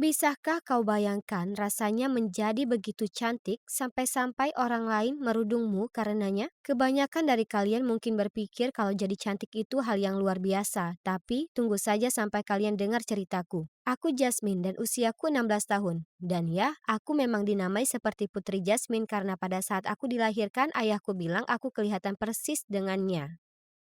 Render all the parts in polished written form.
Bisakah kau bayangkan rasanya menjadi begitu cantik sampai-sampai orang lain merudungmu karenanya? Kebanyakan dari kalian mungkin berpikir kalau jadi cantik itu hal yang luar biasa, tapi tunggu saja sampai kalian dengar ceritaku. Aku Jasmine dan usiaku 16 tahun. Dan ya, aku memang dinamai seperti Putri Jasmine karena pada saat aku dilahirkan ayahku bilang aku kelihatan persis dengannya.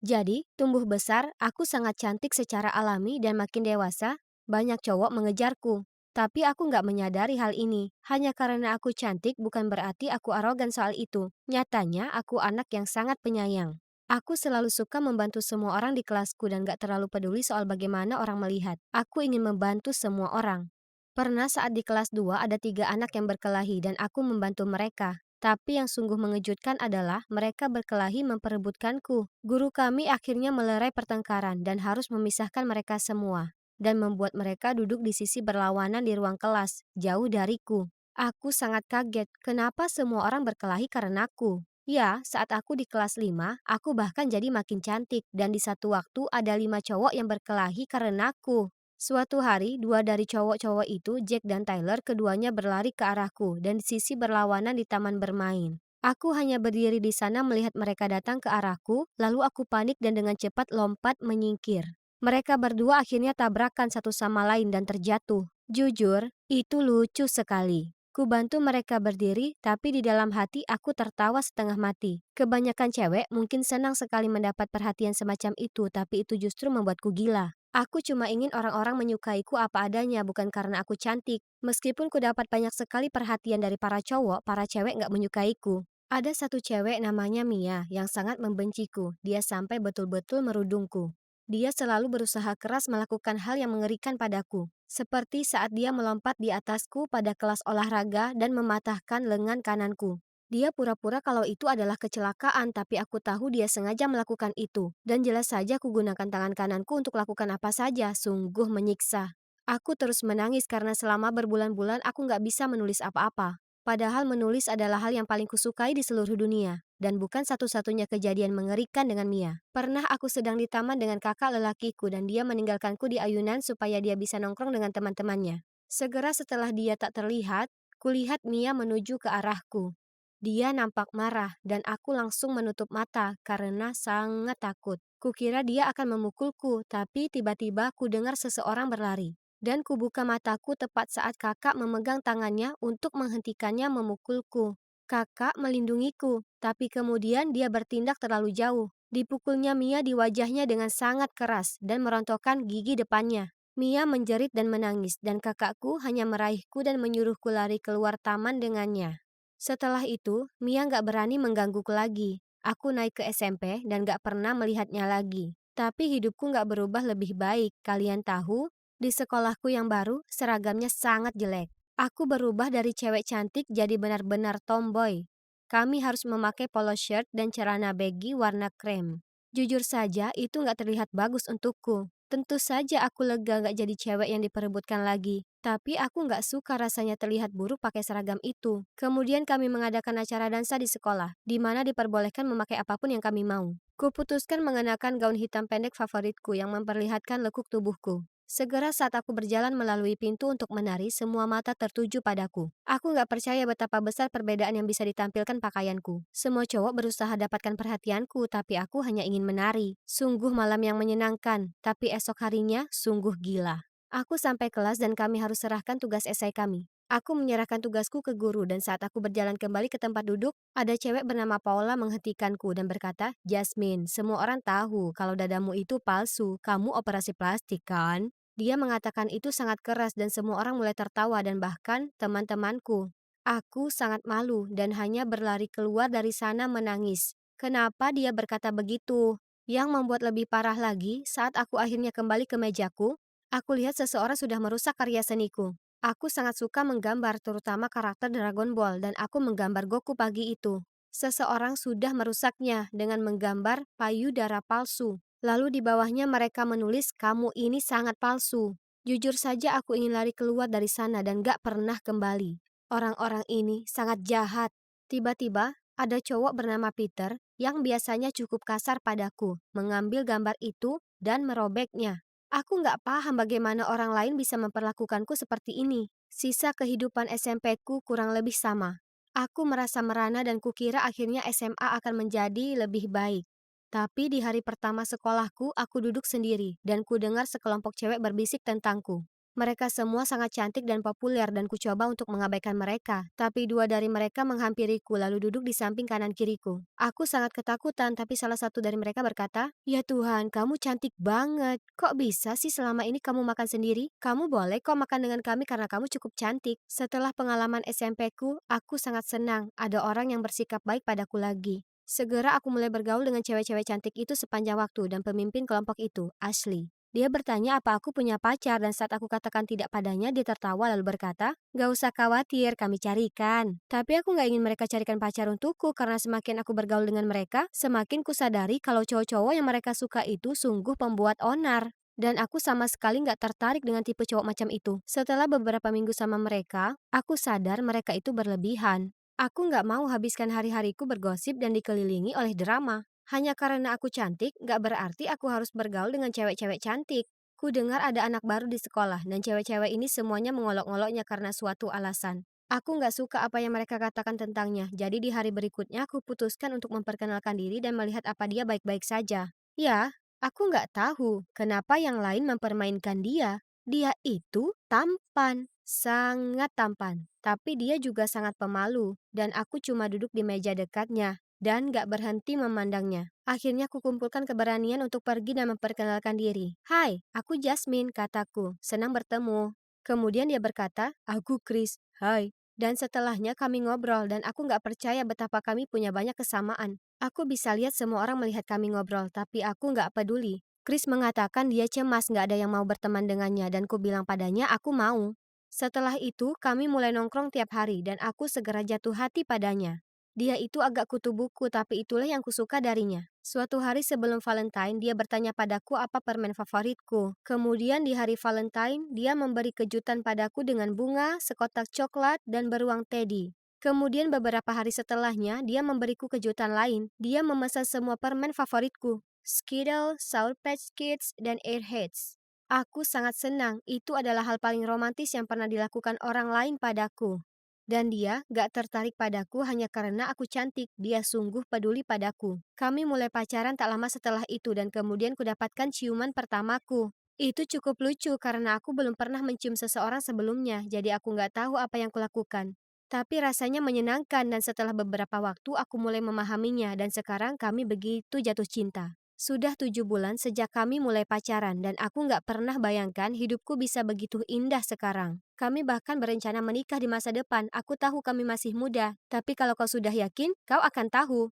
Jadi, tumbuh besar, aku sangat cantik secara alami dan makin dewasa, banyak cowok mengejarku. Tapi aku nggak menyadari hal ini. Hanya karena aku cantik bukan berarti aku arogan soal itu. Nyatanya, aku anak yang sangat penyayang. Aku selalu suka membantu semua orang di kelasku dan gak terlalu peduli soal bagaimana orang melihat. Aku ingin membantu semua orang. Pernah saat di kelas 2 ada 3 anak yang berkelahi dan aku membantu mereka. Tapi yang sungguh mengejutkan adalah mereka berkelahi memperebutkanku. Guru kami akhirnya melerai pertengkaran dan harus memisahkan mereka semua. Dan membuat mereka duduk di sisi berlawanan di ruang kelas, jauh dariku. Aku sangat kaget, kenapa semua orang berkelahi karenaku. Ya, saat aku di kelas 5, aku bahkan jadi makin cantik dan di satu waktu ada 5 cowok yang berkelahi karenaku. Suatu hari, dua dari cowok-cowok itu, Jack dan Tyler, keduanya berlari ke arahku dan di sisi berlawanan di taman bermain. Aku hanya berdiri di sana melihat mereka datang ke arahku, lalu aku panik dan dengan cepat lompat menyingkir. Mereka berdua akhirnya tabrakan satu sama lain dan terjatuh. Jujur, itu lucu sekali. Ku bantu mereka berdiri, tapi di dalam hati aku tertawa setengah mati. Kebanyakan cewek mungkin senang sekali mendapat perhatian semacam itu, tapi itu justru membuatku gila. Aku cuma ingin orang-orang menyukaiku apa adanya, bukan karena aku cantik. Meskipun ku dapat banyak sekali perhatian dari para cowok, para cewek nggak menyukaiku. Ada satu cewek namanya Mia yang sangat membenciku. Dia sampai betul-betul merudungku. Dia selalu berusaha keras melakukan hal yang mengerikan padaku. Seperti saat dia melompat di atasku pada kelas olahraga dan mematahkan lengan kananku. Dia pura-pura kalau itu adalah kecelakaan, tapi aku tahu dia sengaja melakukan itu. Dan jelas saja aku gunakan tangan kananku untuk lakukan apa saja, sungguh menyiksa. Aku terus menangis karena selama berbulan-bulan aku nggak bisa menulis apa-apa. Padahal menulis adalah hal yang paling kusukai di seluruh dunia. Dan bukan satu-satunya kejadian mengerikan dengan Mia. Pernah aku sedang di taman dengan kakak lelakiku dan dia meninggalkanku di ayunan supaya dia bisa nongkrong dengan teman-temannya. Segera setelah dia tak terlihat, kulihat Mia menuju ke arahku. Dia nampak marah dan aku langsung menutup mata karena sangat takut. Kukira dia akan memukulku, tapi tiba-tiba ku dengar seseorang berlari. Dan kubuka mataku tepat saat kakak memegang tangannya untuk menghentikannya memukulku. Kakak melindungiku, tapi kemudian dia bertindak terlalu jauh. Dipukulnya Mia di wajahnya dengan sangat keras dan merontokkan gigi depannya. Mia menjerit dan menangis dan kakakku hanya meraihku dan menyuruhku lari keluar taman dengannya. Setelah itu, Mia nggak berani menggangguku lagi. Aku naik ke SMP dan nggak pernah melihatnya lagi. Tapi hidupku nggak berubah lebih baik. Kalian tahu, di sekolahku yang baru, seragamnya sangat jelek. Aku berubah dari cewek cantik jadi benar-benar tomboy. Kami harus memakai polo shirt dan celana baggy warna krem. Jujur saja, itu nggak terlihat bagus untukku. Tentu saja aku lega nggak jadi cewek yang diperebutkan lagi. Tapi aku nggak suka rasanya terlihat buruk pakai seragam itu. Kemudian kami mengadakan acara dansa di sekolah, di mana diperbolehkan memakai apapun yang kami mau. Kuputuskan mengenakan gaun hitam pendek favoritku yang memperlihatkan lekuk tubuhku. Segera saat aku berjalan melalui pintu untuk menari, semua mata tertuju padaku. Aku nggak percaya betapa besar perbedaan yang bisa ditampilkan pakaianku. Semua cowok berusaha dapatkan perhatianku, tapi aku hanya ingin menari. Sungguh malam yang menyenangkan, tapi esok harinya sungguh gila. Aku sampai kelas dan kami harus serahkan tugas esai kami. Aku menyerahkan tugasku ke guru dan saat aku berjalan kembali ke tempat duduk, ada cewek bernama Paula menghentikanku dan berkata, "Jasmine, semua orang tahu kalau dadamu itu palsu. Kamu operasi plastik kan?" Dia mengatakan itu sangat keras dan semua orang mulai tertawa dan bahkan teman-temanku. Aku sangat malu dan hanya berlari keluar dari sana menangis. Kenapa dia berkata begitu? Yang membuat lebih parah lagi, saat aku akhirnya kembali ke mejaku, aku lihat seseorang sudah merusak karya seniku. Aku sangat suka menggambar terutama karakter Dragon Ball dan aku menggambar Goku pagi itu. Seseorang sudah merusaknya dengan menggambar payudara palsu. Lalu di bawahnya mereka menulis, "Kamu ini sangat palsu." Jujur saja aku ingin lari keluar dari sana dan gak pernah kembali. Orang-orang ini sangat jahat. Tiba-tiba, ada cowok bernama Peter yang biasanya cukup kasar padaku, mengambil gambar itu dan merobeknya. Aku nggak paham bagaimana orang lain bisa memperlakukanku seperti ini. Sisa kehidupan SMP-ku kurang lebih sama. Aku merasa merana dan kukira akhirnya SMA akan menjadi lebih baik. Tapi di hari pertama sekolahku, aku duduk sendiri dan ku dengar sekelompok cewek berbisik tentangku. Mereka semua sangat cantik dan populer dan ku coba untuk mengabaikan mereka. Tapi dua dari mereka menghampiriku lalu duduk di samping kanan kiriku. Aku sangat ketakutan tapi salah satu dari mereka berkata, "Ya Tuhan, kamu cantik banget. Kok bisa sih selama ini kamu makan sendiri? Kamu boleh kok makan dengan kami karena kamu cukup cantik." Setelah pengalaman SMP-ku, aku sangat senang ada orang yang bersikap baik padaku lagi. Segera aku mulai bergaul dengan cewek-cewek cantik itu sepanjang waktu dan pemimpin kelompok itu, Ashley. Dia bertanya apa aku punya pacar dan saat aku katakan tidak padanya, dia tertawa lalu berkata, "Gak usah khawatir, kami carikan." Tapi aku gak ingin mereka carikan pacar untukku karena semakin aku bergaul dengan mereka, semakin kusadari kalau cowok-cowok yang mereka suka itu sungguh pembuat onar. Dan aku sama sekali gak tertarik dengan tipe cowok macam itu. Setelah beberapa minggu sama mereka, aku sadar mereka itu berlebihan. Aku nggak mau habiskan hari-hariku bergosip dan dikelilingi oleh drama. Hanya karena aku cantik, nggak berarti aku harus bergaul dengan cewek-cewek cantik. Ku dengar ada anak baru di sekolah dan cewek-cewek ini semuanya mengolok-oloknya karena suatu alasan. Aku nggak suka apa yang mereka katakan tentangnya, jadi di hari berikutnya aku putuskan untuk memperkenalkan diri dan melihat apa dia baik-baik saja. Ya, aku nggak tahu kenapa yang lain mempermainkan dia. Dia itu tampan, sangat tampan. Tapi dia juga sangat pemalu, dan aku cuma duduk di meja dekatnya dan gak berhenti memandangnya. Akhirnya aku kumpulkan keberanian untuk pergi dan memperkenalkan diri. "Hai, aku Jasmine," kataku. "Senang bertemu." Kemudian dia berkata, "Aku Chris." "Hai." Dan setelahnya kami ngobrol dan aku gak percaya betapa kami punya banyak kesamaan. Aku bisa lihat semua orang melihat kami ngobrol, tapi aku gak peduli. Chris mengatakan dia cemas gak ada yang mau berteman dengannya dan ku bilang padanya aku mau. Setelah itu, kami mulai nongkrong tiap hari dan aku segera jatuh hati padanya. Dia itu agak kutu buku, tapi itulah yang kusuka darinya. Suatu hari sebelum Valentine, dia bertanya padaku apa permen favoritku. Kemudian di hari Valentine, dia memberi kejutan padaku dengan bunga, sekotak coklat, dan beruang teddy. Kemudian beberapa hari setelahnya, dia memberiku kejutan lain. Dia memesan semua permen favoritku. Skittles, Sour Patch Kids, dan Airheads. Aku sangat senang, itu adalah hal paling romantis yang pernah dilakukan orang lain padaku. Dan dia gak tertarik padaku hanya karena aku cantik, dia sungguh peduli padaku. Kami mulai pacaran tak lama setelah itu dan kemudian kudapatkan ciuman pertamaku. Itu cukup lucu karena aku belum pernah mencium seseorang sebelumnya, jadi aku gak tahu apa yang kulakukan. Tapi rasanya menyenangkan dan setelah beberapa waktu aku mulai memahaminya dan sekarang kami begitu jatuh cinta. Sudah 7 bulan sejak kami mulai pacaran dan aku nggak pernah bayangkan hidupku bisa begitu indah sekarang. Kami bahkan berencana menikah di masa depan. Aku tahu kami masih muda, tapi kalau kau sudah yakin, kau akan tahu.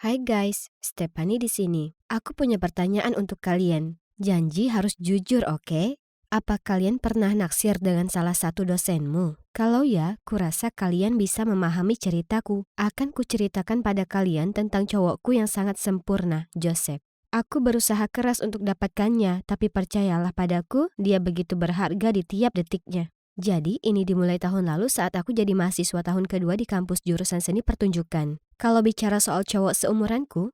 Hai guys, Stephanie di sini. Aku punya pertanyaan untuk kalian. Janji harus jujur, oke? Apa kalian pernah naksir dengan salah satu dosenmu? Kalau ya, kurasa kalian bisa memahami ceritaku. Akan kuceritakan pada kalian tentang cowokku yang sangat sempurna, Joseph. Aku berusaha keras untuk dapatkannya, tapi percayalah padaku, dia begitu berharga di tiap detiknya. Jadi, ini dimulai tahun lalu saat aku jadi mahasiswa tahun kedua di kampus jurusan seni pertunjukan. Kalau bicara soal cowok seumuranku,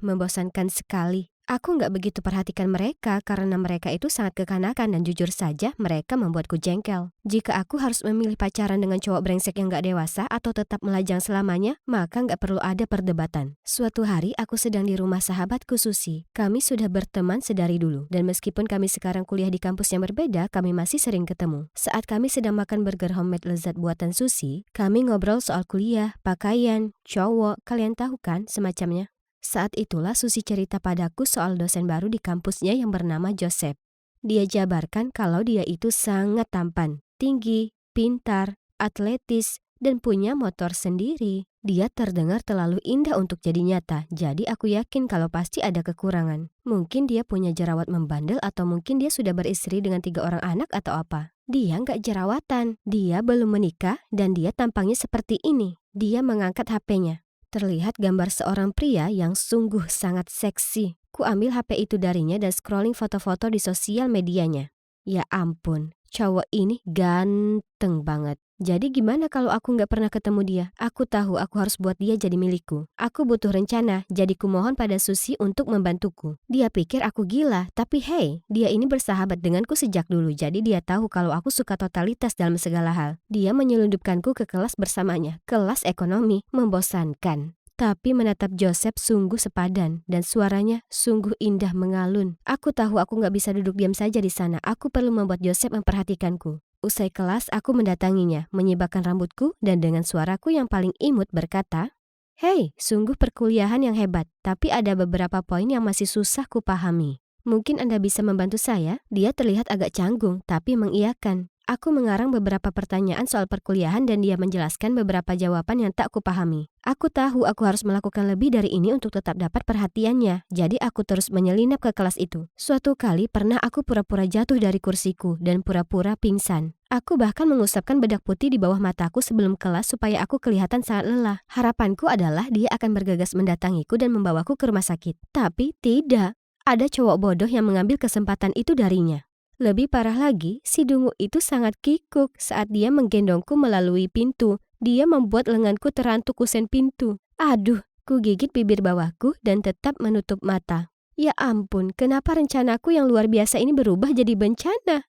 membosankan sekali. Aku nggak begitu perhatikan mereka karena mereka itu sangat kekanakan dan jujur saja mereka membuatku jengkel. Jika aku harus memilih pacaran dengan cowok brengsek yang nggak dewasa atau tetap melajang selamanya, maka nggak perlu ada perdebatan. Suatu hari aku sedang di rumah sahabatku Susi. Kami sudah berteman sedari dulu dan meskipun kami sekarang kuliah di kampus yang berbeda, kami masih sering ketemu. Saat kami sedang makan burger homemade lezat buatan Susi, kami ngobrol soal kuliah, pakaian, cowok, kalian tahu kan semacamnya. Saat itulah Susi cerita padaku soal dosen baru di kampusnya yang bernama Joseph. Dia jabarkan kalau dia itu sangat tampan, tinggi, pintar, atletis, dan punya motor sendiri. Dia terdengar terlalu indah untuk jadi nyata, jadi aku yakin kalau pasti ada kekurangan. Mungkin dia punya jerawat membandel atau mungkin dia sudah beristri dengan 3 orang anak atau apa. Dia nggak jerawatan, dia belum menikah, dan dia tampangnya seperti ini. Dia mengangkat HP-nya. Terlihat gambar seorang pria yang sungguh sangat seksi. Ku ambil HP itu darinya dan scrolling foto-foto di sosial medianya. Ya ampun, cowok ini ganteng banget. Jadi gimana kalau aku nggak pernah ketemu dia? Aku tahu aku harus buat dia jadi milikku. Aku butuh rencana, jadi kumohon pada Susi untuk membantuku. Dia pikir aku gila, tapi hey, dia ini bersahabat denganku sejak dulu, jadi dia tahu kalau aku suka totalitas dalam segala hal. Dia menyelundupkanku ke kelas bersamanya, kelas ekonomi, membosankan. Tapi menatap Joseph sungguh sepadan, dan suaranya sungguh indah mengalun. Aku tahu aku nggak bisa duduk diam saja di sana, aku perlu membuat Joseph memperhatikanku. Usai kelas, aku mendatanginya, menyibakkan rambutku, dan dengan suaraku yang paling imut berkata, "Hei, sungguh perkuliahan yang hebat, tapi ada beberapa poin yang masih susah kupahami. Mungkin Anda bisa membantu saya?" Dia terlihat agak canggung, tapi mengiyakan. Aku mengarang beberapa pertanyaan soal perkuliahan dan dia menjelaskan beberapa jawaban yang tak kupahami. Aku tahu aku harus melakukan lebih dari ini untuk tetap dapat perhatiannya, jadi aku terus menyelinap ke kelas itu. Suatu kali pernah aku pura-pura jatuh dari kursiku dan pura-pura pingsan. Aku bahkan mengusapkan bedak putih di bawah mataku sebelum kelas supaya aku kelihatan sangat lelah. Harapanku adalah dia akan bergegas mendatangiku dan membawaku ke rumah sakit. Tapi tidak. Ada cowok bodoh yang mengambil kesempatan itu darinya. Lebih parah lagi, si dungu itu sangat kikuk saat dia menggendongku melalui pintu. Dia membuat lenganku terantuk kusen pintu. Aduh, ku gigit bibir bawahku dan tetap menutup mata. Ya ampun, kenapa rencanaku yang luar biasa ini berubah jadi bencana?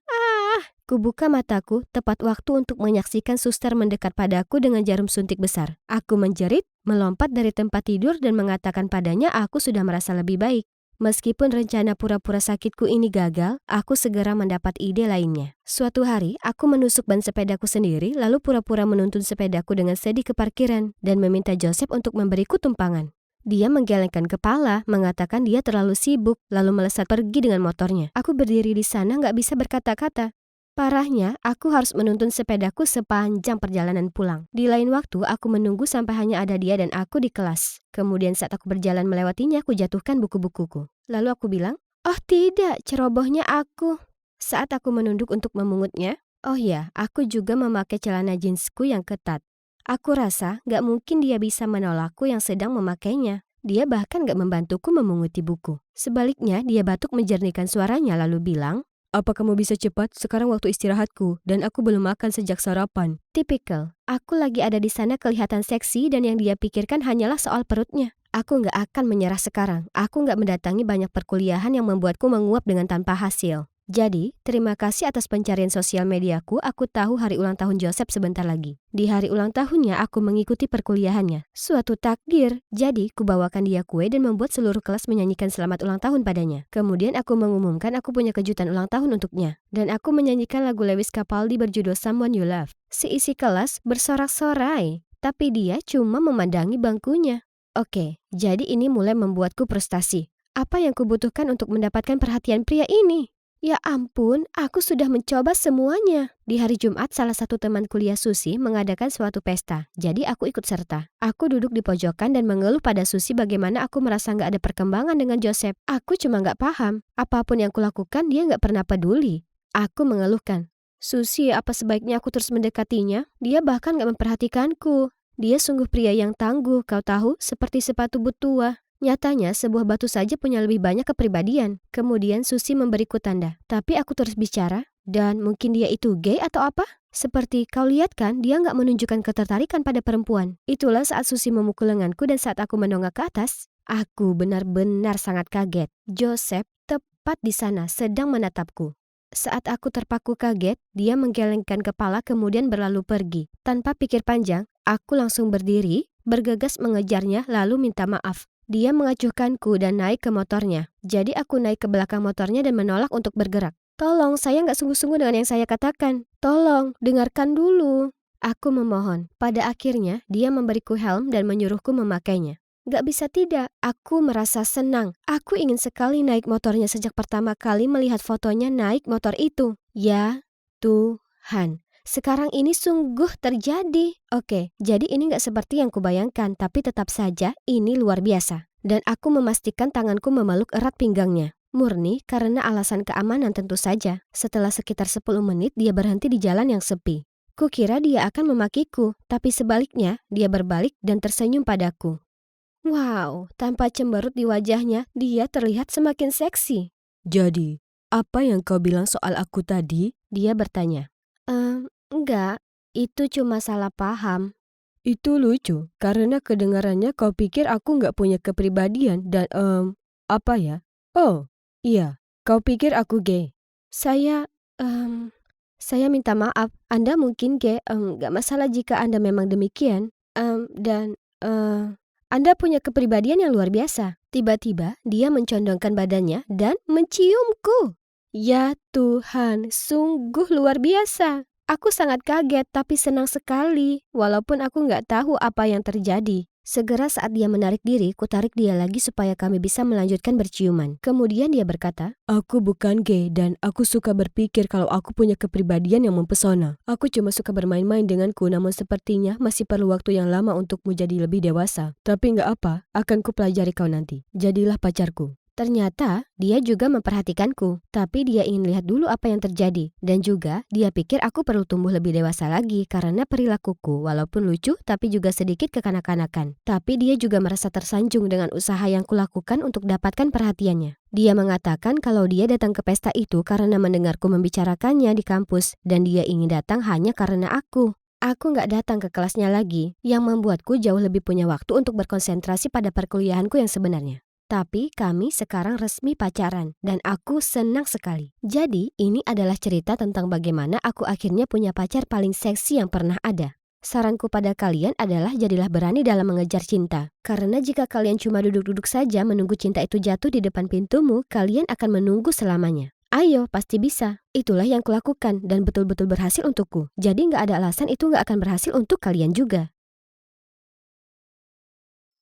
Ku buka mataku tepat waktu untuk menyaksikan suster mendekat padaku dengan jarum suntik besar. Aku menjerit, melompat dari tempat tidur dan mengatakan padanya aku sudah merasa lebih baik. Meskipun rencana pura-pura sakitku ini gagal, aku segera mendapat ide lainnya. Suatu hari, aku menusuk ban sepedaku sendiri lalu pura-pura menuntun sepedaku dengan sedih ke parkiran dan meminta Joseph untuk memberiku tumpangan. Dia menggelengkan kepala, mengatakan dia terlalu sibuk, lalu melesat pergi dengan motornya. Aku berdiri di sana nggak bisa berkata-kata. Parahnya, aku harus menuntun sepedaku sepanjang perjalanan pulang. Di lain waktu, aku menunggu sampai hanya ada dia dan aku di kelas. Kemudian saat aku berjalan melewatinya, aku jatuhkan buku-bukuku. Lalu aku bilang, "Oh tidak, cerobohnya aku." Saat aku menunduk untuk memungutnya, oh ya, aku juga memakai celana jeansku yang ketat. Aku rasa gak mungkin dia bisa menolakku yang sedang memakainya. Dia bahkan gak membantuku memunguti buku. Sebaliknya, dia batuk menjernihkan suaranya lalu bilang, "Apa kamu bisa cepat? Sekarang waktu istirahatku, dan aku belum makan sejak sarapan." Tipikal. Aku lagi ada di sana kelihatan seksi dan yang dia pikirkan hanyalah soal perutnya. Aku nggak akan menyerah sekarang. Aku nggak mendatangi banyak perkuliahan yang membuatku menguap dengan tanpa hasil. Jadi, terima kasih atas pencarian sosial mediaku, aku tahu hari ulang tahun Joseph sebentar lagi. Di hari ulang tahunnya, aku mengikuti perkuliahannya. Suatu takdir, jadi kubawakan dia kue dan membuat seluruh kelas menyanyikan selamat ulang tahun padanya. Kemudian aku mengumumkan aku punya kejutan ulang tahun untuknya. Dan aku menyanyikan lagu Lewis Capaldi berjudul Someone You Love. Seisi kelas bersorak-sorai, tapi dia cuma memandangi bangkunya. Oke, jadi ini mulai membuatku frustasi. Apa yang kubutuhkan untuk mendapatkan perhatian pria ini? Ya ampun, aku sudah mencoba semuanya. Di hari Jumat, salah satu teman kuliah Susi mengadakan suatu pesta. Jadi aku ikut serta. Aku duduk di pojokan dan mengeluh pada Susi bagaimana aku merasa nggak ada perkembangan dengan Joseph. Aku cuma nggak paham. Apapun yang kulakukan, dia nggak pernah peduli. Aku mengeluhkan. "Susi, apa sebaiknya aku terus mendekatinya? Dia bahkan nggak memperhatikanku. Dia sungguh pria yang tangguh, kau tahu, seperti sepatu but tua." Nyatanya, sebuah batu saja punya lebih banyak kepribadian. Kemudian Susi memberiku tanda. Tapi aku terus bicara, dan mungkin dia itu gay atau apa? Seperti kau lihat kan, dia nggak menunjukkan ketertarikan pada perempuan. Itulah saat Susi memukul lenganku dan saat aku menongak ke atas. Aku benar-benar sangat kaget. Joseph tepat di sana sedang menatapku. Saat aku terpaku kaget, dia menggelengkan kepala kemudian berlalu pergi. Tanpa pikir panjang, aku langsung berdiri, bergegas mengejarnya lalu minta maaf. Dia mengacuhkanku dan naik ke motornya. Jadi aku naik ke belakang motornya dan menolak untuk bergerak. "Tolong, saya nggak sungguh-sungguh dengan yang saya katakan. Tolong, dengarkan dulu." Aku memohon. Pada akhirnya, dia memberiku helm dan menyuruhku memakainya. Gak bisa tidak, aku merasa senang. Aku ingin sekali naik motornya sejak pertama kali melihat fotonya naik motor itu. Ya Tuhan. Sekarang ini sungguh terjadi. Oke, jadi ini gak seperti yang kubayangkan, tapi tetap saja ini luar biasa. Dan aku memastikan tanganku memeluk erat pinggangnya. Murni karena alasan keamanan tentu saja. Setelah sekitar 10 menit dia berhenti di jalan yang sepi. Kukira dia akan memakiku, tapi sebaliknya dia berbalik dan tersenyum padaku. Wow, tanpa cemberut di wajahnya, dia terlihat semakin seksi. "Jadi, apa yang kau bilang soal aku tadi?" Dia bertanya. Enggak, Itu cuma salah paham. Itu lucu, karena kedengarannya kau pikir aku nggak punya kepribadian dan apa ya? Oh, iya, kau pikir aku gay. Saya, em, saya minta maaf. Anda mungkin nggak masalah jika Anda memang demikian. Dan Anda punya kepribadian yang luar biasa. Tiba-tiba dia mencondongkan badannya dan menciumku. Ya Tuhan, sungguh luar biasa. Aku sangat kaget tapi senang sekali, walaupun aku nggak tahu apa yang terjadi. Segera saat dia menarik diri, kutarik dia lagi supaya kami bisa melanjutkan berciuman. Kemudian dia berkata, Aku bukan gay dan aku suka berpikir kalau aku punya kepribadian yang mempesona. Aku cuma suka bermain-main denganku, namun sepertinya masih perlu waktu yang lama untukmu jadi lebih dewasa. Tapi nggak apa, akan kupelajari kau nanti. Jadilah pacarku. ternyata dia juga memperhatikanku, tapi dia ingin lihat dulu apa yang terjadi. Dan juga dia pikir aku perlu tumbuh lebih dewasa lagi karena perilakuku walaupun lucu tapi juga sedikit kekanak-kanakan. Tapi dia juga merasa tersanjung dengan usaha yang kulakukan untuk dapatkan perhatiannya. Dia mengatakan kalau dia datang ke pesta itu karena mendengarku membicarakannya di kampus dan dia ingin datang hanya karena aku. Aku nggak datang ke kelasnya lagi, yang membuatku jauh lebih punya waktu untuk berkonsentrasi pada perkuliahanku yang sebenarnya. Tapi kami sekarang resmi pacaran dan aku senang sekali. Jadi ini adalah cerita tentang bagaimana aku akhirnya punya pacar paling seksi yang pernah ada. Saranku pada kalian adalah jadilah berani dalam mengejar cinta. Karena jika kalian cuma duduk-duduk saja menunggu cinta itu jatuh di depan pintumu, kalian akan menunggu selamanya. Ayo, pasti bisa. Itulah yang kulakukan dan betul-betul berhasil untukku. Jadi nggak ada alasan itu nggak akan berhasil untuk kalian juga.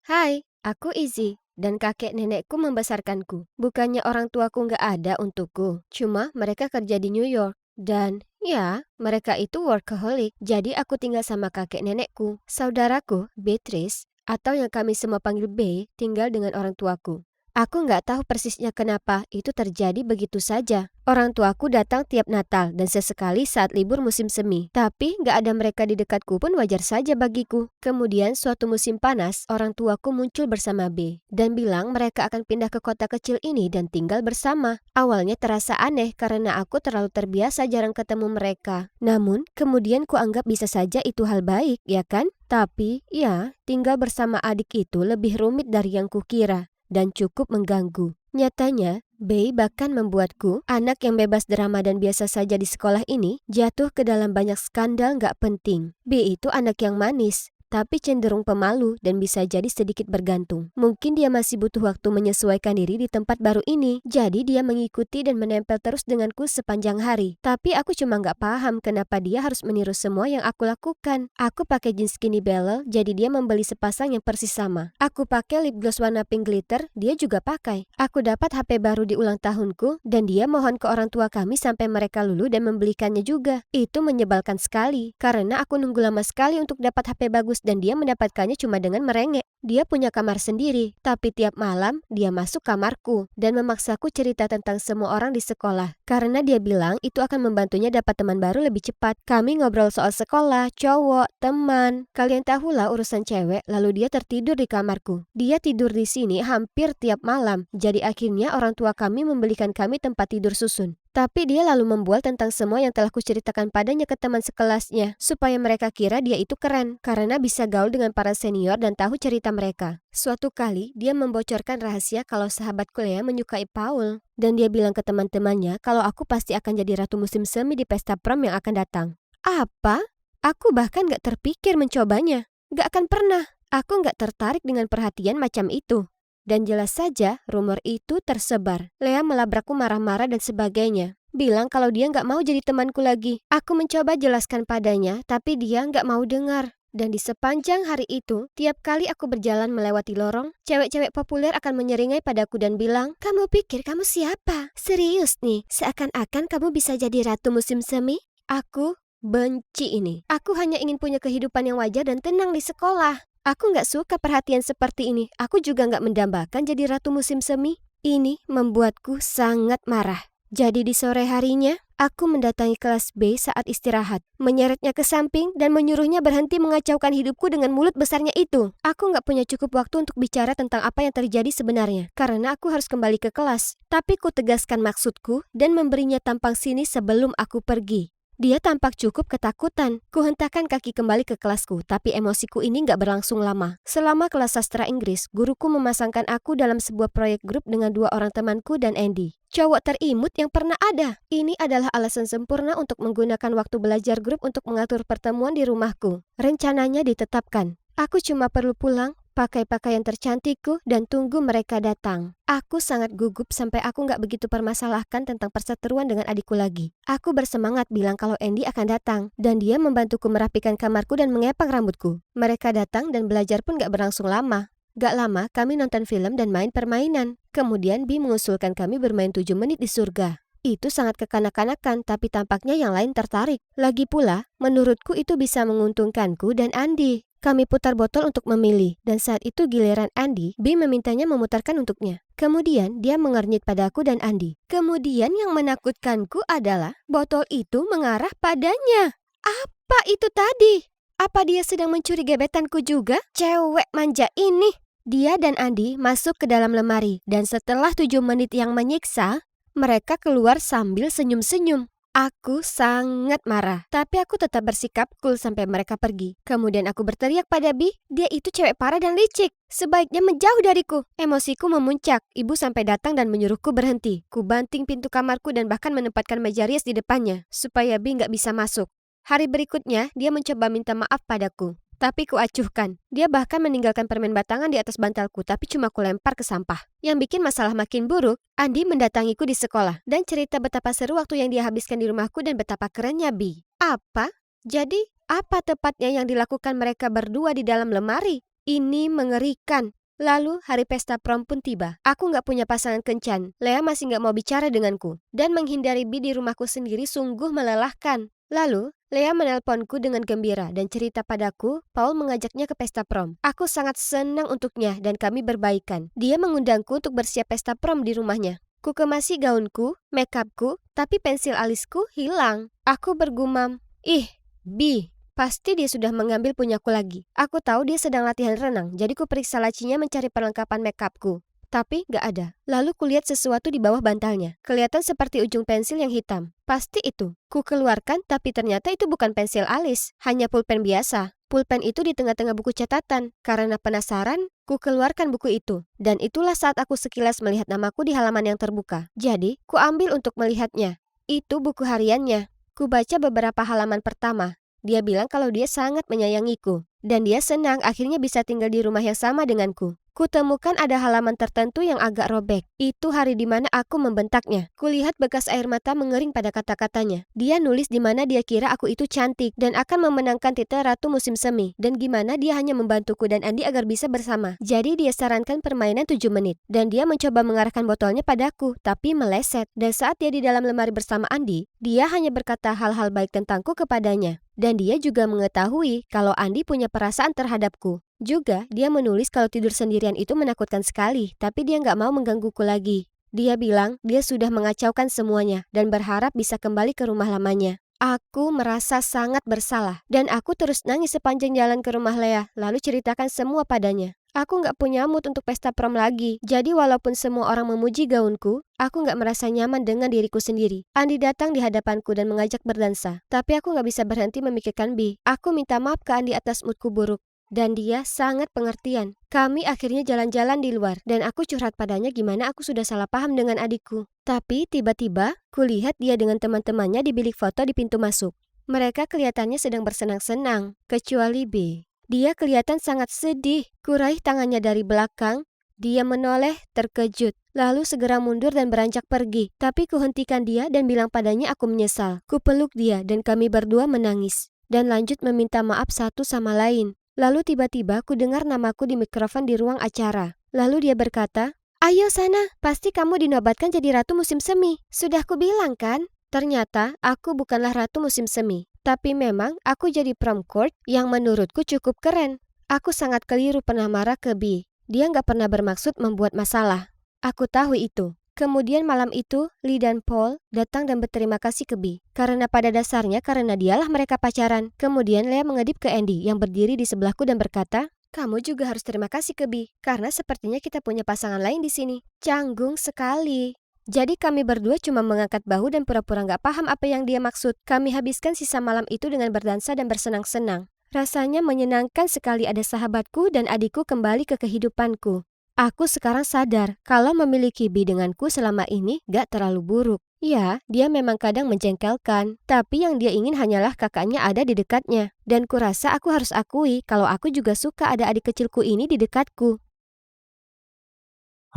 Hai, aku Izzy. Dan kakek nenekku membesarkanku. Bukannya orang tuaku nggak ada untukku. Cuma mereka kerja di New York. Dan ya, mereka itu workaholic. Jadi aku tinggal sama kakek nenekku. Saudaraku, Beatrice, atau yang kami semua panggil B, tinggal dengan orang tuaku. Aku nggak tahu persisnya kenapa itu terjadi begitu saja. Orang tuaku datang tiap Natal dan sesekali saat libur musim semi. Tapi nggak ada mereka di dekatku pun wajar saja bagiku. Kemudian suatu musim panas, orang tuaku muncul bersama B. Dan bilang mereka akan pindah ke kota kecil ini dan tinggal bersama. Awalnya terasa aneh karena aku terlalu terbiasa jarang ketemu mereka. Namun kemudian kuanggap bisa saja itu hal baik, ya kan? Tapi ya, tinggal bersama adik itu lebih rumit dari yang kukira dan cukup mengganggu. Nyatanya, Bey bahkan membuatku, anak yang bebas drama dan biasa saja di sekolah ini, jatuh ke dalam banyak skandal nggak penting. B itu anak yang manis, tapi cenderung pemalu dan bisa jadi sedikit bergantung. Mungkin dia masih butuh waktu menyesuaikan diri di tempat baru ini, jadi dia mengikuti dan menempel terus denganku sepanjang hari. Tapi aku cuma nggak paham kenapa dia harus meniru semua yang aku lakukan. Aku pakai jeans skinny Belle, jadi dia membeli sepasang yang persis sama. Aku pakai lip gloss warna pink glitter, dia juga pakai. Aku dapat HP baru di ulang tahunku, dan dia mohon ke orang tua kami sampai mereka luluh dan membelikannya juga. Itu menyebalkan sekali, karena aku nunggu lama sekali untuk dapat HP bagus dan dia mendapatkannya cuma dengan merengek. Dia punya kamar sendiri, tapi tiap malam dia masuk kamarku dan memaksaku cerita tentang semua orang di sekolah. Karena dia bilang itu akan membantunya dapat teman baru lebih cepat. Kami ngobrol soal sekolah, cowok, teman. Kalian tahulah urusan cewek, lalu dia tertidur di kamarku. Dia tidur di sini hampir tiap malam. Jadi akhirnya orang tua kami membelikan kami tempat tidur susun. Tapi dia lalu membual tentang semua yang telah kuceritakan padanya ke teman sekelasnya, supaya mereka kira dia itu keren, karena bisa gaul dengan para senior dan tahu cerita mereka. Suatu kali, dia membocorkan rahasia kalau sahabatku Lea menyukai Paul, dan dia bilang ke teman-temannya kalau aku pasti akan jadi ratu musim semi di pesta prom yang akan datang. Apa? Aku bahkan gak terpikir mencobanya. Gak akan pernah. Aku gak tertarik dengan perhatian macam itu. Dan jelas saja rumor itu tersebar. Lea melabrakku marah-marah dan sebagainya. Bilang kalau dia nggak mau jadi temanku lagi. Aku mencoba jelaskan padanya, tapi dia nggak mau dengar. Dan di sepanjang hari itu, tiap kali aku berjalan melewati lorong, cewek-cewek populer akan menyeringai padaku dan bilang, "Kamu pikir kamu siapa? Serius nih, seakan-akan kamu bisa jadi ratu musim semi?" Aku benci ini. Aku hanya ingin punya kehidupan yang wajar dan tenang di sekolah. Aku nggak suka perhatian seperti ini. Aku juga nggak mendambakan jadi ratu musim semi. Ini membuatku sangat marah. Jadi di sore harinya, aku mendatangi kelas B saat istirahat, menyeretnya ke samping dan menyuruhnya berhenti mengacaukan hidupku dengan mulut besarnya itu. Aku nggak punya cukup waktu untuk bicara tentang apa yang terjadi sebenarnya, karena aku harus kembali ke kelas. Tapi ku tegaskan maksudku dan memberinya tampang sinis sebelum aku pergi. Dia tampak cukup ketakutan. Kuhentakkan kaki kembali ke kelasku, tapi emosiku ini nggak berlangsung lama. Selama kelas sastra Inggris, guruku memasangkan aku dalam sebuah proyek grup dengan 2 orang temanku dan Andy. Cowok terimut yang pernah ada. Ini adalah alasan sempurna untuk menggunakan waktu belajar grup untuk mengatur pertemuan di rumahku. Rencananya ditetapkan. Aku cuma perlu pulang, pakai pakaian tercantikku, dan tunggu mereka datang. Aku sangat gugup sampai aku nggak begitu permasalahkan tentang perseteruan dengan adikku lagi. Aku bersemangat bilang kalau Andy akan datang, dan dia membantuku merapikan kamarku dan mengepang rambutku. Mereka datang dan belajar pun nggak berlangsung lama. Gak lama kami nonton film dan main permainan. Kemudian Bi mengusulkan kami bermain 7 menit di surga. Itu sangat kekanak-kanakan, tapi tampaknya yang lain tertarik. Lagi pula, menurutku itu bisa menguntungkanku dan Andy. Kami putar botol untuk memilih, dan saat itu giliran Andy, Bi memintanya memutarkan untuknya. Kemudian dia mengernyit padaku dan Andy. Kemudian yang menakutkanku adalah botol itu mengarah padanya. Apa itu tadi? Apa dia sedang mencuri gebetanku juga? Cewek manja ini. Dia dan Andy masuk ke dalam lemari, dan setelah 7 menit yang menyiksa, mereka keluar sambil senyum-senyum. Aku sangat marah, tapi aku tetap bersikap cool sampai mereka pergi. Kemudian aku berteriak pada Bi, dia itu cewek parah dan licik. Sebaiknya menjauh dariku. Emosiku memuncak. Ibu sampai datang dan menyuruhku berhenti. Ku banting pintu kamarku dan bahkan menempatkan meja rias di depannya, supaya Bi nggak bisa masuk. Hari berikutnya, dia mencoba minta maaf padaku. Tapi ku acuhkan. Dia bahkan meninggalkan permen batangan di atas bantalku, tapi cuma ku lempar ke sampah. Yang bikin masalah makin buruk, Andi mendatangiku di sekolah dan cerita betapa seru waktu yang dia habiskan di rumahku dan betapa kerennya Bi. Apa? Jadi, apa tepatnya yang dilakukan mereka berdua di dalam lemari? Ini mengerikan. Lalu hari pesta prom pun tiba. Aku nggak punya pasangan kencan. Lea masih nggak mau bicara denganku. Dan menghindari Bi di rumahku sendiri sungguh melelahkan. Lalu, Lea menelponku dengan gembira dan cerita padaku, Paul mengajaknya ke pesta prom. Aku sangat senang untuknya dan kami berbaikan. Dia mengundangku untuk bersiap pesta prom di rumahnya. Ku kemasi gaunku, makeupku, tapi pensil alisku hilang. Aku bergumam, "Ih, Bi, pasti dia sudah mengambil punyaku lagi." Aku tahu dia sedang latihan renang, jadi ku periksa lacinya mencari perlengkapan makeupku. Tapi gak ada. Lalu kulihat sesuatu di bawah bantalnya. Kelihatan seperti ujung pensil yang hitam. Pasti itu. Ku keluarkan, tapi ternyata itu bukan pensil alis. Hanya pulpen biasa. Pulpen itu di tengah-tengah buku catatan. Karena penasaran, ku keluarkan buku itu. Dan itulah saat aku sekilas melihat namaku di halaman yang terbuka. Jadi, ku ambil untuk melihatnya. Itu buku hariannya. Ku baca beberapa halaman pertama. Dia bilang kalau dia sangat menyayangiku. Dan dia senang akhirnya bisa tinggal di rumah yang sama denganku. Kutemukan ada halaman tertentu yang agak robek. Itu hari di mana aku membentaknya. Kulihat bekas air mata mengering pada kata-katanya. Dia nulis di mana dia kira aku itu cantik dan akan memenangkan titel Ratu Musim Semi. Dan gimana dia hanya membantuku dan Andi agar bisa bersama. Jadi dia sarankan permainan 7 menit. Dan dia mencoba mengarahkan botolnya padaku, tapi meleset. Dan saat dia di dalam lemari bersama Andi, dia hanya berkata hal-hal baik tentangku kepadanya. Dan dia juga mengetahui kalau Andi punya perasaan terhadapku. Juga, dia menulis kalau tidur sendirian itu menakutkan sekali, tapi dia nggak mau menggangguku lagi. Dia bilang dia sudah mengacaukan semuanya dan berharap bisa kembali ke rumah lamanya. Aku merasa sangat bersalah, dan aku terus nangis sepanjang jalan ke rumah Lea, lalu ceritakan semua padanya. Aku nggak punya mood untuk pesta prom lagi, jadi walaupun semua orang memuji gaunku, aku nggak merasa nyaman dengan diriku sendiri. Andi datang di hadapanku dan mengajak berdansa, tapi aku nggak bisa berhenti memikirkan Bi. Aku minta maaf ke Andi atas moodku buruk. Dan dia sangat pengertian. Kami akhirnya jalan-jalan di luar, dan aku curhat padanya gimana aku sudah salah paham dengan adikku. Tapi tiba-tiba, kulihat dia dengan teman-temannya di bilik foto di pintu masuk. Mereka kelihatannya sedang bersenang-senang, kecuali B. Dia kelihatan sangat sedih. Kuraih tangannya dari belakang. Dia menoleh, terkejut. Lalu segera mundur dan beranjak pergi. Tapi kuhentikan dia dan bilang padanya aku menyesal. Kupeluk dia dan kami berdua menangis. Dan lanjut meminta maaf satu sama lain. Lalu tiba-tiba ku dengar namaku di mikrofon di ruang acara. Lalu dia berkata, "Ayo sana, pasti kamu dinobatkan jadi Ratu Musim Semi. Sudah ku bilang kan?" Ternyata aku bukanlah Ratu Musim Semi. Tapi memang aku jadi prom court yang menurutku cukup keren. Aku sangat keliru pernah marah ke Bi. Dia nggak pernah bermaksud membuat masalah. Aku tahu itu. Kemudian malam itu, Lee dan Paul datang dan berterima kasih ke Bi. Karena pada dasarnya karena dialah mereka pacaran. Kemudian Lea mengedip ke Andy yang berdiri di sebelahku dan berkata, "Kamu juga harus terima kasih ke Bi, karena sepertinya kita punya pasangan lain di sini." Canggung sekali. Jadi kami berdua cuma mengangkat bahu dan pura-pura nggak paham apa yang dia maksud. Kami habiskan sisa malam itu dengan berdansa dan bersenang-senang. Rasanya menyenangkan sekali ada sahabatku dan adikku kembali ke kehidupanku. Aku sekarang sadar kalau memiliki Bi denganku selama ini gak terlalu buruk. Ya, dia memang kadang menjengkelkan, tapi yang dia ingin hanyalah kakaknya ada di dekatnya. Dan kurasa aku harus akui kalau aku juga suka ada adik kecilku ini di dekatku.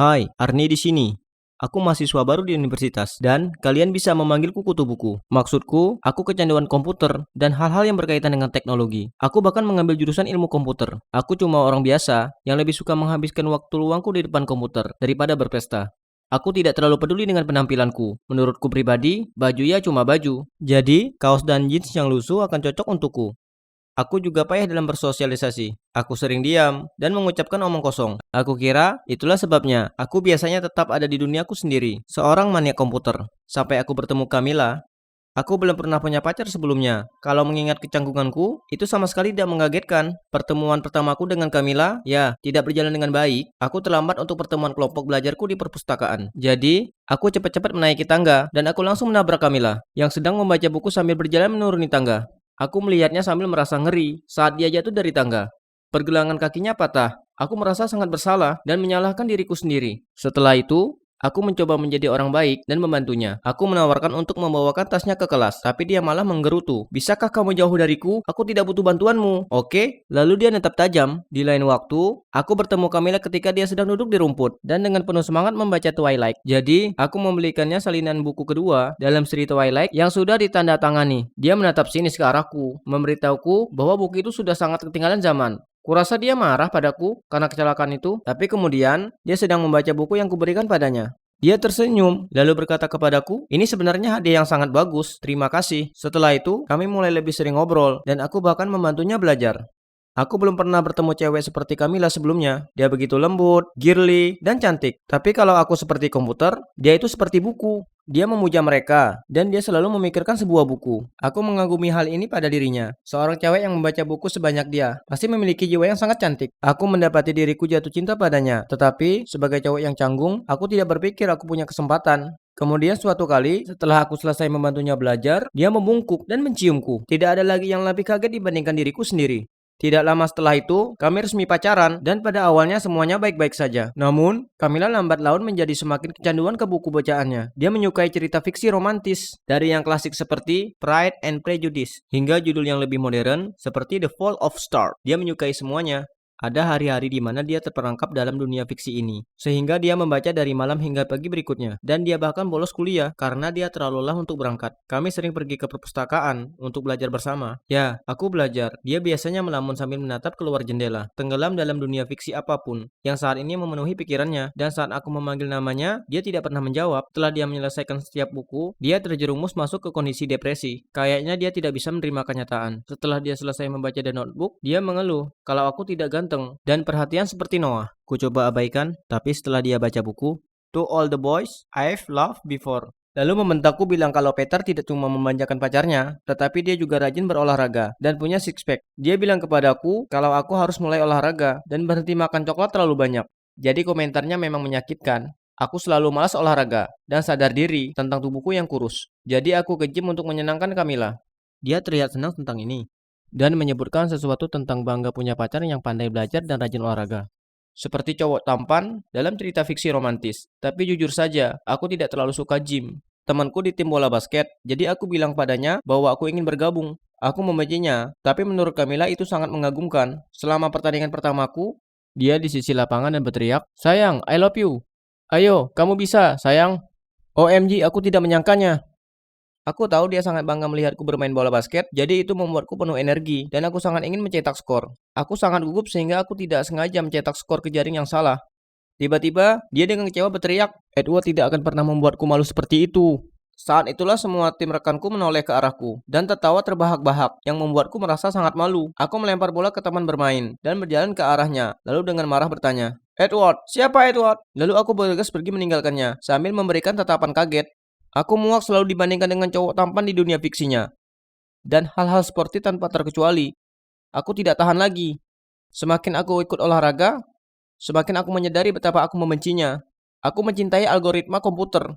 Hai, Arni di sini. Aku mahasiswa baru di universitas dan kalian bisa memanggilku kutu buku. Maksudku, aku kecanduan komputer dan hal-hal yang berkaitan dengan teknologi. Aku bahkan mengambil jurusan ilmu komputer. Aku cuma orang biasa yang lebih suka menghabiskan waktu luangku di depan komputer daripada berpesta. Aku tidak terlalu peduli dengan penampilanku. Menurutku pribadi, baju ya cuma baju. Jadi, kaos dan jeans yang lusuh akan cocok untukku. Aku juga payah dalam bersosialisasi. Aku sering diam dan mengucapkan omong kosong. Aku kira itulah sebabnya aku biasanya tetap ada di duniaku sendiri, seorang maniak komputer. Sampai aku bertemu Camilla, aku belum pernah punya pacar sebelumnya. Kalau mengingat kecanggunganku, itu sama sekali tidak mengagetkan. Pertemuan pertamaku dengan Camilla, ya, tidak berjalan dengan baik. Aku terlambat untuk pertemuan kelompok belajarku di perpustakaan. Jadi, aku cepat-cepat menaiki tangga dan aku langsung menabrak Camilla yang sedang membaca buku sambil berjalan menuruni tangga. Aku melihatnya sambil merasa ngeri saat dia jatuh dari tangga. Pergelangan kakinya patah. Aku merasa sangat bersalah dan menyalahkan diriku sendiri. Setelah itu, aku mencoba menjadi orang baik dan membantunya. Aku menawarkan untuk membawakan tasnya ke kelas, tapi dia malah menggerutu. Bisakah kamu jauh dariku? Aku tidak butuh bantuanmu. Oke, lalu dia netap tajam. Di lain waktu, aku bertemu Camilla ketika dia sedang duduk di rumput dan dengan penuh semangat membaca Twilight. Jadi, aku membelikannya salinan buku kedua dalam seri Twilight yang sudah ditandatangani. Dia menatap sinis ke arahku, memberitahuku bahwa buku itu sudah sangat ketinggalan zaman. Kurasa dia marah padaku karena kecelakaan itu, tapi kemudian dia sedang membaca buku yang kuberikan padanya. Dia tersenyum, lalu berkata kepadaku, ini sebenarnya hadiah yang sangat bagus, terima kasih. Setelah itu, kami mulai lebih sering ngobrol, dan aku bahkan membantunya belajar. Aku belum pernah bertemu cewek seperti Camilla sebelumnya. Dia begitu lembut, girly, dan cantik. Tapi kalau aku seperti komputer, dia itu seperti buku. Dia memuja mereka, dan dia selalu memikirkan sebuah buku. Aku mengagumi hal ini pada dirinya. Seorang cewek yang membaca buku sebanyak dia, pasti memiliki jiwa yang sangat cantik. Aku mendapati diriku jatuh cinta padanya. Tetapi, sebagai cowok yang canggung, aku tidak berpikir aku punya kesempatan. Kemudian suatu kali, setelah aku selesai membantunya belajar, dia membungkuk dan menciumku. Tidak ada lagi yang lebih kaget dibandingkan diriku sendiri. Tidak lama setelah itu, kami resmi pacaran dan pada awalnya semuanya baik-baik saja. Namun, Camilla lambat laun menjadi semakin kecanduan ke buku bacaannya. Dia menyukai cerita fiksi romantis, dari yang klasik seperti Pride and Prejudice, hingga judul yang lebih modern seperti The Fall of Star. Dia menyukai semuanya. Ada hari-hari di mana dia terperangkap dalam dunia fiksi ini, sehingga dia membaca dari malam hingga pagi berikutnya. Dan dia bahkan bolos kuliah karena dia terlalu lelah untuk berangkat. Kami sering pergi ke perpustakaan untuk belajar bersama. Ya, aku belajar. Dia biasanya melamun sambil menatap keluar jendela, tenggelam dalam dunia fiksi apapun yang saat ini memenuhi pikirannya. Dan saat aku memanggil namanya, dia tidak pernah menjawab. Setelah dia menyelesaikan setiap buku, dia terjerumus masuk ke kondisi depresi. Kayaknya dia tidak bisa menerima kenyataan. Setelah dia selesai membaca The Notebook, dia mengeluh kalau aku tidak ganteng dan perhatian seperti Noah. Ku coba abaikan, tapi setelah dia baca buku, To All the Boys I've Loved Before. Lalu membentakku bilang kalau Peter tidak cuma memanjakan pacarnya, tetapi dia juga rajin berolahraga dan punya six pack. Dia bilang kepadaku kalau aku harus mulai olahraga dan berhenti makan coklat terlalu banyak. Jadi komentarnya memang menyakitkan. Aku selalu malas olahraga dan sadar diri tentang tubuhku yang kurus. Jadi aku ke gym untuk menyenangkan Camilla. Dia terlihat senang tentang ini dan menyebutkan sesuatu tentang bangga punya pacar yang pandai belajar dan rajin olahraga. Seperti cowok tampan dalam cerita fiksi romantis. Tapi jujur saja, aku tidak terlalu suka gym. Temanku di tim bola basket, jadi aku bilang padanya bahwa aku ingin bergabung. Aku membencinya, tapi menurut Camilla itu sangat mengagumkan. Selama pertandingan pertamaku, dia di sisi lapangan dan berteriak, "Sayang, I love you. Ayo, kamu bisa, sayang." OMG, aku tidak menyangkanya. Aku tahu dia sangat bangga melihatku bermain bola basket, jadi itu membuatku penuh energi, dan aku sangat ingin mencetak skor. Aku sangat gugup sehingga aku tidak sengaja mencetak skor ke jaring yang salah. Tiba-tiba, dia dengan kecewa berteriak, Edward tidak akan pernah membuatku malu seperti itu. Saat itulah semua tim rekanku menoleh ke arahku, dan tertawa terbahak-bahak, yang membuatku merasa sangat malu. Aku melempar bola ke teman bermain, dan berjalan ke arahnya, lalu dengan marah bertanya, Edward, siapa Edward? Lalu aku bergegas pergi meninggalkannya, sambil memberikan tatapan kaget. Aku muak selalu dibandingkan dengan cowok tampan di dunia fiksinya. Dan hal-hal seperti tanpa terkecuali. Aku tidak tahan lagi. Semakin aku ikut olahraga, semakin aku menyadari betapa aku membencinya. Aku mencintai algoritma komputer.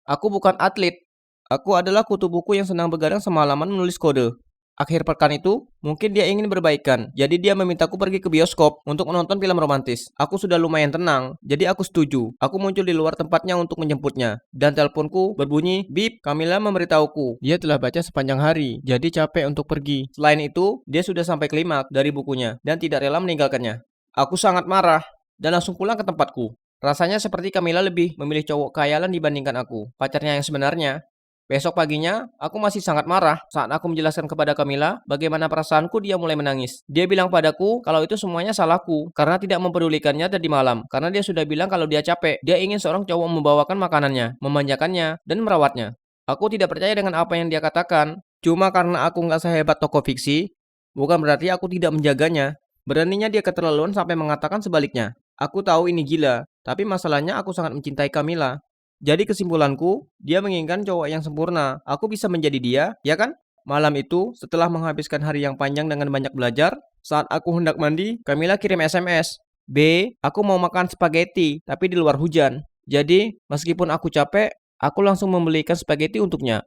Aku bukan atlet. Aku adalah kutu buku yang senang begadang semalaman menulis kode. Akhir pekan itu, mungkin dia ingin berbaikan. Jadi dia memintaku pergi ke bioskop untuk menonton film romantis. Aku sudah lumayan tenang, jadi aku setuju. Aku muncul di luar tempatnya untuk menjemputnya. Dan teleponku berbunyi, "Bip, Camilla memberitahuku. Dia telah baca sepanjang hari, jadi capek untuk pergi." Selain itu, dia sudah sampai klimaks dari bukunya dan tidak rela meninggalkannya. Aku sangat marah dan langsung pulang ke tempatku. Rasanya seperti Camilla lebih memilih cowok khayalan dibandingkan aku, pacarnya yang sebenarnya. Besok paginya, aku masih sangat marah saat aku menjelaskan kepada Camilla bagaimana perasaanku. Dia mulai menangis. Dia bilang padaku kalau itu semuanya salahku karena tidak mempedulikannya tadi malam. Karena dia sudah bilang kalau dia capek. Dia ingin seorang cowok membawakan makanannya, memanjakannya, dan merawatnya. Aku tidak percaya dengan apa yang dia katakan. Cuma karena aku nggak sehebat tokoh fiksi, bukan berarti aku tidak menjaganya. Beraninya dia keterlaluan sampai mengatakan sebaliknya. Aku tahu ini gila, tapi masalahnya aku sangat mencintai Camilla. Jadi kesimpulanku, dia menginginkan cowok yang sempurna. Aku bisa menjadi dia, ya kan? Malam itu, setelah menghabiskan hari yang panjang dengan banyak belajar, saat aku hendak mandi, Camilla kirim SMS. B, aku mau makan spaghetti, tapi di luar hujan. Jadi, meskipun aku capek, aku langsung membelikan spaghetti untuknya.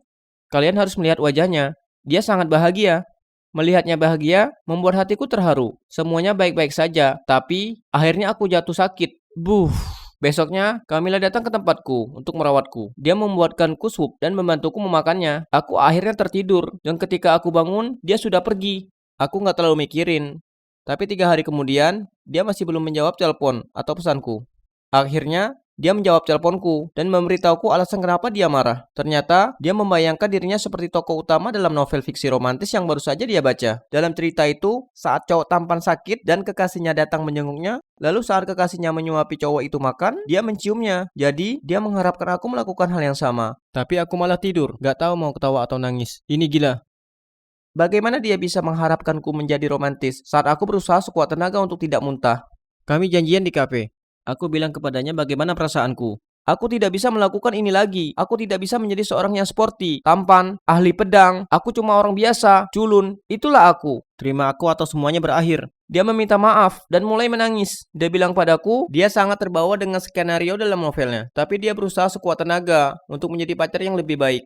Kalian harus melihat wajahnya. Dia sangat bahagia. Melihatnya bahagia, membuat hatiku terharu. Semuanya baik-baik saja, tapi akhirnya aku jatuh sakit. Buh. Besoknya, Camilla datang ke tempatku untuk merawatku. Dia membuatkanku sup dan membantuku memakannya. Aku akhirnya tertidur, dan ketika aku bangun, dia sudah pergi. Aku nggak terlalu mikirin. Tapi 3 hari kemudian, dia masih belum menjawab telepon atau pesanku. Akhirnya, dia menjawab teleponku dan memberitahuku alasan kenapa dia marah. Ternyata, dia membayangkan dirinya seperti tokoh utama dalam novel fiksi romantis yang baru saja dia baca. Dalam cerita itu, saat cowok tampan sakit dan kekasihnya datang menjenguknya, lalu saat kekasihnya menyuapi cowok itu makan, dia menciumnya. Jadi, dia mengharapkan aku melakukan hal yang sama. Tapi aku malah tidur, gak tahu mau ketawa atau nangis. Ini gila. Bagaimana dia bisa mengharapkanku menjadi romantis saat aku berusaha sekuat tenaga untuk tidak muntah? Kami janjian di kafe. Aku bilang kepadanya bagaimana perasaanku. Aku tidak bisa melakukan ini lagi. Aku tidak bisa menjadi seorang yang sporty, tampan, ahli pedang. Aku cuma orang biasa, culun. Itulah aku. Terima aku atau semuanya berakhir. Dia meminta maaf dan mulai menangis. Dia bilang padaku, dia sangat terbawa dengan skenario dalam novelnya. Tapi dia berusaha sekuat tenaga untuk menjadi pacar yang lebih baik.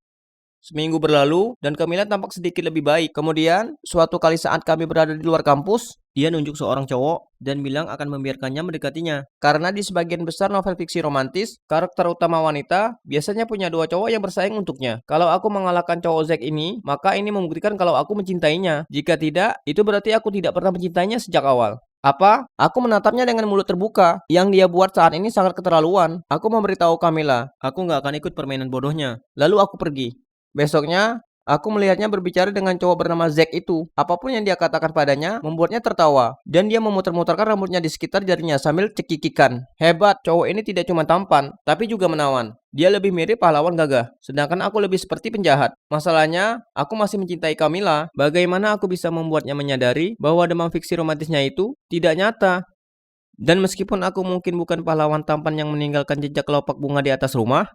Seminggu berlalu, dan Camilla tampak sedikit lebih baik. Kemudian, suatu kali saat kami berada di luar kampus, dia nunjuk seorang cowok dan bilang akan membiarkannya mendekatinya. Karena di sebagian besar novel fiksi romantis, karakter utama wanita biasanya punya 2 cowok yang bersaing untuknya. Kalau aku mengalahkan cowok Zack ini, maka ini membuktikan kalau aku mencintainya. Jika tidak, itu berarti aku tidak pernah mencintainya sejak awal. Apa? Aku menatapnya dengan mulut terbuka. Yang dia buat saat ini sangat keterlaluan. Aku memberitahu Camilla, aku nggak akan ikut permainan bodohnya. Lalu aku pergi. Besoknya, aku melihatnya berbicara dengan cowok bernama Zack itu. Apapun yang dia katakan padanya membuatnya tertawa. Dan dia memutar-mutarkan rambutnya di sekitar jarinya sambil cekikikan. Hebat, cowok ini tidak cuma tampan, tapi juga menawan. Dia lebih mirip pahlawan gagah, sedangkan aku lebih seperti penjahat. Masalahnya, aku masih mencintai Camilla. Bagaimana aku bisa membuatnya menyadari bahwa demam fiksi romantisnya itu tidak nyata? Dan meskipun aku mungkin bukan pahlawan tampan yang meninggalkan jejak kelopak bunga di atas rumah,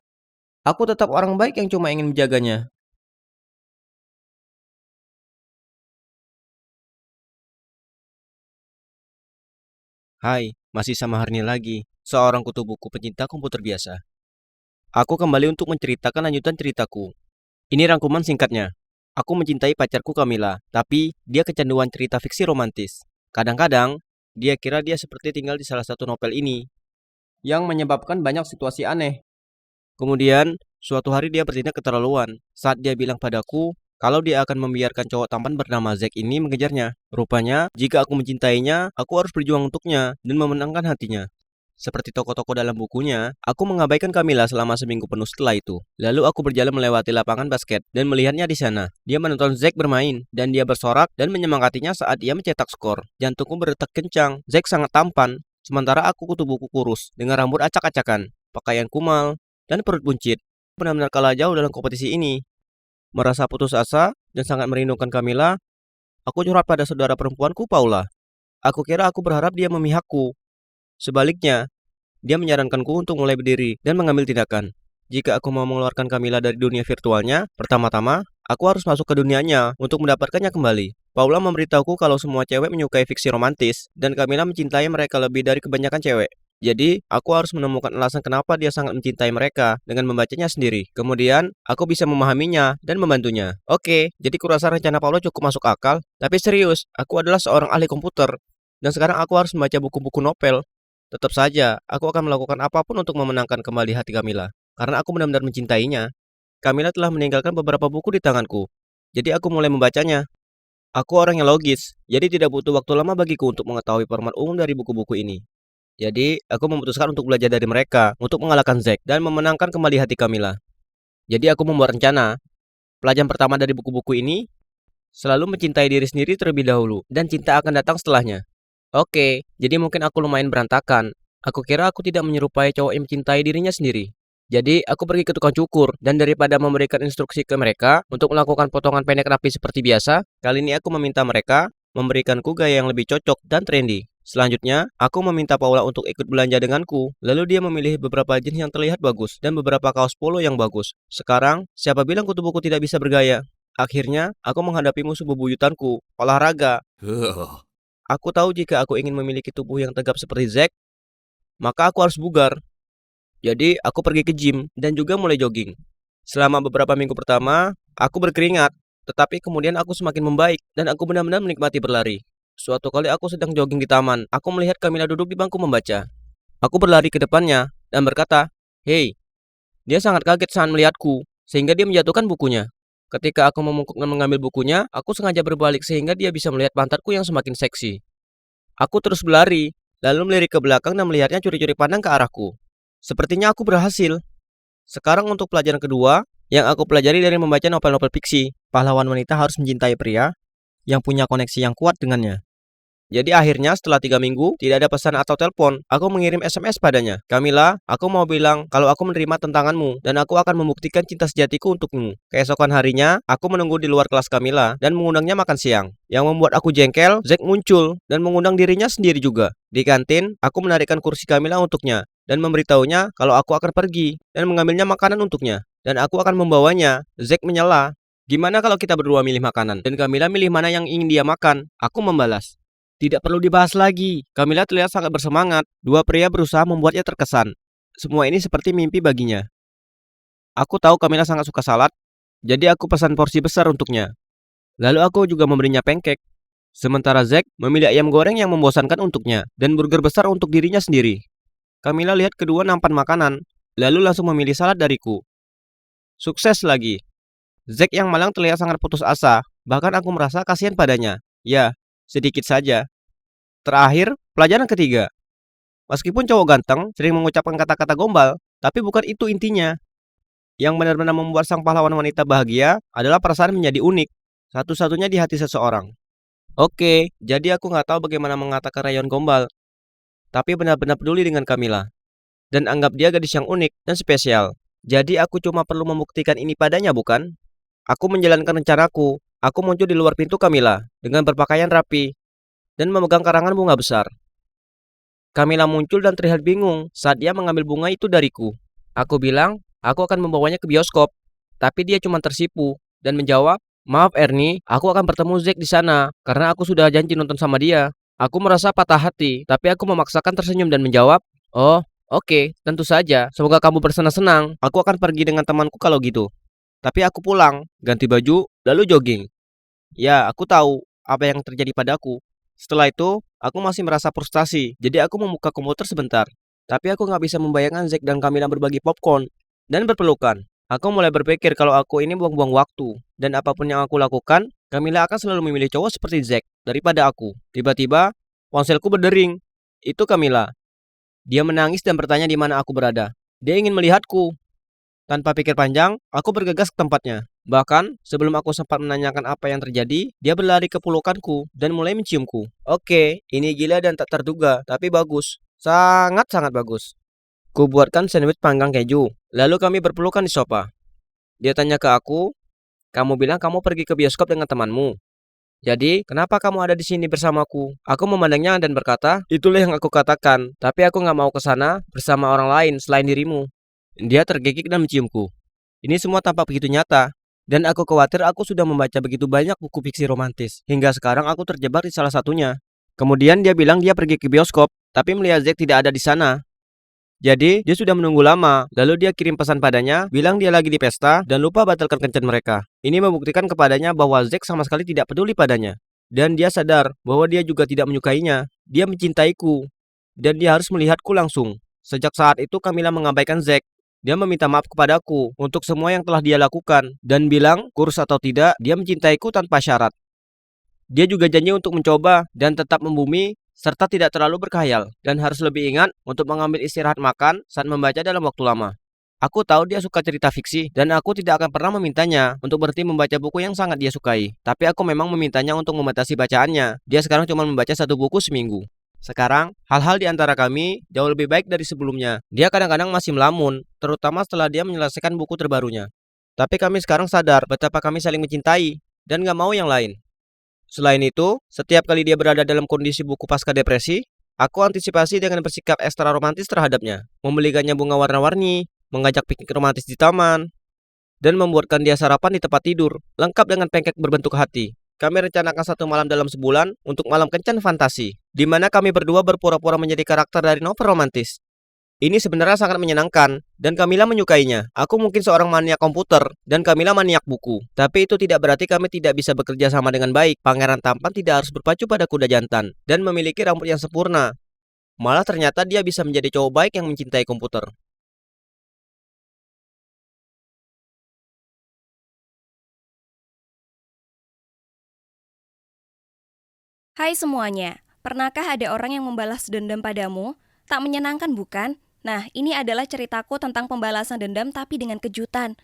aku tetap orang baik yang cuma ingin menjaganya. Hai, masih sama Harni lagi, seorang kutu buku pencinta komputer biasa. Aku kembali untuk menceritakan lanjutan ceritaku. Ini rangkuman singkatnya. Aku mencintai pacarku Camilla, tapi dia kecanduan cerita fiksi romantis. Kadang-kadang, dia kira dia seperti tinggal di salah satu novel ini, yang menyebabkan banyak situasi aneh. Kemudian, suatu hari dia bertindak keterlaluan saat dia bilang padaku kalau dia akan membiarkan cowok tampan bernama Zack ini mengejarnya. Rupanya, jika aku mencintainya, aku harus berjuang untuknya dan memenangkan hatinya. Seperti tokoh-tokoh dalam bukunya, aku mengabaikan Camilla selama seminggu penuh setelah itu. Lalu aku berjalan melewati lapangan basket dan melihatnya di sana. Dia menonton Zack bermain dan dia bersorak dan menyemangatinya saat dia mencetak skor. Jantungku berdetak kencang. Zack sangat tampan, sementara aku kutu buku kurus dengan rambut acak-acakan, pakaian kumal, dan perut buncit. Benar-benar kalah jauh dalam kompetisi ini. Merasa putus asa dan sangat merindukan Camilla, aku curhat pada saudara perempuanku Paula. Aku kira aku berharap dia memihakku. Sebaliknya, dia menyarankanku untuk mulai berdiri dan mengambil tindakan. Jika aku mau mengeluarkan Camilla dari dunia virtualnya, pertama-tama, aku harus masuk ke dunianya untuk mendapatkannya kembali. Paula memberitahuku kalau semua cewek menyukai fiksi romantis, dan Camilla mencintai mereka lebih dari kebanyakan cewek. Jadi, aku harus menemukan alasan kenapa dia sangat mencintai mereka dengan membacanya sendiri. Kemudian, aku bisa memahaminya dan membantunya. Oke, jadi kurasa rencana Paulo cukup masuk akal. Tapi serius, aku adalah seorang ahli komputer. Dan sekarang aku harus membaca buku-buku novel. Tetap saja, aku akan melakukan apapun untuk memenangkan kembali hati Camilla. Karena aku benar-benar mencintainya. Camilla telah meninggalkan beberapa buku di tanganku. Jadi aku mulai membacanya. Aku orang yang logis, jadi tidak butuh waktu lama bagiku untuk mengetahui format umum dari buku-buku ini. Jadi, aku memutuskan untuk belajar dari mereka, untuk mengalahkan Zack dan memenangkan kembali hati Camilla. Jadi aku membuat rencana. Pelajaran pertama dari buku-buku ini, selalu mencintai diri sendiri terlebih dahulu, dan cinta akan datang setelahnya. Oke, jadi mungkin aku lumayan berantakan. Aku kira aku tidak menyerupai cowok yang mencintai dirinya sendiri. Jadi, aku pergi ke tukang cukur, dan daripada memberikan instruksi ke mereka untuk melakukan potongan pendek rapi seperti biasa, kali ini aku meminta mereka memberikanku gaya yang lebih cocok dan trendy. Selanjutnya, aku meminta Paula untuk ikut belanja denganku. Lalu dia memilih beberapa jeans yang terlihat bagus dan beberapa kaos polo yang bagus. Sekarang, siapa bilang kutu buku tidak bisa bergaya? Akhirnya, aku menghadapi musuh bebuyutanku, olahraga. Aku tahu jika aku ingin memiliki tubuh yang tegap seperti Zack, maka aku harus bugar. Jadi, aku pergi ke gym dan juga mulai jogging. Selama beberapa minggu pertama, aku berkeringat, tetapi kemudian aku semakin membaik dan aku benar-benar menikmati berlari. Suatu kali aku sedang jogging di taman, aku melihat Camilla duduk di bangku membaca. Aku berlari ke depannya dan berkata, "Hei." Dia sangat kaget saat melihatku, sehingga dia menjatuhkan bukunya. Ketika aku memungkuk dan mengambil bukunya, aku sengaja berbalik sehingga dia bisa melihat pantatku yang semakin seksi. Aku terus berlari, lalu melirik ke belakang dan melihatnya curi-curi pandang ke arahku. Sepertinya aku berhasil. Sekarang untuk pelajaran kedua, yang aku pelajari dari membaca novel-novel fiksi, pahlawan wanita harus mencintai pria yang punya koneksi yang kuat dengannya. Jadi akhirnya setelah 3 minggu, tidak ada pesan atau telepon, aku mengirim SMS padanya. "Camilla, aku mau bilang kalau aku menerima tantanganmu, dan aku akan membuktikan cinta sejatiku untukmu." Keesokan harinya, aku menunggu di luar kelas Camilla, dan mengundangnya makan siang. Yang membuat aku jengkel, Zack muncul, dan mengundang dirinya sendiri juga. Di kantin, aku menarikkan kursi Camilla untuknya, dan memberitahunya kalau aku akan pergi, dan mengambilnya makanan untuknya. Dan aku akan membawanya. Zack menyela. "Gimana kalau kita berdua milih makanan?" Dan Camilla milih mana yang ingin dia makan. Aku membalas, "Tidak perlu dibahas lagi." Camilla terlihat sangat bersemangat. Dua pria berusaha membuatnya terkesan. Semua ini seperti mimpi baginya. Aku tahu Camilla sangat suka salad, jadi aku pesan porsi besar untuknya. Lalu aku juga memberinya pancake. Sementara Zack memilih ayam goreng yang membosankan untuknya, dan burger besar untuk dirinya sendiri. Camilla lihat kedua nampan makanan, lalu langsung memilih salad dariku. Sukses lagi. Zack yang malang terlihat sangat putus asa, bahkan aku merasa kasihan padanya. Ya, sedikit saja. Terakhir, pelajaran ketiga. Meskipun cowok ganteng sering mengucapkan kata-kata gombal, tapi bukan itu intinya. Yang benar-benar membuat sang pahlawan wanita bahagia adalah perasaan menjadi unik, satu-satunya di hati seseorang. Oke, jadi aku nggak tahu bagaimana mengatakan rayon gombal, tapi benar-benar peduli dengan Camilla. Dan anggap dia gadis yang unik dan spesial. Jadi aku cuma perlu membuktikan ini padanya, bukan? Aku menjalankan rencanaku. Aku muncul di luar pintu Camilla dengan berpakaian rapi dan memegang karangan bunga besar. Camilla muncul dan terlihat bingung saat dia mengambil bunga itu dariku. Aku bilang, aku akan membawanya ke bioskop, tapi dia cuma tersipu dan menjawab, "Maaf Ernie, aku akan bertemu Zack di sana karena aku sudah janji nonton sama dia." Aku merasa patah hati, tapi aku memaksakan tersenyum dan menjawab, "Oh, oke, tentu saja. Semoga kamu bersenang-senang. Aku akan pergi dengan temanku kalau gitu." Tapi aku pulang, ganti baju, lalu jogging. Ya, aku tahu apa yang terjadi padaku. Setelah itu, aku masih merasa frustasi, jadi aku membuka komputer sebentar. Tapi aku nggak bisa membayangkan Zack dan Camilla berbagi popcorn dan berpelukan. Aku mulai berpikir kalau aku ini buang-buang waktu, dan apapun yang aku lakukan, Camilla akan selalu memilih cowok seperti Zack daripada aku. Tiba-tiba, ponselku berdering. Itu Camilla. Dia menangis dan bertanya di mana aku berada. Dia ingin melihatku. Tanpa pikir panjang, aku bergegas ke tempatnya. Bahkan, sebelum aku sempat menanyakan apa yang terjadi, dia berlari ke pelukanku dan mulai menciumku. Oke, ini gila dan tak terduga, tapi bagus. Sangat-sangat bagus. Ku buatkan sandwich panggang keju, lalu kami berpelukan di sofa. Dia tanya ke aku, "Kamu bilang kamu pergi ke bioskop dengan temanmu. Jadi, kenapa kamu ada di sini bersamaku?" Aku memandangnya dan berkata, "Itulah yang aku katakan, tapi aku nggak mau ke sana bersama orang lain selain dirimu." Dia tergigit dan menciumku. Ini semua tampak begitu nyata, dan aku khawatir aku sudah membaca begitu banyak buku fiksi romantis, hingga sekarang aku terjebak di salah satunya. Kemudian dia bilang dia pergi ke bioskop, tapi melihat Zack tidak ada di sana. Jadi, dia sudah menunggu lama. Lalu dia kirim pesan padanya, bilang dia lagi di pesta dan lupa batalkan kencan mereka. Ini membuktikan kepadanya bahwa Zack sama sekali tidak peduli padanya. Dan dia sadar bahwa dia juga tidak menyukainya. Dia mencintaiku. Dan dia harus melihatku langsung. Sejak saat itu Camilla mengabaikan Zack. Dia meminta maaf kepadaku untuk semua yang telah dia lakukan. Dan bilang, kurus atau tidak, dia mencintaiku tanpa syarat. Dia juga janji untuk mencoba dan tetap membumi serta tidak terlalu berkhayal, dan harus lebih ingat untuk mengambil istirahat makan saat membaca dalam waktu lama. Aku tahu dia suka cerita fiksi, dan aku tidak akan pernah memintanya untuk berhenti membaca buku yang sangat dia sukai. Tapi aku memang memintanya untuk membatasi bacaannya. Dia sekarang cuma membaca 1 buku seminggu. Sekarang, hal-hal di antara kami jauh lebih baik dari sebelumnya. Dia kadang-kadang masih melamun, terutama setelah dia menyelesaikan buku terbarunya. Tapi kami sekarang sadar betapa kami saling mencintai, dan gak mau yang lain. Selain itu, setiap kali dia berada dalam kondisi buku pasca depresi, aku antisipasi dengan bersikap ekstra romantis terhadapnya, membelikannya bunga warna-warni, mengajak piknik romantis di taman, dan membuatkan dia sarapan di tempat tidur, lengkap dengan pancake berbentuk hati. Kami rencanakan 1 malam dalam sebulan untuk malam kencan fantasi, di mana kami berdua berpura-pura menjadi karakter dari novel romantis. Ini sebenarnya sangat menyenangkan, dan Camilla menyukainya. Aku mungkin seorang maniak komputer, dan Camilla maniak buku. Tapi itu tidak berarti kami tidak bisa bekerja sama dengan baik. Pangeran tampan tidak harus berpacu pada kuda jantan, dan memiliki rambut yang sempurna. Malah ternyata dia bisa menjadi cowok baik yang mencintai komputer. Hai semuanya, pernahkah ada orang yang membalas dendam padamu? Tak menyenangkan bukan? Nah, ini adalah ceritaku tentang pembalasan dendam tapi dengan kejutan.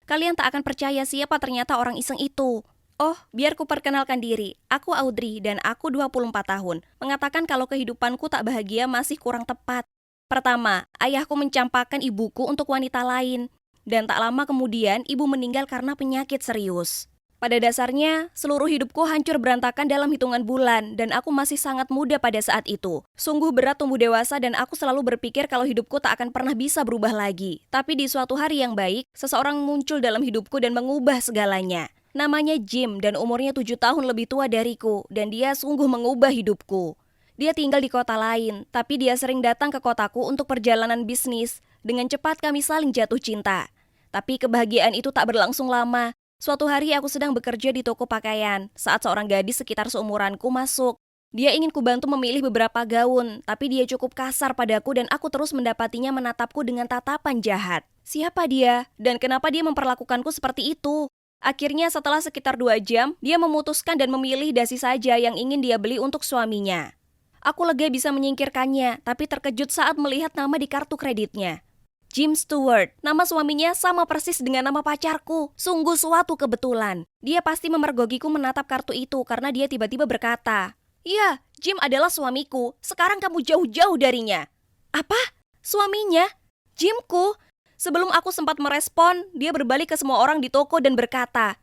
Kalian tak akan percaya siapa ternyata orang iseng itu. Oh, biar ku perkenalkan diri. Aku Audrey dan aku 24 tahun. Mengatakan kalau kehidupanku tak bahagia masih kurang tepat. Pertama, ayahku mencampakkan ibuku untuk wanita lain. Dan tak lama kemudian, ibu meninggal karena penyakit serius. Pada dasarnya, seluruh hidupku hancur berantakan dalam hitungan bulan dan aku masih sangat muda pada saat itu. Sungguh berat tumbuh dewasa dan aku selalu berpikir kalau hidupku tak akan pernah bisa berubah lagi. Tapi di suatu hari yang baik, seseorang muncul dalam hidupku dan mengubah segalanya. Namanya Jim dan umurnya 7 tahun lebih tua dariku dan dia sungguh mengubah hidupku. Dia tinggal di kota lain, tapi dia sering datang ke kotaku untuk perjalanan bisnis. Dengan cepat kami saling jatuh cinta. Tapi kebahagiaan itu tak berlangsung lama. Suatu hari aku sedang bekerja di toko pakaian saat seorang gadis sekitar seumuranku masuk. Dia ingin kubantu memilih beberapa gaun, tapi dia cukup kasar padaku dan aku terus mendapatinya menatapku dengan tatapan jahat. Siapa dia? Dan kenapa dia memperlakukanku seperti itu? Akhirnya setelah sekitar 2 jam, dia memutuskan dan memilih dasi saja yang ingin dia beli untuk suaminya. Aku lega bisa menyingkirkannya, tapi terkejut saat melihat nama di kartu kreditnya. Jim Stewart, nama suaminya sama persis dengan nama pacarku. Sungguh suatu kebetulan. Dia pasti memergokiku menatap kartu itu karena dia tiba-tiba berkata, "Iya, Jim adalah suamiku. Sekarang kamu jauh-jauh darinya." Apa? Suaminya? Jimku? Sebelum aku sempat merespon, dia berbalik ke semua orang di toko dan berkata,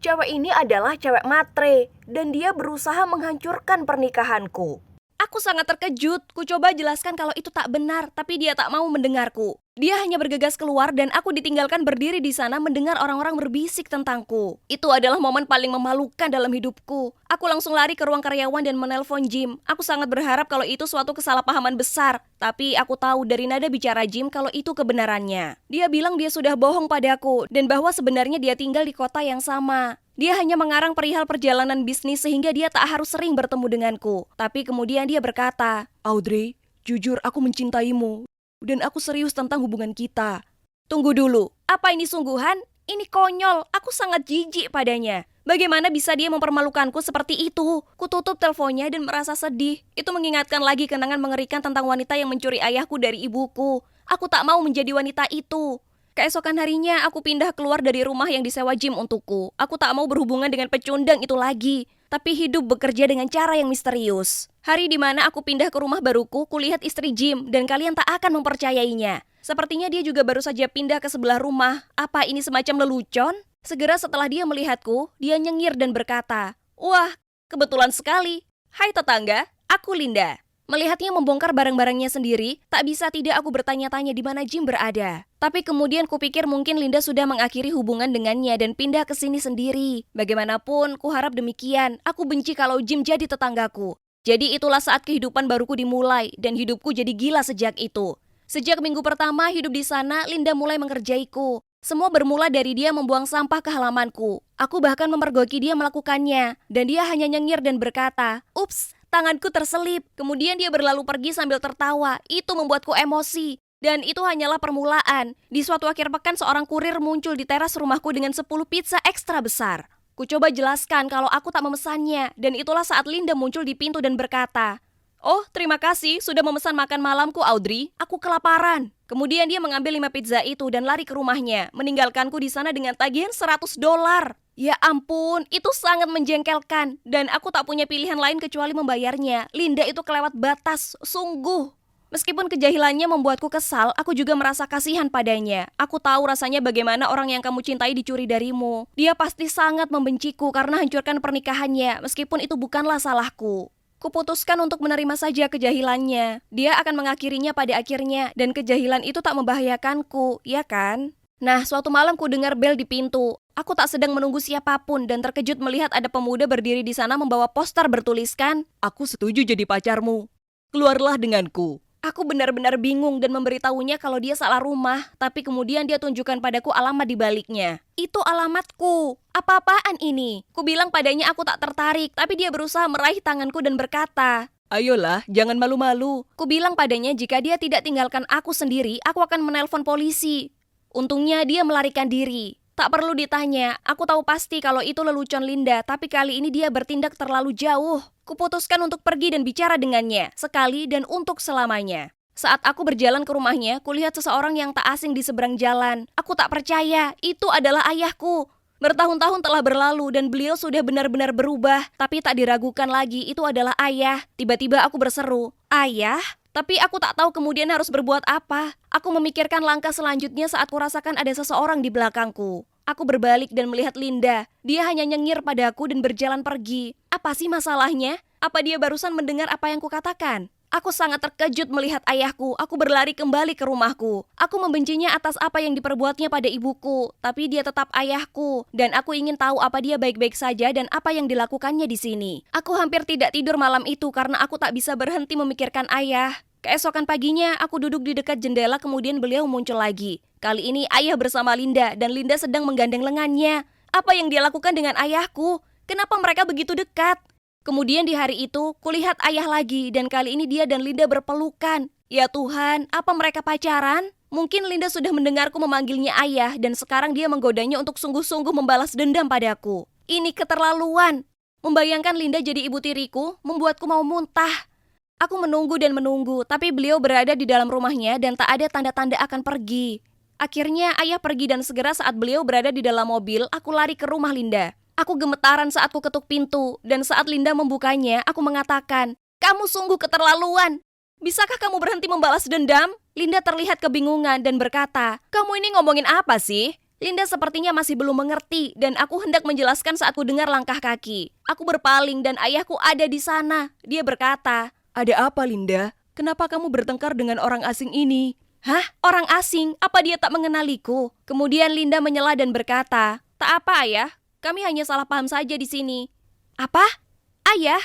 "Cewek ini adalah cewek matre dan dia berusaha menghancurkan pernikahanku." Aku sangat terkejut. Ku coba jelaskan kalau itu tak benar, tapi dia tak mau mendengarku. Dia hanya bergegas keluar dan aku ditinggalkan berdiri di sana mendengar orang-orang berbisik tentangku. Itu adalah momen paling memalukan dalam hidupku. Aku langsung lari ke ruang karyawan dan menelpon Jim. Aku sangat berharap kalau itu suatu kesalahpahaman besar. Tapi aku tahu dari nada bicara Jim kalau itu kebenarannya. Dia bilang dia sudah bohong padaku dan bahwa sebenarnya dia tinggal di kota yang sama. Dia hanya mengarang perihal perjalanan bisnis sehingga dia tak harus sering bertemu denganku. Tapi kemudian dia berkata, "Audrey, jujur aku mencintaimu. Dan aku serius tentang hubungan kita." Tunggu dulu, apa ini sungguhan? Ini konyol, aku sangat jijik padanya. Bagaimana bisa dia mempermalukanku seperti itu? Ku tutup teleponnya dan merasa sedih. Itu mengingatkan lagi kenangan mengerikan tentang wanita yang mencuri ayahku dari ibuku. Aku tak mau menjadi wanita itu. Keesokan harinya aku pindah keluar dari rumah yang disewa Jim untukku. Aku tak mau berhubungan dengan pecundang itu lagi. Tapi hidup bekerja dengan cara yang misterius. Hari di mana aku pindah ke rumah baruku, kulihat istri Jim dan kalian tak akan mempercayainya. Sepertinya dia juga baru saja pindah ke sebelah rumah. Apa ini semacam lelucon? Segera setelah dia melihatku, dia nyengir dan berkata, "Wah, kebetulan sekali. Hai tetangga, aku Linda." Melihatnya membongkar barang-barangnya sendiri, tak bisa tidak aku bertanya-tanya di mana Jim berada. Tapi kemudian kupikir mungkin Linda sudah mengakhiri hubungan dengannya dan pindah ke sini sendiri. Bagaimanapun, kuharap demikian. Aku benci kalau Jim jadi tetanggaku. Jadi itulah saat kehidupan baruku dimulai dan hidupku jadi gila sejak itu. Sejak minggu pertama hidup di sana, Linda mulai mengerjaiku. Semua bermula dari dia membuang sampah ke halamanku. Aku bahkan memergoki dia melakukannya, dan dia hanya nyengir dan berkata, "Ups, tanganku terselip." Kemudian dia berlalu pergi sambil tertawa. Itu membuatku emosi. Dan itu hanyalah permulaan. Di suatu akhir pekan seorang kurir muncul di teras rumahku dengan 10 pizza ekstra besar. Ku coba jelaskan kalau aku tak memesannya, dan itulah saat Linda muncul di pintu dan berkata, "Oh, terima kasih sudah memesan makan malamku, Audrey. Aku kelaparan." Kemudian dia mengambil 5 pizza itu dan lari ke rumahnya, meninggalkanku di sana dengan tagihan $100. Ya ampun, itu sangat menjengkelkan. Dan aku tak punya pilihan lain kecuali membayarnya. Linda itu kelewat batas, sungguh. Meskipun kejahilannya membuatku kesal, aku juga merasa kasihan padanya. Aku tahu rasanya bagaimana orang yang kamu cintai dicuri darimu. Dia pasti sangat membenciku karena hancurkan pernikahannya, meskipun itu bukanlah salahku. Kuputuskan untuk menerima saja kejahilannya. Dia akan mengakhirinya pada akhirnya, dan kejahilan itu tak membahayakanku, ya kan? Nah, suatu malam ku dengar bel di pintu. Aku tak sedang menunggu siapapun dan terkejut melihat ada pemuda berdiri di sana membawa poster bertuliskan, "Aku setuju jadi pacarmu. Keluarlah denganku." Aku benar-benar bingung dan memberitahunya kalau dia salah rumah, tapi kemudian dia tunjukkan padaku alamat di baliknya. Itu alamatku. Apa-apaan ini? Ku bilang padanya aku tak tertarik, tapi dia berusaha meraih tanganku dan berkata, "Ayolah, jangan malu-malu." Ku bilang padanya jika dia tidak tinggalkan aku sendiri, aku akan menelpon polisi. Untungnya dia melarikan diri. Tak perlu ditanya, aku tahu pasti kalau itu lelucon Linda, tapi kali ini dia bertindak terlalu jauh. Kuputuskan untuk pergi dan bicara dengannya, sekali dan untuk selamanya. Saat aku berjalan ke rumahnya, kulihat seseorang yang tak asing di seberang jalan. Aku tak percaya, itu adalah ayahku. Bertahun-tahun telah berlalu dan beliau sudah benar-benar berubah, tapi tak diragukan lagi itu adalah ayah. Tiba-tiba aku berseru, "Ayah?" Tapi aku tak tahu kemudian harus berbuat apa. Aku memikirkan langkah selanjutnya saat kurasakan ada seseorang di belakangku. Aku berbalik dan melihat Linda. Dia hanya nyengir padaku dan berjalan pergi. Apa sih masalahnya? Apa dia barusan mendengar apa yang kukatakan? Aku sangat terkejut melihat ayahku. Aku berlari kembali ke rumahku. Aku membencinya atas apa yang diperbuatnya pada ibuku. Tapi dia tetap ayahku. Dan aku ingin tahu apa dia baik-baik saja dan apa yang dilakukannya di sini. Aku hampir tidak tidur malam itu karena aku tak bisa berhenti memikirkan ayah. Keesokan paginya, aku duduk di dekat jendela kemudian beliau muncul lagi. Kali ini ayah bersama Linda dan Linda sedang menggandeng lengannya. Apa yang dia lakukan dengan ayahku? Kenapa mereka begitu dekat? Kemudian di hari itu, kulihat ayah lagi dan kali ini dia dan Linda berpelukan. Ya Tuhan, apa mereka pacaran? Mungkin Linda sudah mendengarku memanggilnya ayah dan sekarang dia menggodanya untuk sungguh-sungguh membalas dendam padaku. Ini keterlaluan. Membayangkan Linda jadi ibu tiriku membuatku mau muntah. Aku menunggu dan menunggu, tapi beliau berada di dalam rumahnya dan tak ada tanda-tanda akan pergi. Akhirnya ayah pergi dan segera saat beliau berada di dalam mobil, aku lari ke rumah Linda. Aku gemetaran saat ku ketuk pintu, dan saat Linda membukanya, aku mengatakan, "Kamu sungguh keterlaluan. Bisakah kamu berhenti membalas dendam?" Linda terlihat kebingungan dan berkata, "Kamu ini ngomongin apa sih?" Linda sepertinya masih belum mengerti, dan aku hendak menjelaskan saat ku dengar langkah kaki. Aku berpaling dan ayahku ada di sana. Dia berkata, "Ada apa, Linda? Kenapa kamu bertengkar dengan orang asing ini?" "Hah? Orang asing? Apa dia tak mengenaliku?" Kemudian Linda menyela dan berkata, "Tak apa, ayah. Kami hanya salah paham saja di sini." "Apa? Ayah?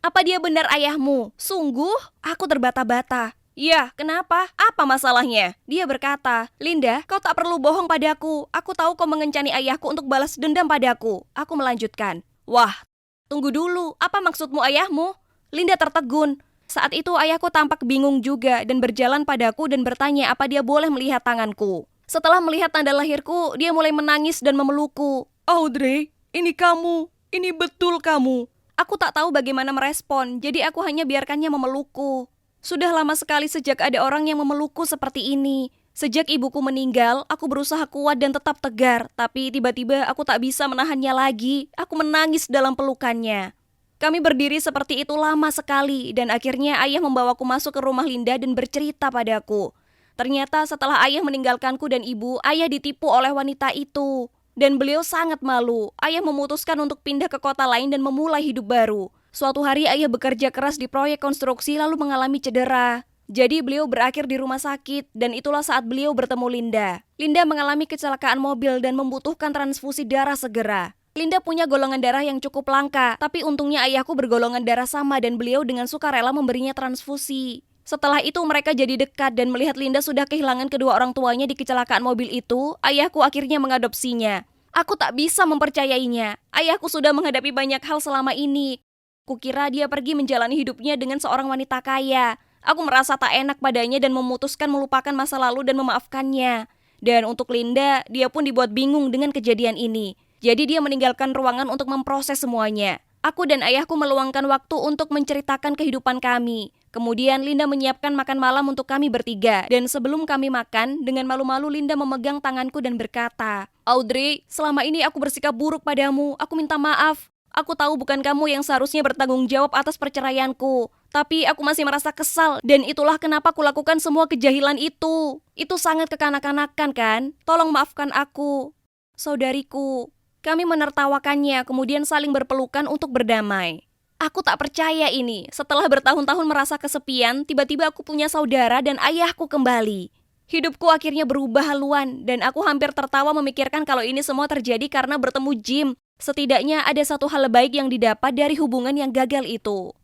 Apa dia benar ayahmu? Sungguh?" Aku terbata-bata. "Ya, kenapa? Apa masalahnya?" Dia berkata, "Linda, kau tak perlu bohong padaku. Aku tahu kau mengencani ayahku untuk balas dendam padaku." Aku melanjutkan, "Wah, tunggu dulu. Apa maksudmu ayahmu?" Linda tertegun. Saat itu ayahku tampak bingung juga dan berjalan padaku dan bertanya apa dia boleh melihat tanganku. Setelah melihat tanda lahirku, dia mulai menangis dan memelukku. "Audrey, ini kamu. Ini betul kamu." Aku tak tahu bagaimana merespon, jadi aku hanya biarkannya memelukku. Sudah lama sekali sejak ada orang yang memelukku seperti ini. Sejak ibuku meninggal, aku berusaha kuat dan tetap tegar, tapi tiba-tiba aku tak bisa menahannya lagi. Aku menangis dalam pelukannya. Kami berdiri seperti itu lama sekali dan akhirnya ayah membawaku masuk ke rumah Linda dan bercerita padaku. Ternyata setelah ayah meninggalkanku dan ibu, ayah ditipu oleh wanita itu. Dan beliau sangat malu. Ayah memutuskan untuk pindah ke kota lain dan memulai hidup baru. Suatu hari ayah bekerja keras di proyek konstruksi lalu mengalami cedera. Jadi beliau berakhir di rumah sakit dan itulah saat beliau bertemu Linda. Linda mengalami kecelakaan mobil dan membutuhkan transfusi darah segera. Linda punya golongan darah yang cukup langka, tapi untungnya ayahku bergolongan darah sama dan beliau dengan sukarela memberinya transfusi. Setelah itu mereka jadi dekat dan melihat Linda sudah kehilangan kedua orang tuanya di kecelakaan mobil itu, ayahku akhirnya mengadopsinya. Aku tak bisa mempercayainya. Ayahku sudah menghadapi banyak hal selama ini. Kukira dia pergi menjalani hidupnya dengan seorang wanita kaya. Aku merasa tak enak padanya dan memutuskan melupakan masa lalu dan memaafkannya. Dan untuk Linda, dia pun dibuat bingung dengan kejadian ini. Jadi dia meninggalkan ruangan untuk memproses semuanya. Aku dan ayahku meluangkan waktu untuk menceritakan kehidupan kami. Kemudian Linda menyiapkan makan malam untuk kami bertiga. Dan sebelum kami makan, dengan malu-malu Linda memegang tanganku dan berkata, "Audrey, selama ini aku bersikap buruk padamu. Aku minta maaf. Aku tahu bukan kamu yang seharusnya bertanggung jawab atas perceraianku. Tapi aku masih merasa kesal dan itulah kenapa aku lakukan semua kejahilan itu. Itu sangat kekanak-kanakan kan? Tolong maafkan aku, saudariku." Kami menertawakannya, kemudian saling berpelukan untuk berdamai. Aku tak percaya ini. Setelah bertahun-tahun merasa kesepian, tiba-tiba aku punya saudara dan ayahku kembali. Hidupku akhirnya berubah haluan dan aku hampir tertawa memikirkan kalau ini semua terjadi karena bertemu Jim. Setidaknya ada satu hal baik yang didapat dari hubungan yang gagal itu.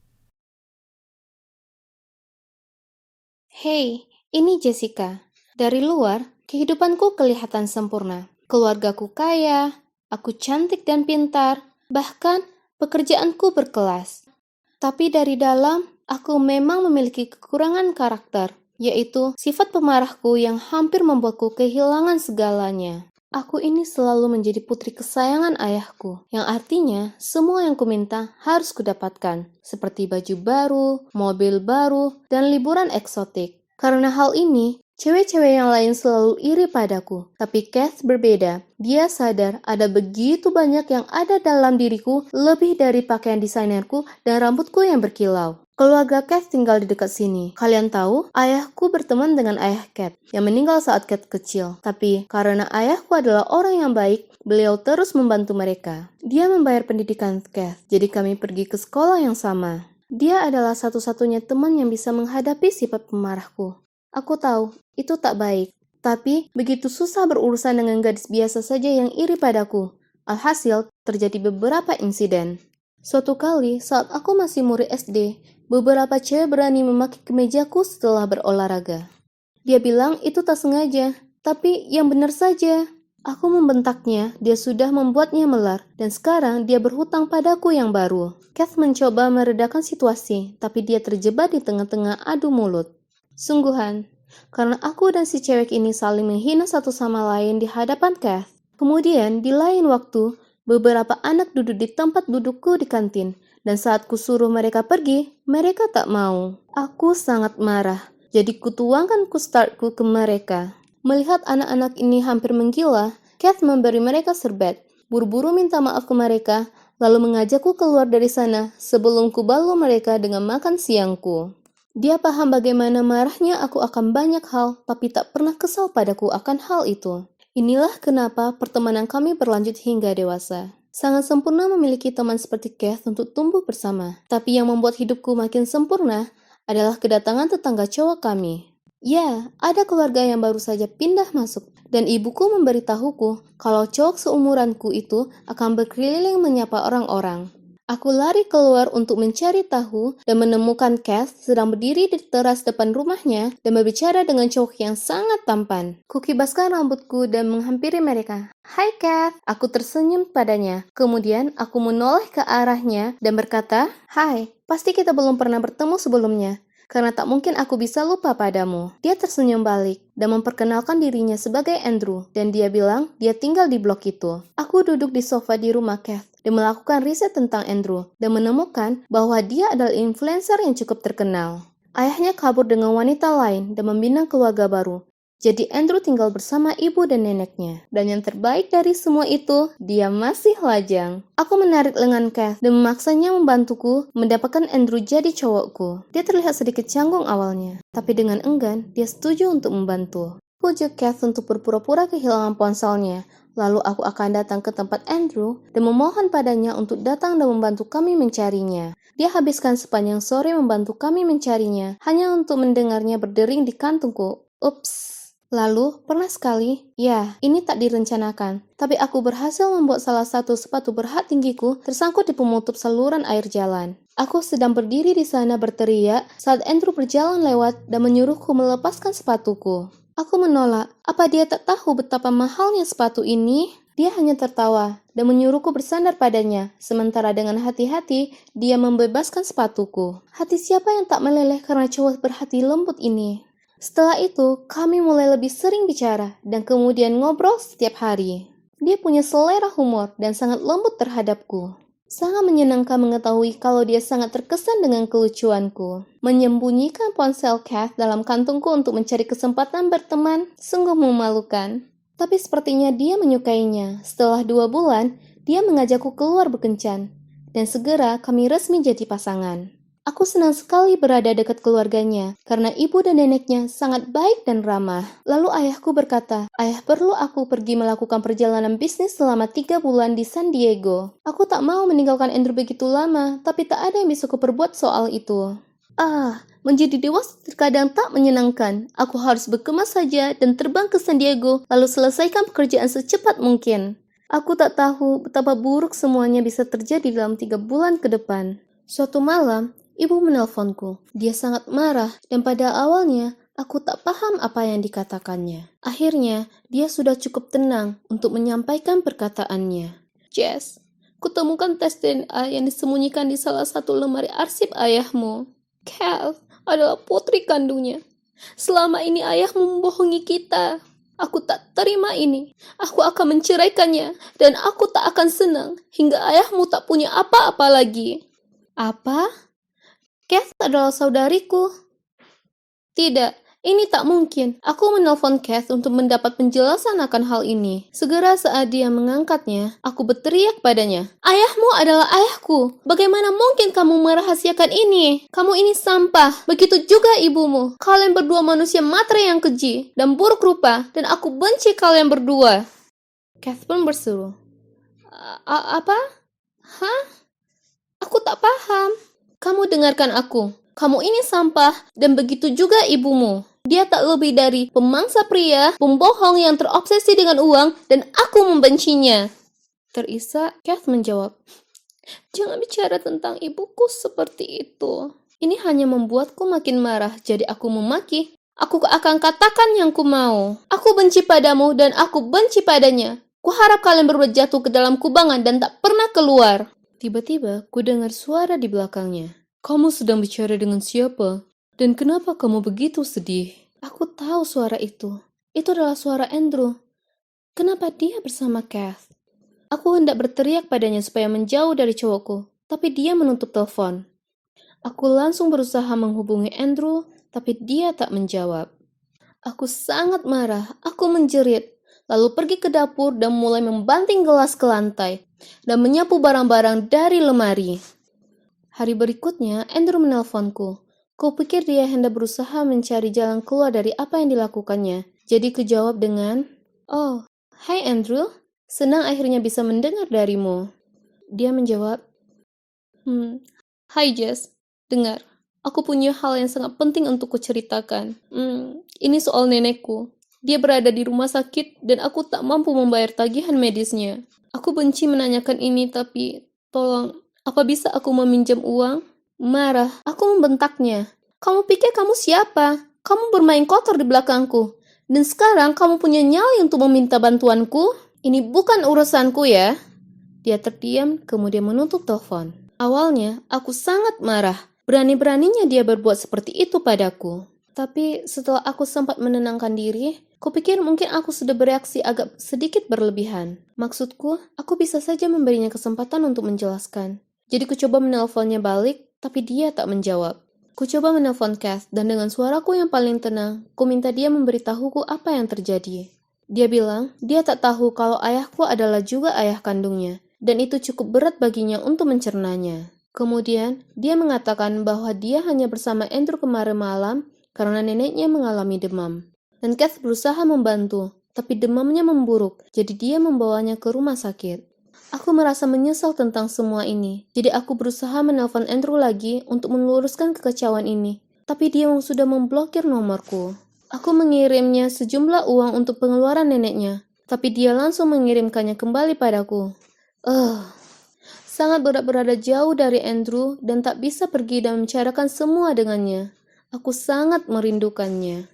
Hey, ini Jessica. Dari luar, kehidupanku kelihatan sempurna. Keluargaku kaya, aku cantik dan pintar, bahkan pekerjaanku berkelas. Tapi dari dalam, aku memang memiliki kekurangan karakter, yaitu sifat pemarahku yang hampir membuatku kehilangan segalanya. Aku ini selalu menjadi putri kesayangan ayahku, yang artinya semua yang kuminta harus kudapatkan, seperti baju baru, mobil baru, dan liburan eksotik. Karena hal ini, cewek-cewek yang lain selalu iri padaku, tapi Kath berbeda. Dia sadar ada begitu banyak yang ada dalam diriku lebih dari pakaian desainerku dan rambutku yang berkilau. Keluarga Kath tinggal di dekat sini. Kalian tahu, ayahku berteman dengan ayah Kath yang meninggal saat Kath kecil. Tapi karena ayahku adalah orang yang baik, beliau terus membantu mereka. Dia membayar pendidikan Kath, jadi kami pergi ke sekolah yang sama. Dia adalah satu-satunya teman yang bisa menghadapi sifat pemarahku. Aku tahu, itu tak baik. Tapi, begitu susah berurusan dengan gadis biasa saja yang iri padaku. Alhasil, terjadi beberapa insiden. Suatu kali, saat aku masih murid SD, beberapa cewek berani memakai kemejaku setelah berolahraga. Dia bilang itu tak sengaja, tapi yang benar saja. Aku membentaknya, dia sudah membuatnya melar, dan sekarang dia berhutang padaku yang baru. Kath mencoba meredakan situasi, tapi dia terjebak di tengah-tengah adu mulut. Sungguhan, karena aku dan si cewek ini saling menghina satu sama lain di hadapan Kath. Kemudian, di lain waktu, beberapa anak duduk di tempat dudukku di kantin, dan saat kusuruh mereka pergi, mereka tak mau. Aku sangat marah, jadi kutuangkan kustartku ke mereka. Melihat anak-anak ini hampir menggila, Kath memberi mereka serbet, buru-buru minta maaf ke mereka, lalu mengajakku keluar dari sana sebelum kubalu mereka dengan makan siangku. Dia paham bagaimana marahnya aku akan banyak hal, tapi tak pernah kesal padaku akan hal itu. Inilah kenapa pertemanan kami berlanjut hingga dewasa. Sangat sempurna memiliki teman seperti Kath untuk tumbuh bersama. Tapi yang membuat hidupku makin sempurna adalah kedatangan tetangga cowok kami. Ya, ada keluarga yang baru saja pindah masuk. Dan ibuku memberitahuku kalau cowok seumuranku itu akan berkeliling menyapa orang-orang. Aku lari keluar untuk mencari tahu dan menemukan Kath sedang berdiri di teras depan rumahnya dan berbicara dengan cowok yang sangat tampan. Kukibaskan rambutku dan menghampiri mereka. "Hai Kath," aku tersenyum padanya. Kemudian aku menoleh ke arahnya dan berkata, "Hai, pasti kita belum pernah bertemu sebelumnya. Karena tak mungkin aku bisa lupa padamu." Dia tersenyum balik dan memperkenalkan dirinya sebagai Andrew, dan dia bilang dia tinggal di blok itu. Aku duduk di sofa di rumah Kath dan melakukan riset tentang Andrew dan menemukan bahwa dia adalah influencer yang cukup terkenal. Ayahnya kabur dengan wanita lain dan membina keluarga baru. Jadi Andrew tinggal bersama ibu dan neneknya. Dan yang terbaik dari semua itu, dia masih lajang. Aku menarik lengan Kath dan memaksanya membantuku mendapatkan Andrew jadi cowokku. Dia terlihat sedikit canggung awalnya, tapi dengan enggan, dia setuju untuk membantu. Pujuk Kath untuk berpura-pura kehilangan ponselnya. Lalu aku akan datang ke tempat Andrew dan memohon padanya untuk datang dan membantu kami mencarinya. Dia habiskan sepanjang sore membantu kami mencarinya, hanya untuk mendengarnya berdering di kantungku. Ups. Lalu, pernah sekali, ya, ini tak direncanakan, tapi aku berhasil membuat salah satu sepatu berhak tinggiku tersangkut di penutup saluran air jalan. Aku sedang berdiri di sana berteriak saat Andrew berjalan lewat dan menyuruhku melepaskan sepatuku. Aku menolak. Apa dia tak tahu betapa mahalnya sepatu ini? Dia hanya tertawa dan menyuruhku bersandar padanya, sementara dengan hati-hati dia membebaskan sepatuku. Hati siapa yang tak meleleh karena cowok berhati lembut ini? Setelah itu, kami mulai lebih sering bicara dan kemudian ngobrol setiap hari. Dia punya selera humor dan sangat lembut terhadapku. Sangat menyenangkan mengetahui kalau dia sangat terkesan dengan kelucuanku. Menyembunyikan ponsel Kath dalam kantungku untuk mencari kesempatan berteman sungguh memalukan. Tapi sepertinya dia menyukainya. Setelah 2 bulan, dia mengajakku keluar berkencan. Dan segera kami resmi jadi pasangan. Aku senang sekali berada dekat keluarganya, karena ibu dan neneknya sangat baik dan ramah. Lalu ayahku berkata, ayah perlu aku pergi melakukan perjalanan bisnis selama 3 bulan di San Diego. Aku tak mau meninggalkan Andrew begitu lama, tapi tak ada yang bisa kuperbuat soal itu. Menjadi dewasa terkadang tak menyenangkan. Aku harus berkemas saja dan terbang ke San Diego, lalu selesaikan pekerjaan secepat mungkin. Aku tak tahu betapa buruk semuanya bisa terjadi dalam 3 bulan ke depan. Suatu malam, ibu menelponku. Dia sangat marah dan pada awalnya aku tak paham apa yang dikatakannya. Akhirnya, dia sudah cukup tenang untuk menyampaikan perkataannya. Jess, kutemukan tes DNA yang disembunyikan di salah satu lemari arsip ayahmu. Kath adalah putri kandungnya. Selama ini ayahmu membohongi kita. Aku tak terima ini. Aku akan menceraikannya dan aku tak akan senang hingga ayahmu tak punya apa-apa lagi. Apa? Kath adalah saudariku. Tidak, ini tak mungkin. Aku menelpon Kath untuk mendapat penjelasan akan hal ini. Segera saat dia mengangkatnya, aku berteriak padanya. Ayahmu adalah ayahku. Bagaimana mungkin kamu merahasiakan ini? Kamu ini sampah. Begitu juga ibumu. Kalian berdua manusia matre yang keji dan buruk rupa, dan aku benci kalian berdua. Kath pun berseru. Apa? Hah? Aku tak paham. Kamu dengarkan aku. Kamu ini sampah dan begitu juga ibumu. Dia tak lebih dari pemangsa pria, pembohong yang terobsesi dengan uang dan aku membencinya. Terisak, Kath menjawab. Jangan bicara tentang ibuku seperti itu. Ini hanya membuatku makin marah, jadi aku memaki. Aku akan katakan yang ku mau. Aku benci padamu dan aku benci padanya. Kuharap kalian berdua jatuh ke dalam kubangan dan tak pernah keluar. Tiba-tiba, ku dengar suara di belakangnya. Kamu sedang bicara dengan siapa? Dan kenapa kamu begitu sedih? Aku tahu suara itu. Itu adalah suara Andrew. Kenapa dia bersama Kath? Aku hendak berteriak padanya supaya menjauh dari cowokku, tapi dia menutup telepon. Aku langsung berusaha menghubungi Andrew, tapi dia tak menjawab. Aku sangat marah. Aku menjerit. Lalu pergi ke dapur dan mulai membanting gelas ke lantai dan menyapu barang-barang dari lemari. Hari berikutnya, Andrew menelponku. Kupikir dia hendak berusaha mencari jalan keluar dari apa yang dilakukannya. Jadi kujawab dengan, "Oh, hai Andrew, senang akhirnya bisa mendengar darimu." Dia menjawab, "Hai Jess, dengar, aku punya hal yang sangat penting untuk kuceritakan. Ini soal nenekku. Dia berada di rumah sakit dan aku tak mampu membayar tagihan medisnya. Aku benci menanyakan ini tapi, tolong, apa bisa aku meminjam uang?" Marah, aku membentaknya. Kamu pikir kamu siapa? Kamu bermain kotor di belakangku. Dan sekarang kamu punya nyali untuk meminta bantuanku? Ini bukan urusanku ya. Dia terdiam, kemudian menutup telepon. Awalnya, aku sangat marah. Berani-beraninya dia berbuat seperti itu padaku. Tapi setelah aku sempat menenangkan diri, kupikir mungkin aku sudah bereaksi agak sedikit berlebihan. Maksudku, aku bisa saja memberinya kesempatan untuk menjelaskan. Jadi kucoba menelponnya balik, tapi dia tak menjawab. Kucoba menelpon Kath, dan dengan suaraku yang paling tenang, ku minta dia memberitahuku apa yang terjadi. Dia bilang, dia tak tahu kalau ayahku adalah juga ayah kandungnya, dan itu cukup berat baginya untuk mencernanya. Kemudian, dia mengatakan bahwa dia hanya bersama Andrew kemarin malam, karena neneknya mengalami demam. Dan Kath berusaha membantu, tapi demamnya memburuk, jadi dia membawanya ke rumah sakit. Aku merasa menyesal tentang semua ini, jadi aku berusaha menelpon Andrew lagi untuk meluruskan kekecauan ini. Tapi dia sudah memblokir nomorku. Aku mengirimnya sejumlah uang untuk pengeluaran neneknya, tapi dia langsung mengirimkannya kembali padaku. Sangat berat berada jauh dari Andrew dan tak bisa pergi dan membicarakan semua dengannya. Aku sangat merindukannya.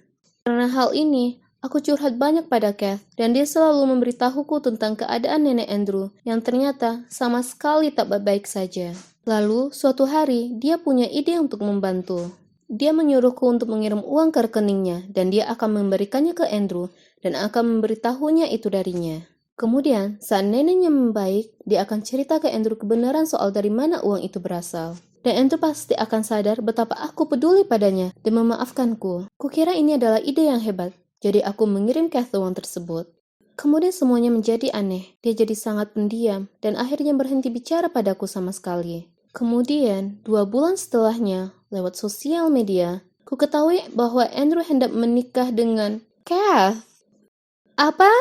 Karena hal ini, aku curhat banyak pada Kath, dan dia selalu memberitahuku tentang keadaan nenek Andrew yang ternyata sama sekali tak baik-baik saja. Lalu, suatu hari, dia punya ide untuk membantu. Dia menyuruhku untuk mengirim uang ke rekeningnya, dan dia akan memberikannya ke Andrew, dan akan memberitahunya itu darinya. Kemudian, saat neneknya membaik, dia akan cerita ke Andrew kebenaran soal dari mana uang itu berasal. Dan Andrew pasti akan sadar betapa aku peduli padanya dan memaafkanku. Kukira ini adalah ide yang hebat, jadi aku mengirim Kath uang tersebut. Kemudian semuanya menjadi aneh, dia jadi sangat pendiam, dan akhirnya berhenti bicara padaku sama sekali. Kemudian, 2 bulan setelahnya, lewat sosial media, ku ketahui bahwa Andrew hendak menikah dengan Kath. Apa?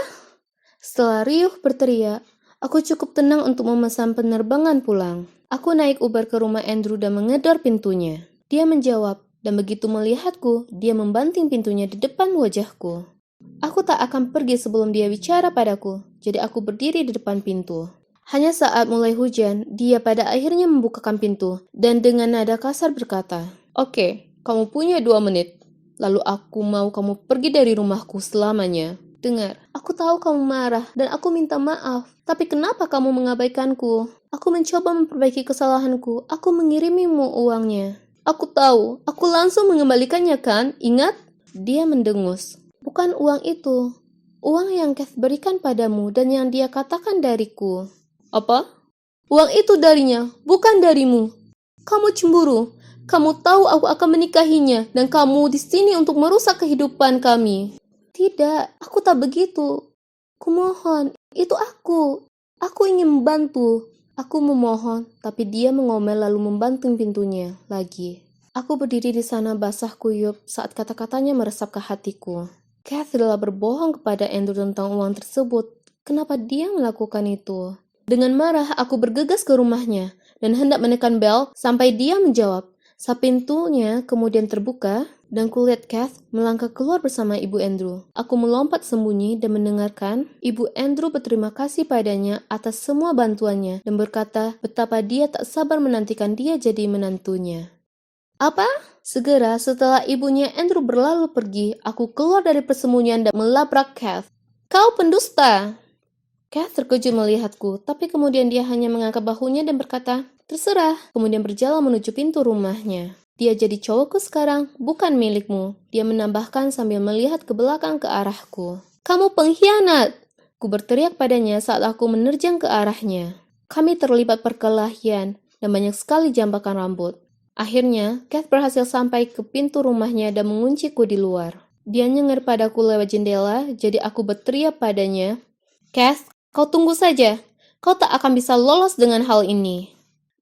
Setelah riuh berteriak, aku cukup tenang untuk memesan penerbangan pulang. Aku naik Uber ke rumah Andrew dan menggedor pintunya. Dia menjawab, dan begitu melihatku, dia membanting pintunya di depan wajahku. Aku tak akan pergi sebelum dia bicara padaku, jadi aku berdiri di depan pintu. Hanya saat mulai hujan, dia pada akhirnya membukakan pintu, dan dengan nada kasar berkata, "Oke, kamu punya 2 menit. Lalu aku mau kamu pergi dari rumahku selamanya." Dengar, aku tahu kamu marah dan aku minta maaf. Tapi kenapa kamu mengabaikanku? Aku mencoba memperbaiki kesalahanku. Aku mengirimimu uangnya. Aku tahu, aku langsung mengembalikannya kan? Ingat? Dia mendengus. Bukan uang itu. Uang yang Kath berikan padamu dan yang dia katakan dariku. Apa? Uang itu darinya, bukan darimu. Kamu cemburu. Kamu tahu aku akan menikahinya dan kamu di sini untuk merusak kehidupan kami. Tidak, aku tak begitu. Kumohon, itu aku. Aku ingin membantu. Aku memohon, tapi dia mengomel lalu membanting pintunya lagi. Aku berdiri di sana basah kuyup saat kata-katanya meresap ke hatiku. Kath telah berbohong kepada Andrew tentang uang tersebut. Kenapa dia melakukan itu? Dengan marah, aku bergegas ke rumahnya dan hendak menekan bel sampai dia menjawab. Saat pintunya kemudian terbuka, dan kulihat Kath melangkah keluar bersama Ibu Andrew. Aku melompat sembunyi dan mendengarkan Ibu Andrew berterima kasih padanya atas semua bantuannya dan berkata betapa dia tak sabar menantikan dia jadi menantunya. Apa? Segera setelah ibunya Andrew berlalu pergi, aku keluar dari persembunyian dan melabrak Kath. Kau pendusta! Kath terkejut melihatku, tapi kemudian dia hanya mengangkat bahunya dan berkata, terserah, kemudian berjalan menuju pintu rumahnya. Dia jadi cowokku sekarang, bukan milikmu. Dia menambahkan sambil melihat ke belakang ke arahku. Kamu pengkhianat! Ku berteriak padanya saat aku menerjang ke arahnya. Kami terlibat perkelahian dan banyak sekali jambakan rambut. Akhirnya, Kath berhasil sampai ke pintu rumahnya dan mengunciku di luar. Dia nyengir padaku lewat jendela, jadi aku berteriak padanya, Kath, kau tunggu saja. Kau tak akan bisa lolos dengan hal ini.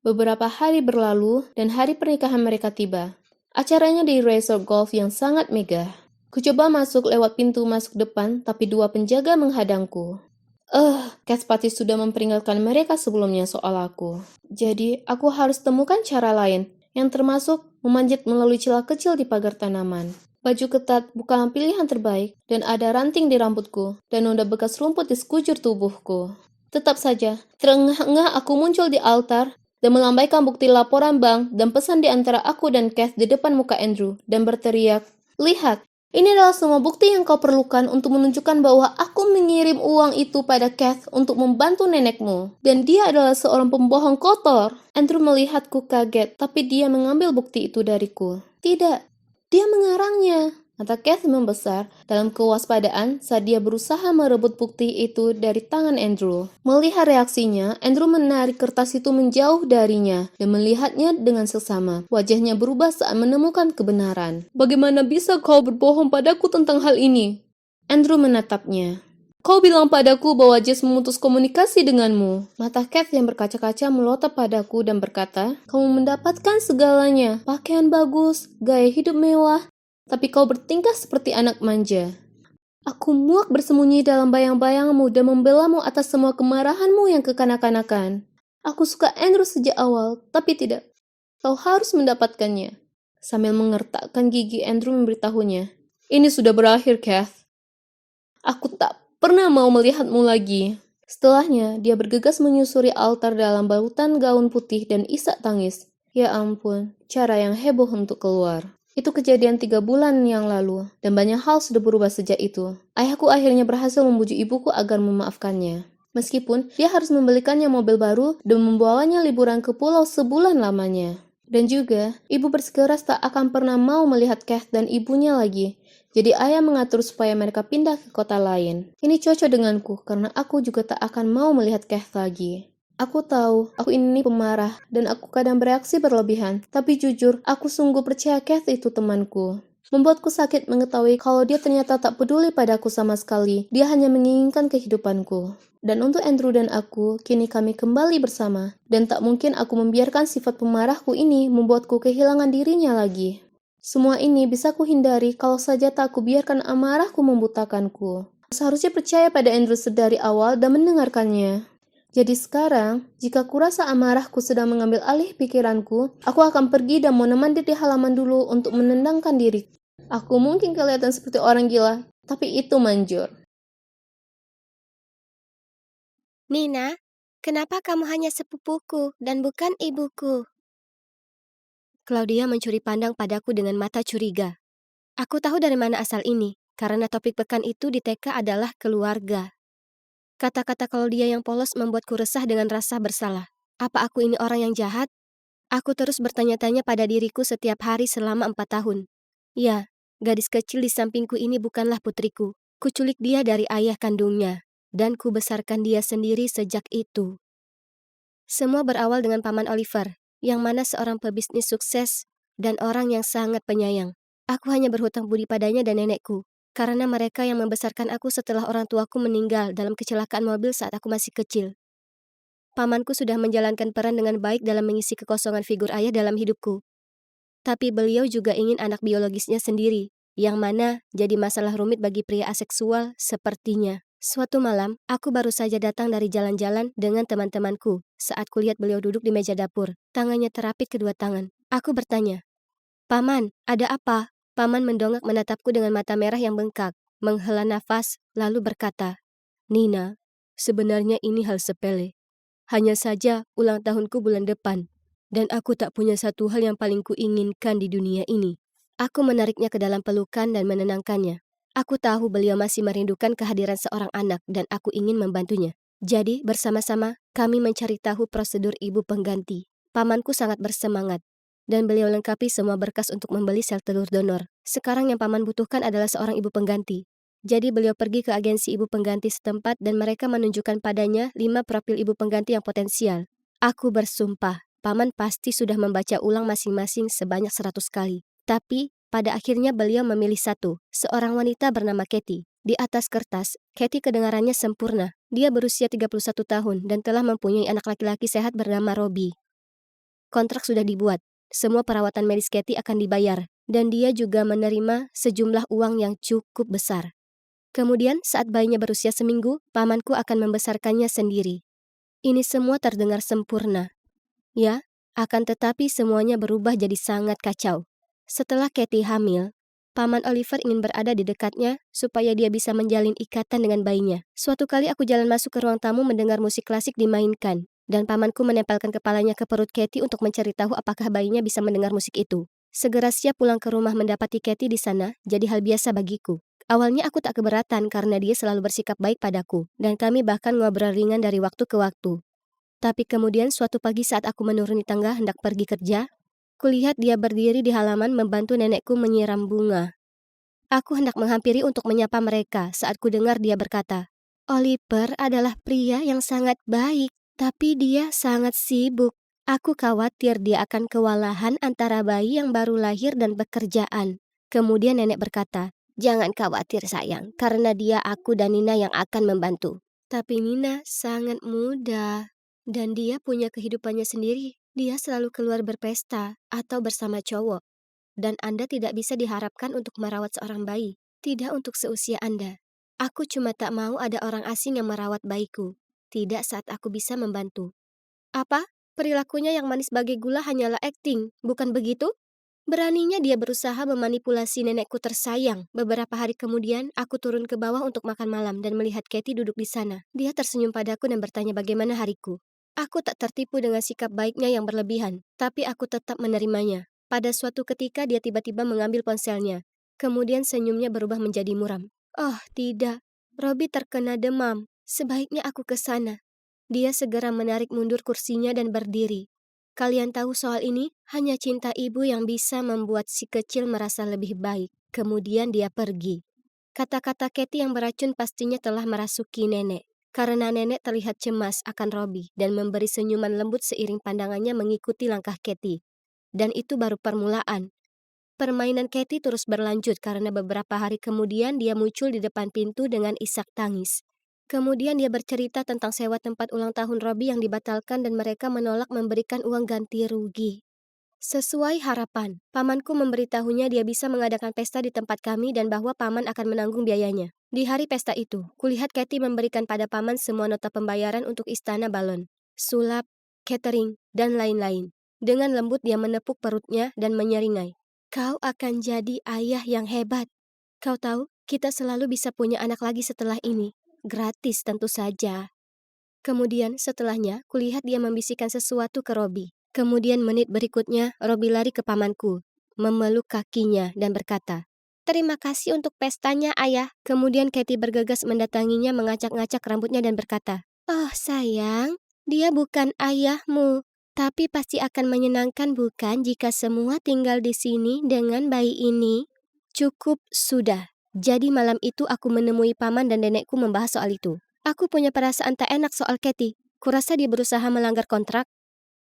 Beberapa hari berlalu dan hari pernikahan mereka tiba. Acaranya di resort golf yang sangat megah. Ku coba masuk lewat pintu masuk depan, tapi 2 penjaga menghadangku. Kath pasti sudah memperingatkan mereka sebelumnya soal aku. Jadi, aku harus temukan cara lain, yang termasuk memanjat melalui celah kecil di pagar tanaman. Baju ketat bukan pilihan terbaik, dan ada ranting di rambutku, dan noda bekas rumput di sekujur tubuhku. Tetap saja, terengah-engah aku muncul di altar, dan melambaikan bukti laporan bank dan pesan di antara aku dan Kath di depan muka Andrew, dan berteriak, lihat, ini adalah semua bukti yang kau perlukan untuk menunjukkan bahwa aku mengirim uang itu pada Kath untuk membantu nenekmu, dan dia adalah seorang pembohong kotor. Andrew melihatku kaget, tapi dia mengambil bukti itu dariku. Tidak, dia mengarangnya. Mata Kath membesar dalam kewaspadaan saat dia berusaha merebut bukti itu dari tangan Andrew. Melihat reaksinya, Andrew menarik kertas itu menjauh darinya dan melihatnya dengan seksama. Wajahnya berubah saat menemukan kebenaran. Bagaimana bisa kau berbohong padaku tentang hal ini? Andrew menatapnya. Kau bilang padaku bahwa Jess memutus komunikasi denganmu. Mata Kath yang berkaca-kaca melotot padaku dan berkata, kamu mendapatkan segalanya. Pakaian bagus, gaya hidup mewah, tapi kau bertingkah seperti anak manja. Aku muak bersembunyi dalam bayang-bayangmu dan membelamu atas semua kemarahanmu yang kekanak-kanakan. Aku suka Andrew sejak awal, tapi tidak. Kau harus mendapatkannya. Sambil mengertakkan gigi, Andrew memberitahunya. Ini sudah berakhir, Kath. Aku tak pernah mau melihatmu lagi. Setelahnya, dia bergegas menyusuri altar dalam balutan gaun putih dan isak tangis. Ya ampun, cara yang heboh untuk keluar. Itu kejadian 3 bulan yang lalu, dan banyak hal sudah berubah sejak itu. Ayahku akhirnya berhasil membujuk ibuku agar memaafkannya. Meskipun dia harus membelikannya mobil baru dan membawanya liburan ke pulau sebulan lamanya. Dan juga, ibu bersikeras tak akan pernah mau melihat Kath dan ibunya lagi. Jadi ayah mengatur supaya mereka pindah ke kota lain. Ini cocok denganku, karena aku juga tak akan mau melihat Kath lagi. Aku tahu, aku ini pemarah, dan aku kadang bereaksi berlebihan. Tapi jujur, aku sungguh percaya Kath itu temanku. Membuatku sakit mengetahui kalau dia ternyata tak peduli padaku sama sekali. Dia hanya menginginkan kehidupanku. Dan untuk Andrew dan aku, kini kami kembali bersama. Dan tak mungkin aku membiarkan sifat pemarahku ini membuatku kehilangan dirinya lagi. Semua ini bisa kuhindari kalau saja tak kubiarkan amarahku membutakanku. Seharusnya percaya pada Andrew dari awal dan mendengarkannya. Jadi sekarang, jika kurasa amarahku sedang mengambil alih pikiranku, aku akan pergi dan menemani di halaman dulu untuk menenangkan diri. Aku mungkin kelihatan seperti orang gila, tapi itu manjur. Nina, kenapa kamu hanya sepupuku dan bukan ibuku? Claudia mencuri pandang padaku dengan mata curiga. Aku tahu dari mana asal ini, karena topik pekan itu di TK adalah keluarga. Kata-kata Claudia yang polos membuatku resah dengan rasa bersalah. Apa aku ini orang yang jahat? Aku terus bertanya-tanya pada diriku setiap hari selama 4 tahun. Ya, gadis kecil di sampingku ini bukanlah putriku. Kuculik dia dari ayah kandungnya, dan kubesarkan dia sendiri sejak itu. Semua berawal dengan Paman Oliver, yang mana seorang pebisnis sukses dan orang yang sangat penyayang. Aku hanya berhutang budi padanya dan nenekku, karena mereka yang membesarkan aku setelah orang tuaku meninggal dalam kecelakaan mobil saat aku masih kecil. Pamanku sudah menjalankan peran dengan baik dalam mengisi kekosongan figur ayah dalam hidupku. Tapi beliau juga ingin anak biologisnya sendiri, yang mana jadi masalah rumit bagi pria aseksual sepertinya. Suatu malam, aku baru saja datang dari jalan-jalan dengan teman-temanku saat kulihat beliau duduk di meja dapur, tangannya terapit kedua tangan. Aku bertanya, "Paman, ada apa?" Paman mendongak menatapku dengan mata merah yang bengkak, menghela nafas, lalu berkata, "Nina, sebenarnya ini hal sepele. Hanya saja ulang tahunku bulan depan, dan aku tak punya satu hal yang paling kuinginkan di dunia ini." Aku menariknya ke dalam pelukan dan menenangkannya. Aku tahu beliau masih merindukan kehadiran seorang anak dan aku ingin membantunya. Jadi, bersama-sama, kami mencari tahu prosedur ibu pengganti. Pamanku sangat bersemangat, dan beliau lengkapi semua berkas untuk membeli sel telur donor. Sekarang yang paman butuhkan adalah seorang ibu pengganti. Jadi beliau pergi ke agensi ibu pengganti setempat dan mereka menunjukkan padanya 5 profil ibu pengganti yang potensial. Aku bersumpah, paman pasti sudah membaca ulang masing-masing sebanyak 100 kali. Tapi, pada akhirnya beliau memilih satu, seorang wanita bernama Katie. Di atas kertas, Katie kedengarannya sempurna. Dia berusia 31 tahun dan telah mempunyai anak laki-laki sehat bernama Robbie. Kontrak sudah dibuat. Semua perawatan medis Katie akan dibayar, dan dia juga menerima sejumlah uang yang cukup besar. Kemudian, saat bayinya berusia seminggu, pamanku akan membesarkannya sendiri. Ini semua terdengar sempurna. Ya, akan tetapi semuanya berubah jadi sangat kacau. Setelah Katie hamil, Paman Oliver ingin berada di dekatnya supaya dia bisa menjalin ikatan dengan bayinya. Suatu kali aku jalan masuk ke ruang tamu mendengar musik klasik dimainkan, dan pamanku menempelkan kepalanya ke perut Katie untuk mencari tahu apakah bayinya bisa mendengar musik itu. Segera siap pulang ke rumah mendapati Katie di sana jadi hal biasa bagiku. Awalnya aku tak keberatan karena dia selalu bersikap baik padaku, dan kami bahkan ngobrol ringan dari waktu ke waktu. Tapi kemudian suatu pagi saat aku menuruni tangga hendak pergi kerja, kulihat dia berdiri di halaman membantu nenekku menyiram bunga. Aku hendak menghampiri untuk menyapa mereka saat ku dengar dia berkata, "Oliver adalah pria yang sangat baik, tapi dia sangat sibuk. Aku khawatir dia akan kewalahan antara bayi yang baru lahir dan pekerjaan." Kemudian nenek berkata, "Jangan khawatir sayang, karena dia aku dan Nina yang akan membantu." Tapi Nina sangat muda, dan dia punya kehidupannya sendiri. Dia selalu keluar berpesta atau bersama cowok. Dan Anda tidak bisa diharapkan untuk merawat seorang bayi. Tidak untuk seusia Anda. Aku cuma tak mau ada orang asing yang merawat bayiku. Tidak saat aku bisa membantu. Apa? Perilakunya yang manis bagai gula hanyalah akting, bukan begitu? Beraninya dia berusaha memanipulasi nenekku tersayang. Beberapa hari kemudian, aku turun ke bawah untuk makan malam dan melihat Katie duduk di sana. Dia tersenyum padaku dan bertanya bagaimana hariku. Aku tak tertipu dengan sikap baiknya yang berlebihan, tapi aku tetap menerimanya. Pada suatu ketika dia tiba-tiba mengambil ponselnya. Kemudian senyumnya berubah menjadi muram. Oh, tidak. Robbie terkena demam. Sebaiknya aku ke sana. Dia segera menarik mundur kursinya dan berdiri. Kalian tahu soal ini? Hanya cinta ibu yang bisa membuat si kecil merasa lebih baik. Kemudian dia pergi. Kata-kata Katie yang beracun pastinya telah merasuki nenek. Karena nenek terlihat cemas akan Robbie dan memberi senyuman lembut seiring pandangannya mengikuti langkah Katie. Dan itu baru permulaan. Permainan Katie terus berlanjut karena beberapa hari kemudian dia muncul di depan pintu dengan isak tangis. Kemudian dia bercerita tentang sewa tempat ulang tahun Robbie yang dibatalkan dan mereka menolak memberikan uang ganti rugi. Sesuai harapan, pamanku memberitahunya dia bisa mengadakan pesta di tempat kami dan bahwa paman akan menanggung biayanya. Di hari pesta itu, kulihat Katie memberikan pada paman semua nota pembayaran untuk istana balon, sulap, catering, dan lain-lain. Dengan lembut dia menepuk perutnya dan menyeringai. Kau akan jadi ayah yang hebat. Kau tahu, kita selalu bisa punya anak lagi setelah ini. Gratis tentu saja. Kemudian setelahnya, kulihat dia membisikkan sesuatu ke Robbie. Kemudian menit berikutnya, Robbie lari ke pamanku, memeluk kakinya dan berkata, "Terima kasih untuk pestanya, ayah." Kemudian Katie bergegas mendatanginya mengacak-ngacak rambutnya dan berkata, "Oh sayang, dia bukan ayahmu. Tapi pasti akan menyenangkan bukan jika semua tinggal di sini dengan bayi ini?" Cukup sudah. Jadi malam itu aku menemui paman dan nenekku membahas soal itu. Aku punya perasaan tak enak soal Katie. Kurasa dia berusaha melanggar kontrak.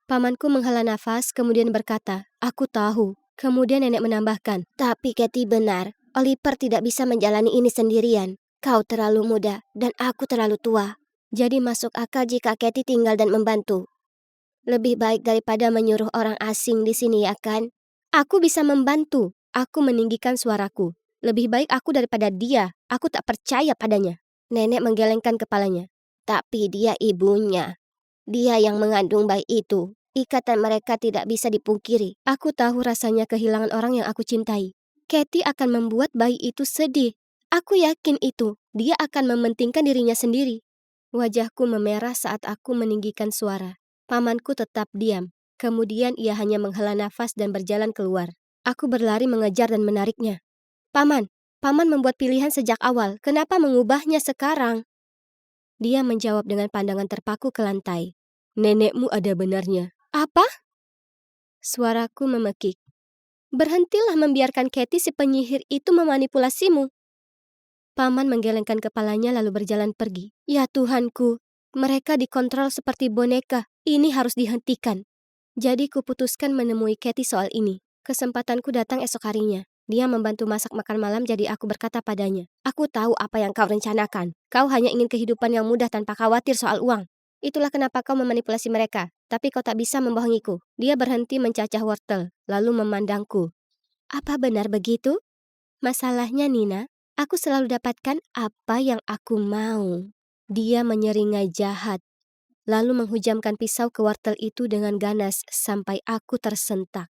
Pamanku menghela nafas kemudian berkata, "Aku tahu." Kemudian nenek menambahkan, "Tapi Katie benar. Oliver tidak bisa menjalani ini sendirian. Kau terlalu muda dan aku terlalu tua. Jadi masuk akal jika Katie tinggal dan membantu. Lebih baik daripada menyuruh orang asing di sini, ya kan? Aku bisa membantu." Aku meninggikan suaraku. Lebih baik aku daripada dia. Aku tak percaya padanya. Nenek menggelengkan kepalanya. Tapi dia ibunya. Dia yang mengandung bayi itu. Ikatan mereka tidak bisa dipungkiri. Aku tahu rasanya kehilangan orang yang aku cintai. Katie akan membuat bayi itu sedih. Aku yakin itu. Dia akan mementingkan dirinya sendiri. Wajahku memerah saat aku meninggikan suara. Pamanku tetap diam. Kemudian ia hanya menghela nafas dan berjalan keluar. Aku berlari mengejar dan menariknya. Paman membuat pilihan sejak awal. Kenapa mengubahnya sekarang?" Dia menjawab dengan pandangan terpaku ke lantai. "Nenekmu ada benarnya." "Apa?" Suaraku memekik. "Berhentilah membiarkan Katie si penyihir itu memanipulasimu." Paman menggelengkan kepalanya lalu berjalan pergi. "Ya Tuhanku, mereka dikontrol seperti boneka. Ini harus dihentikan." Jadi kuputuskan menemui Katie soal ini. Kesempatanku datang esok harinya. Dia membantu masak makan malam jadi aku berkata padanya, "Aku tahu apa yang kau rencanakan. Kau hanya ingin kehidupan yang mudah tanpa khawatir soal uang. Itulah kenapa kau memanipulasi mereka. Tapi kau tak bisa membohongiku." Dia berhenti mencacah wortel, lalu memandangku. "Apa benar begitu?" "Masalahnya Nina, aku selalu dapatkan apa yang aku mau." Dia menyeringai jahat, lalu menghujamkan pisau ke wortel itu dengan ganas sampai aku tersentak.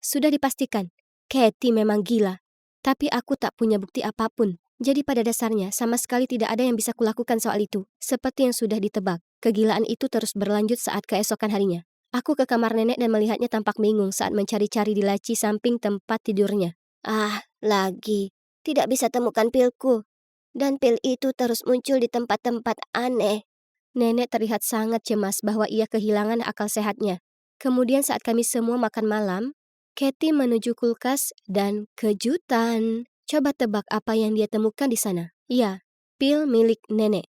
Sudah dipastikan, Katie memang gila. Tapi aku tak punya bukti apapun. Jadi pada dasarnya sama sekali tidak ada yang bisa kulakukan soal itu. Seperti yang sudah ditebak, kegilaan itu terus berlanjut saat keesokan harinya. Aku ke kamar nenek dan melihatnya tampak bingung saat mencari-cari di laci samping tempat tidurnya. "Ah, lagi. Tidak bisa temukan pilku. Dan pil itu terus muncul di tempat-tempat aneh." Nenek terlihat sangat cemas bahwa ia kehilangan akal sehatnya. Kemudian saat kami semua makan malam, Katie menuju kulkas dan kejutan. Coba tebak apa yang dia temukan di sana. Ya, pil milik nenek.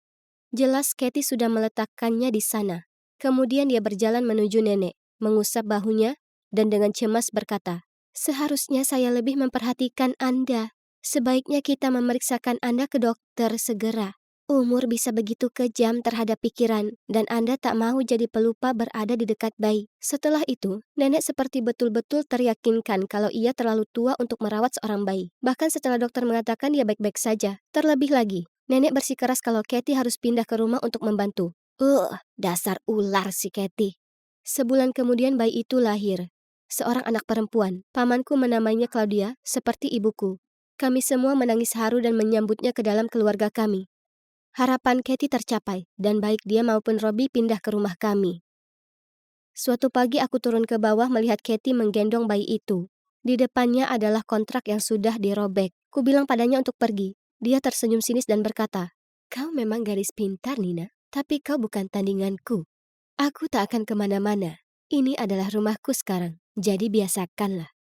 Jelas Katie sudah meletakkannya di sana. Kemudian dia berjalan menuju nenek, mengusap bahunya, dan dengan cemas berkata, "Seharusnya saya lebih memperhatikan Anda. Sebaiknya kita memeriksakan Anda ke dokter segera. Umur bisa begitu kejam terhadap pikiran, dan Anda tak mau jadi pelupa berada di dekat bayi." Setelah itu, nenek seperti betul-betul teryakinkan kalau ia terlalu tua untuk merawat seorang bayi. Bahkan setelah dokter mengatakan dia baik-baik saja. Terlebih lagi, nenek bersikeras kalau Katie harus pindah ke rumah untuk membantu. Dasar ular si Katie. Sebulan kemudian bayi itu lahir. seorang anak perempuan. Pamanku menamainya Claudia, seperti ibuku. Kami semua menangis haru dan menyambutnya ke dalam keluarga kami. Harapan Katie tercapai, dan baik dia maupun Robbie pindah ke rumah kami. Suatu pagi aku turun ke bawah melihat Katie menggendong bayi itu. Di depannya adalah kontrak yang sudah dirobek. Ku bilang padanya untuk pergi. Dia tersenyum sinis dan berkata, "Kau memang gadis pintar, Nina, tapi kau bukan tandinganku. Aku tak akan kemana-mana. Ini adalah rumahku sekarang, jadi biasakanlah."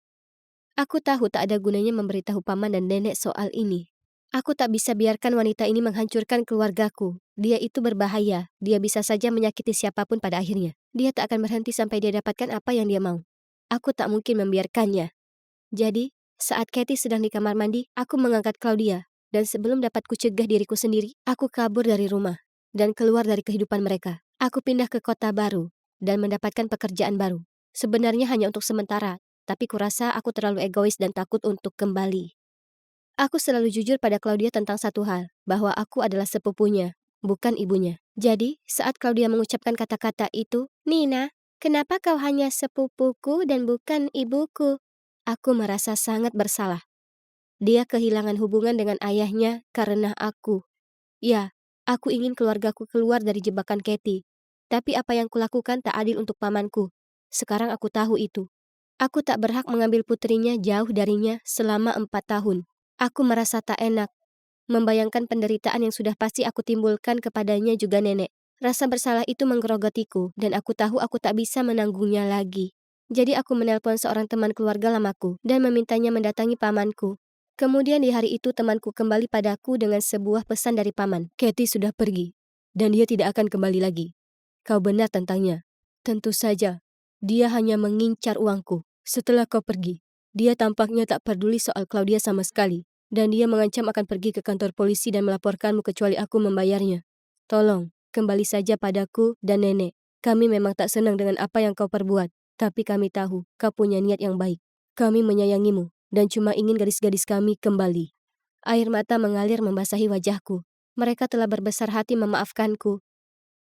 Aku tahu tak ada gunanya memberitahu paman dan nenek soal ini. Aku tak bisa biarkan wanita ini menghancurkan keluargaku. Dia itu berbahaya. Dia bisa saja menyakiti siapapun pada akhirnya. Dia tak akan berhenti sampai dia dapatkan apa yang dia mau. Aku tak mungkin membiarkannya. Jadi, saat Katie sedang di kamar mandi, aku mengangkat Claudia. Dan sebelum dapat kucegah diriku sendiri, aku kabur dari rumah dan keluar dari kehidupan mereka. Aku pindah ke kota baru dan mendapatkan pekerjaan baru. Sebenarnya hanya untuk sementara, tapi kurasa aku terlalu egois dan takut untuk kembali. Aku selalu jujur pada Claudia tentang satu hal, bahwa aku adalah sepupunya, bukan ibunya. Jadi, saat Claudia mengucapkan kata-kata itu, "Nina, kenapa kau hanya sepupuku dan bukan ibuku?" Aku merasa sangat bersalah. Dia kehilangan hubungan dengan ayahnya karena aku. Ya, aku ingin keluargaku keluar dari jebakan Katie. Tapi apa yang kulakukan tak adil untuk pamanku. Sekarang aku tahu itu. Aku tak berhak mengambil putrinya jauh darinya selama 4 tahun. Aku merasa tak enak, membayangkan penderitaan yang sudah pasti aku timbulkan kepadanya juga nenek. Rasa bersalah itu menggerogotiku, dan aku tahu aku tak bisa menanggungnya lagi. Jadi aku menelpon seorang teman keluarga lamaku, dan memintanya mendatangi pamanku. Kemudian di hari itu temanku kembali padaku dengan sebuah pesan dari paman. "Katie sudah pergi, dan dia tidak akan kembali lagi. Kau benar tentangnya. Tentu saja, dia hanya mengincar uangku. Setelah kau pergi, dia tampaknya tak peduli soal Claudia sama sekali. Dan dia mengancam akan pergi ke kantor polisi dan melaporkanmu kecuali aku membayarnya. Tolong, kembali saja padaku dan nenek. Kami memang tak senang dengan apa yang kau perbuat, tapi kami tahu kau punya niat yang baik. Kami menyayangimu dan cuma ingin gadis-gadis kami kembali." Air mata mengalir membasahi wajahku. Mereka telah berbesar hati memaafkanku.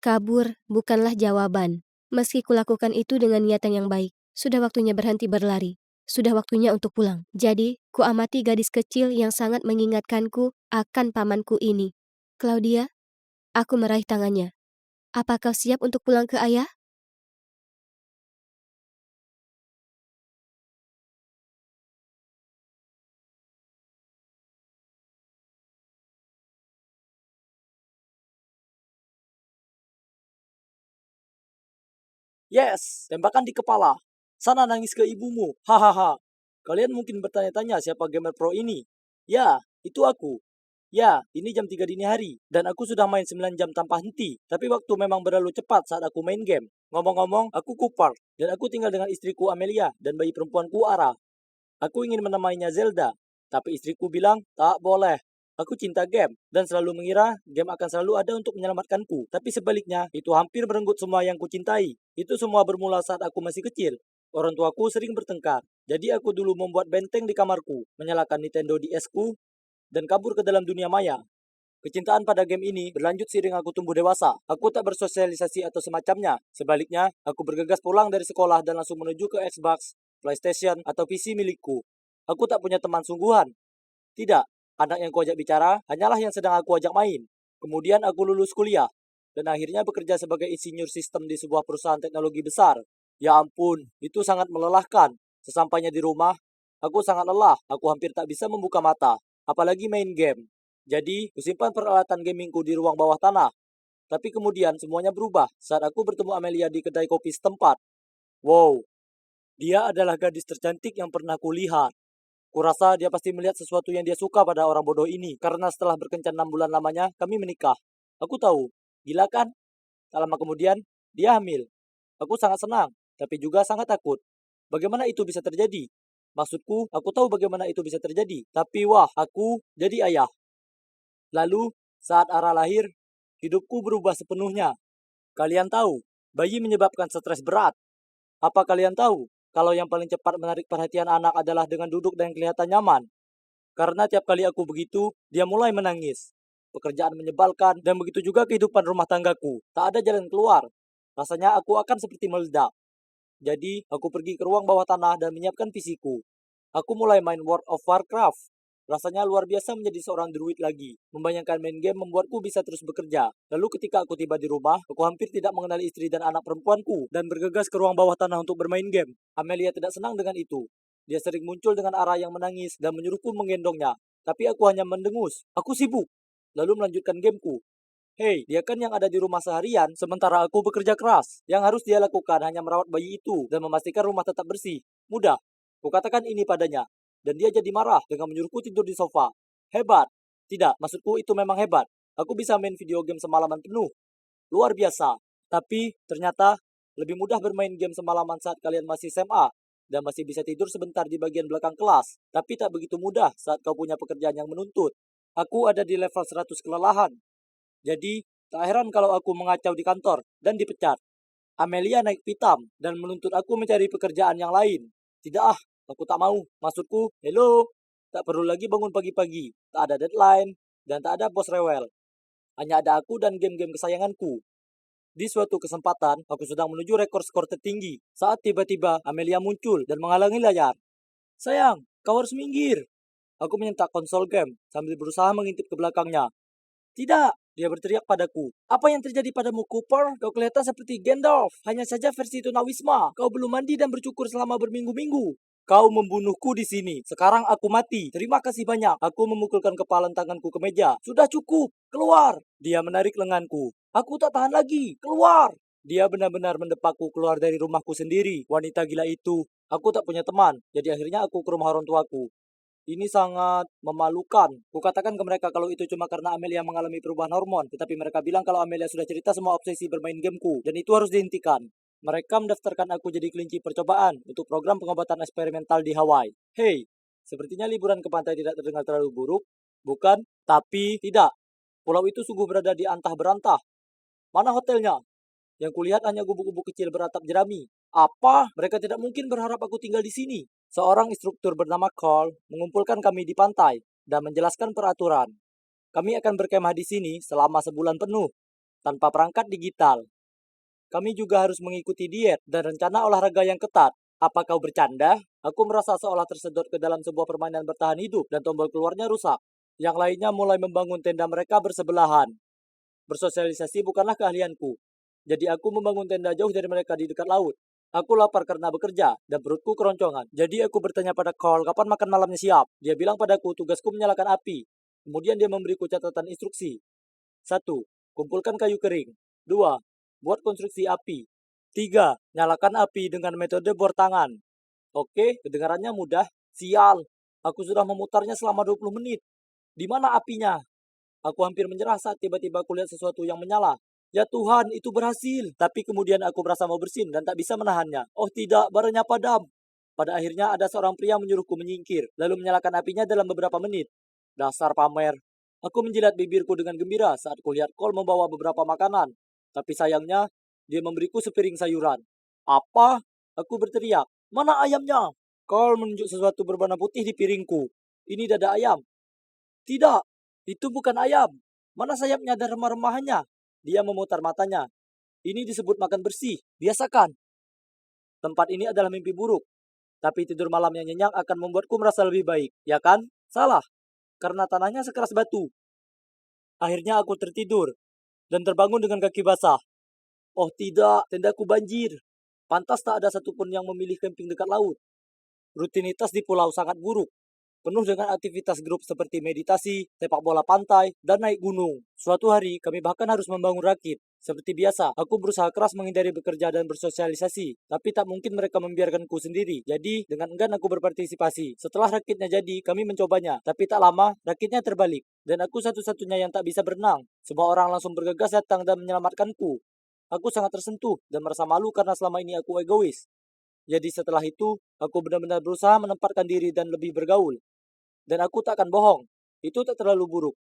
Kabur bukanlah jawaban. Meski kulakukan itu dengan niatan yang baik, sudah waktunya berhenti berlari. Sudah waktunya untuk pulang. Jadi, ku amati gadis kecil yang sangat mengingatkanku akan pamanku ini. "Claudia," aku meraih tangannya. "Apa kau siap untuk pulang ke ayah?" Yes, tembakan di kepala. Sana nangis ke ibumu. Hahaha. Kalian mungkin bertanya-tanya siapa gamer pro ini. Ya, itu aku. Ya, ini jam 3 dini hari. Dan aku sudah main 9 jam tanpa henti. Tapi waktu memang berlalu cepat saat aku main game. Ngomong-ngomong, aku Cooper. Dan aku tinggal dengan istriku Amelia dan bayi perempuanku Ara. Aku ingin menamainya Zelda. Tapi istriku bilang, tak boleh. Aku cinta game dan selalu mengira game akan selalu ada untuk menyelamatkanku. Tapi sebaliknya, itu hampir merenggut semua yang kucintai. Itu semua bermula saat aku masih kecil. Orang tuaku sering bertengkar. Jadi aku dulu membuat benteng di kamarku, menyalakan Nintendo DS-ku, dan kabur ke dalam dunia maya. Kecintaan pada game ini berlanjut seiring aku tumbuh dewasa. Aku tak bersosialisasi atau semacamnya. Sebaliknya, aku bergegas pulang dari sekolah dan langsung menuju ke Xbox, PlayStation, atau PC milikku. Aku tak punya teman sungguhan. Tidak, anak yang kuajak bicara hanyalah yang sedang aku ajak main. Kemudian aku lulus kuliah, dan akhirnya bekerja sebagai insinyur sistem di sebuah perusahaan teknologi besar. Ya ampun, itu sangat melelahkan. Sesampainya di rumah, aku sangat lelah. Aku hampir tak bisa membuka mata, apalagi main game. Jadi, kusimpan peralatan gamingku di ruang bawah tanah. Tapi kemudian semuanya berubah saat aku bertemu Amelia di kedai kopi setempat. Wow, dia adalah gadis tercantik yang pernah kulihat. Kurasa dia pasti melihat sesuatu yang dia suka pada orang bodoh ini. Karena setelah berkencan 6 bulan lamanya, kami menikah. Aku tahu, gila kan? Tak lama kemudian, dia hamil. Aku sangat senang, tapi juga sangat takut. Bagaimana itu bisa terjadi? Maksudku, aku tahu bagaimana itu bisa terjadi. Tapi wah, aku jadi ayah. Lalu, saat Ara lahir, hidupku berubah sepenuhnya. Kalian tahu, bayi menyebabkan stres berat. Apa kalian tahu, kalau yang paling cepat menarik perhatian anak adalah dengan duduk dan kelihatan nyaman? Karena tiap kali aku begitu, dia mulai menangis. Pekerjaan menyebalkan, dan begitu juga kehidupan rumah tanggaku. Tak ada jalan keluar. Rasanya aku akan seperti meledak. Jadi, aku pergi ke ruang bawah tanah dan menyiapkan PC-ku. Aku mulai main World of Warcraft. Rasanya luar biasa menjadi seorang druid lagi. Membayangkan main game membuatku bisa terus bekerja. Lalu ketika aku tiba di rumah, aku hampir tidak mengenali istri dan anak perempuanku dan bergegas ke ruang bawah tanah untuk bermain game. Amelia tidak senang dengan itu. Dia sering muncul dengan arah yang menangis dan menyuruhku menggendongnya. Tapi aku hanya mendengus. Aku sibuk. Lalu melanjutkan gameku. Hei, dia kan yang ada di rumah seharian, sementara aku bekerja keras. Yang harus dia lakukan hanya merawat bayi itu dan memastikan rumah tetap bersih. Mudah. Kukatakan ini padanya. Dan dia jadi marah dengan menyuruhku tidur di sofa. Hebat. Tidak, maksudku itu memang hebat. Aku bisa main video game semalaman penuh. Luar biasa. Tapi, ternyata, lebih mudah bermain game semalaman saat kalian masih SMA. Dan masih bisa tidur sebentar di bagian belakang kelas. Tapi tak begitu mudah saat kau punya pekerjaan yang menuntut. Aku ada di level 100 kelelahan. Jadi, tak heran kalau aku mengacau di kantor dan dipecat. Amelia naik pitam dan menuntut aku mencari pekerjaan yang lain. Tidak ah, aku tak mau. Maksudku, hello, tak perlu lagi bangun pagi-pagi. Tak ada deadline dan tak ada bos rewel. Hanya ada aku dan game-game kesayanganku. Di suatu kesempatan, aku sedang menuju rekor skor tertinggi saat tiba-tiba Amelia muncul dan menghalangi layar. Sayang, kau harus minggir. Aku menyentak konsol game sambil berusaha mengintip ke belakangnya. Tidak, dia berteriak padaku. Apa yang terjadi padamu, Cooper? Kau kelihatan seperti Gandalf. Hanya saja versi tunawisma. Kau belum mandi dan bercukur selama berminggu-minggu. Kau membunuhku di sini. Sekarang aku mati. Terima kasih banyak. Aku memukulkan kepala tanganku ke meja. Sudah cukup. Keluar. Dia menarik lenganku. Aku tak tahan lagi. Keluar. Dia benar-benar mendepakku keluar dari rumahku sendiri. Wanita gila itu. Aku tak punya teman. Jadi akhirnya aku ke rumah orang tuaku. Ini sangat memalukan. Kukatakan ke mereka kalau itu cuma karena Amelia mengalami perubahan hormon, tetapi mereka bilang kalau Amelia sudah cerita semua obsesi bermain gameku, dan itu harus dihentikan. Mereka mendaftarkan aku jadi kelinci percobaan untuk program pengobatan eksperimental di Hawaii. Hei, sepertinya liburan ke pantai tidak terdengar terlalu buruk, bukan? Tapi tidak. Pulau itu sungguh berada di antah berantah. Mana hotelnya? Yang kulihat hanya gubuk-gubuk kecil beratap jerami. Apa? Mereka tidak mungkin berharap aku tinggal di sini. Seorang instruktur bernama Carl mengumpulkan kami di pantai dan menjelaskan peraturan. Kami akan berkemah di sini selama sebulan penuh, tanpa perangkat digital. Kami juga harus mengikuti diet dan rencana olahraga yang ketat. Apa kau bercanda? Aku merasa seolah tersedot ke dalam sebuah permainan bertahan hidup dan tombol keluarnya rusak. Yang lainnya mulai membangun tenda mereka bersebelahan. Bersosialisasi bukanlah keahlianku. Jadi aku membangun tenda jauh dari mereka di dekat laut. Aku lapar karena bekerja dan perutku keroncongan. Jadi aku bertanya pada Carl kapan makan malamnya siap. Dia bilang padaku tugasku menyalakan api. Kemudian dia memberiku catatan instruksi. 1. Kumpulkan kayu kering. 2. Buat konstruksi api. 3. Nyalakan api dengan metode bor tangan. Oke, kedengarannya mudah. Sial, aku sudah memutarnya selama 20 menit. Di mana apinya? Aku hampir menyerah saat tiba-tiba aku lihat sesuatu yang menyala. Ya Tuhan, itu berhasil. Tapi kemudian aku merasa mau bersin dan tak bisa menahannya. Oh tidak, baranya padam. Pada akhirnya ada seorang pria menyuruhku menyingkir, lalu menyalakan apinya dalam beberapa menit. Dasar pamer. Aku menjilat bibirku dengan gembira saat kulihat Cole membawa beberapa makanan. Tapi sayangnya, dia memberiku sepiring sayuran. Apa? Aku berteriak. Mana ayamnya? Cole menunjuk sesuatu berwarna putih di piringku. Ini dada ayam. Tidak, itu bukan ayam. Mana sayapnya dan remah-remahannya? Dia memutar matanya. Ini disebut makan bersih. Biasakan. Tempat ini adalah mimpi buruk. Tapi tidur malam yang nyenyak akan membuatku merasa lebih baik. Ya kan? Salah. Karena tanahnya sekeras batu. Akhirnya aku tertidur. Dan terbangun dengan kaki basah. Oh tidak, tendaku banjir. Pantas tak ada satupun yang memilih camping dekat laut. Rutinitas di pulau sangat buruk. Penuh dengan aktivitas grup seperti meditasi, sepak bola pantai, dan naik gunung. Suatu hari, kami bahkan harus membangun rakit. Seperti biasa, aku berusaha keras menghindari bekerja dan bersosialisasi, tapi tak mungkin mereka membiarkanku sendiri. Jadi, dengan enggan aku berpartisipasi. Setelah rakitnya jadi, kami mencobanya, tapi tak lama, rakitnya terbalik. Dan aku satu-satunya yang tak bisa berenang. Semua orang langsung bergegas datang dan menyelamatkanku. Aku sangat tersentuh dan merasa malu karena selama ini aku egois. Jadi setelah itu, aku benar-benar berusaha menempatkan diri dan lebih bergaul. Dan aku tak akan bohong, itu tak terlalu buruk.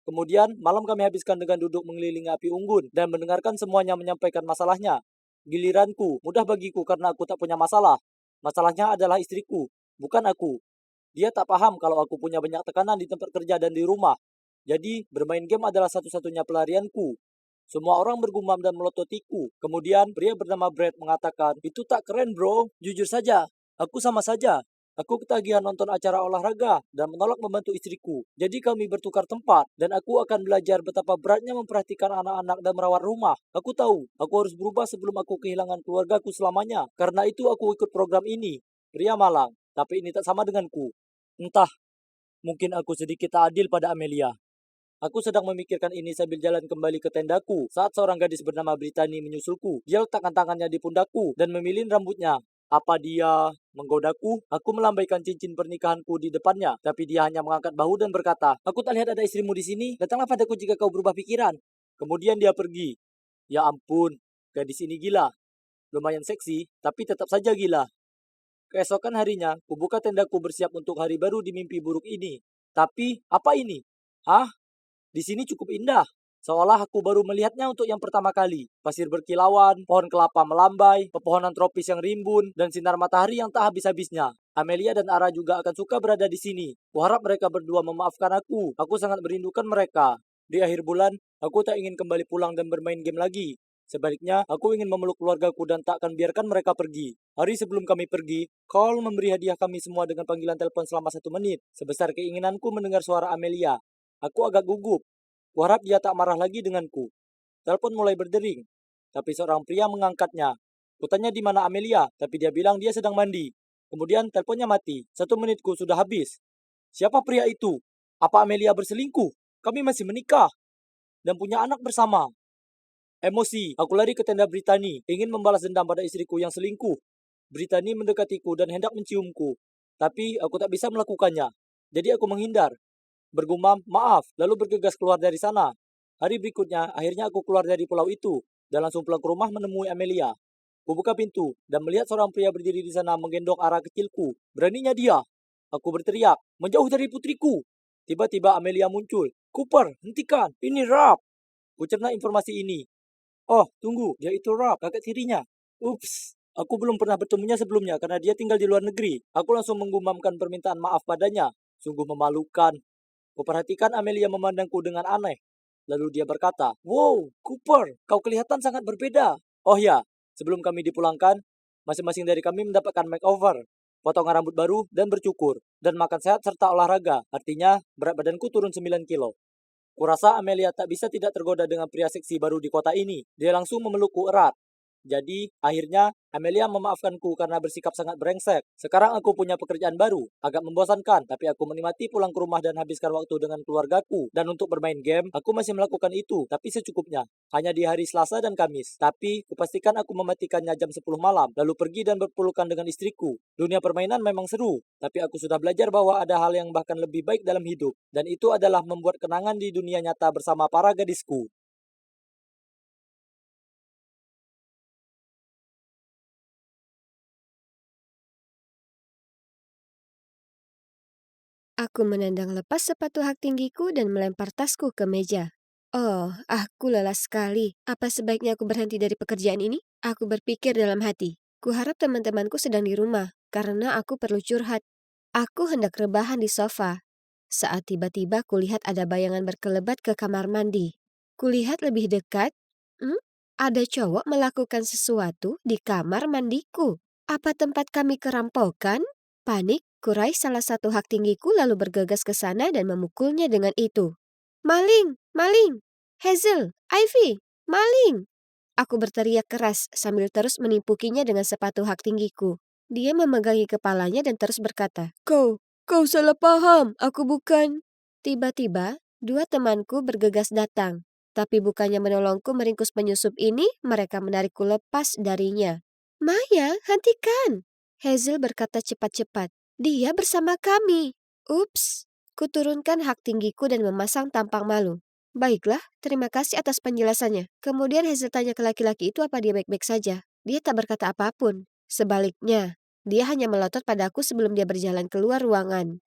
Kemudian, malam kami habiskan dengan duduk mengelilingi api unggun dan mendengarkan semuanya menyampaikan masalahnya. Giliranku, mudah bagiku karena aku tak punya masalah. Masalahnya adalah istriku, bukan aku. Dia tak paham kalau aku punya banyak tekanan di tempat kerja dan di rumah. Jadi, bermain game adalah satu-satunya pelarianku. Semua orang bergumam dan melototiku. Kemudian pria bernama Brad mengatakan, itu tak keren bro, jujur saja. Aku sama saja. Aku ketagihan nonton acara olahraga dan menolak membantu istriku. Jadi kami bertukar tempat dan aku akan belajar betapa beratnya memperhatikan anak-anak dan merawat rumah. Aku tahu, aku harus berubah sebelum aku kehilangan keluargaku selamanya. Karena itu aku ikut program ini. Pria malang, tapi ini tak sama denganku. Entah, mungkin aku sedikit tak adil pada Amelia. Aku sedang memikirkan ini sambil jalan kembali ke tendaku saat seorang gadis bernama Brittany menyusulku. Dia letakkan tangannya di pundakku dan memilih rambutnya. Apa dia menggodaku? Aku melambaikan cincin pernikahanku di depannya, tapi dia hanya mengangkat bahu dan berkata, aku tak lihat ada istrimu di sini, datanglah padaku jika kau berubah pikiran. Kemudian dia pergi. Ya ampun, gadis ini gila. Lumayan seksi, tapi tetap saja gila. Keesokan harinya, kubuka tendaku bersiap untuk hari baru di mimpi buruk ini. Tapi, apa ini? Hah? Di sini cukup indah, seolah aku baru melihatnya untuk yang pertama kali. Pasir berkilauan, pohon kelapa melambai, pepohonan tropis yang rimbun, dan sinar matahari yang tak habis-habisnya. Amelia dan Ara juga akan suka berada di sini. Kuharap mereka berdua memaafkan aku. Aku sangat merindukan mereka. Di akhir bulan, aku tak ingin kembali pulang dan bermain game lagi. Sebaliknya, aku ingin memeluk keluargaku dan tak akan biarkan mereka pergi. Hari sebelum kami pergi, Cole memberi hadiah kami semua dengan panggilan telepon selama 1 menit. Sebesar keinginanku mendengar suara Amelia. Aku agak gugup. Kuharap dia tak marah lagi denganku. Telepon mulai berdering, tapi seorang pria mengangkatnya. Kutanya di mana Amelia, tapi dia bilang dia sedang mandi. Kemudian teleponnya mati. 1 menitku sudah habis. Siapa pria itu? Apa Amelia berselingkuh? Kami masih menikah dan punya anak bersama. Emosi, aku lari ke tenda Brittany, ingin membalas dendam pada istriku yang selingkuh. Brittany mendekatiku dan hendak menciumku, tapi aku tak bisa melakukannya. Jadi aku menghindar. Bergumam, maaf, lalu bergegas keluar dari sana. Hari berikutnya, akhirnya aku keluar dari pulau itu, dan langsung pulang ke rumah menemui Amelia. Kubuka pintu, dan melihat seorang pria berdiri di sana menggendong Ara kecilku. Beraninya dia. Aku berteriak, menjauh dari putriku. Tiba-tiba Amelia muncul. Cooper, hentikan, ini Rob. Kucerna informasi ini. Oh, tunggu, dia itu Rob, kakak tirinya. Ups, aku belum pernah bertemunya sebelumnya karena dia tinggal di luar negeri. Aku langsung menggumamkan permintaan maaf padanya. Sungguh memalukan. Kuperhatikan Amelia memandangku dengan aneh. Lalu dia berkata, wow, Cooper, kau kelihatan sangat berbeda. Oh ya, sebelum kami dipulangkan, masing-masing dari kami mendapatkan makeover, potongan rambut baru, dan bercukur, dan makan sehat serta olahraga. Artinya, berat badanku turun 9 kilo. Kurasa Amelia tak bisa tidak tergoda dengan pria seksi baru di kota ini. Dia langsung memelukku erat. Jadi, akhirnya Amelia memaafkanku karena bersikap sangat brengsek. Sekarang aku punya pekerjaan baru. Agak membosankan, tapi aku menikmati pulang ke rumah dan habiskan waktu dengan keluargaku. Dan untuk bermain game, aku masih melakukan itu, tapi secukupnya. Hanya di hari Selasa dan Kamis. Tapi, kupastikan aku mematikannya jam 10 malam, lalu pergi dan berpelukan dengan istriku. Dunia permainan memang seru, tapi aku sudah belajar bahwa ada hal yang bahkan lebih baik dalam hidup. Dan itu adalah membuat kenangan di dunia nyata bersama para gadisku. Aku menendang lepas sepatu hak tinggiku dan melempar tasku ke meja. Oh, aku lelah sekali. Apa sebaiknya aku berhenti dari pekerjaan ini? Aku berpikir dalam hati. Kuharap teman-temanku sedang di rumah, karena aku perlu curhat. Aku hendak rebahan di sofa. Saat tiba-tiba kulihat ada bayangan berkelebat ke kamar mandi. Kulihat lebih dekat. Ada cowok melakukan sesuatu di kamar mandiku. Apa tempat kami kerampokan? Panik, kurai salah satu hak tinggiku lalu bergegas ke sana dan memukulnya dengan itu. Maling! Maling! Hazel! Ivy! Maling! Aku berteriak keras sambil terus menimpukinya dengan sepatu hak tinggiku. Dia memegangi kepalanya dan terus berkata, Kau salah paham, aku bukan. Tiba-tiba, dua temanku bergegas datang. Tapi bukannya menolongku meringkus penyusup ini, mereka menarikku lepas darinya. Maya, hentikan! Hazel berkata cepat-cepat. Dia bersama kami. Ups, kuturunkan hak tinggiku dan memasang tampang malu. Baiklah, terima kasih atas penjelasannya. Kemudian Hazel tanya ke laki-laki itu apa dia baik-baik saja. Dia tak berkata apapun. Sebaliknya, dia hanya melotot padaku sebelum dia berjalan keluar ruangan.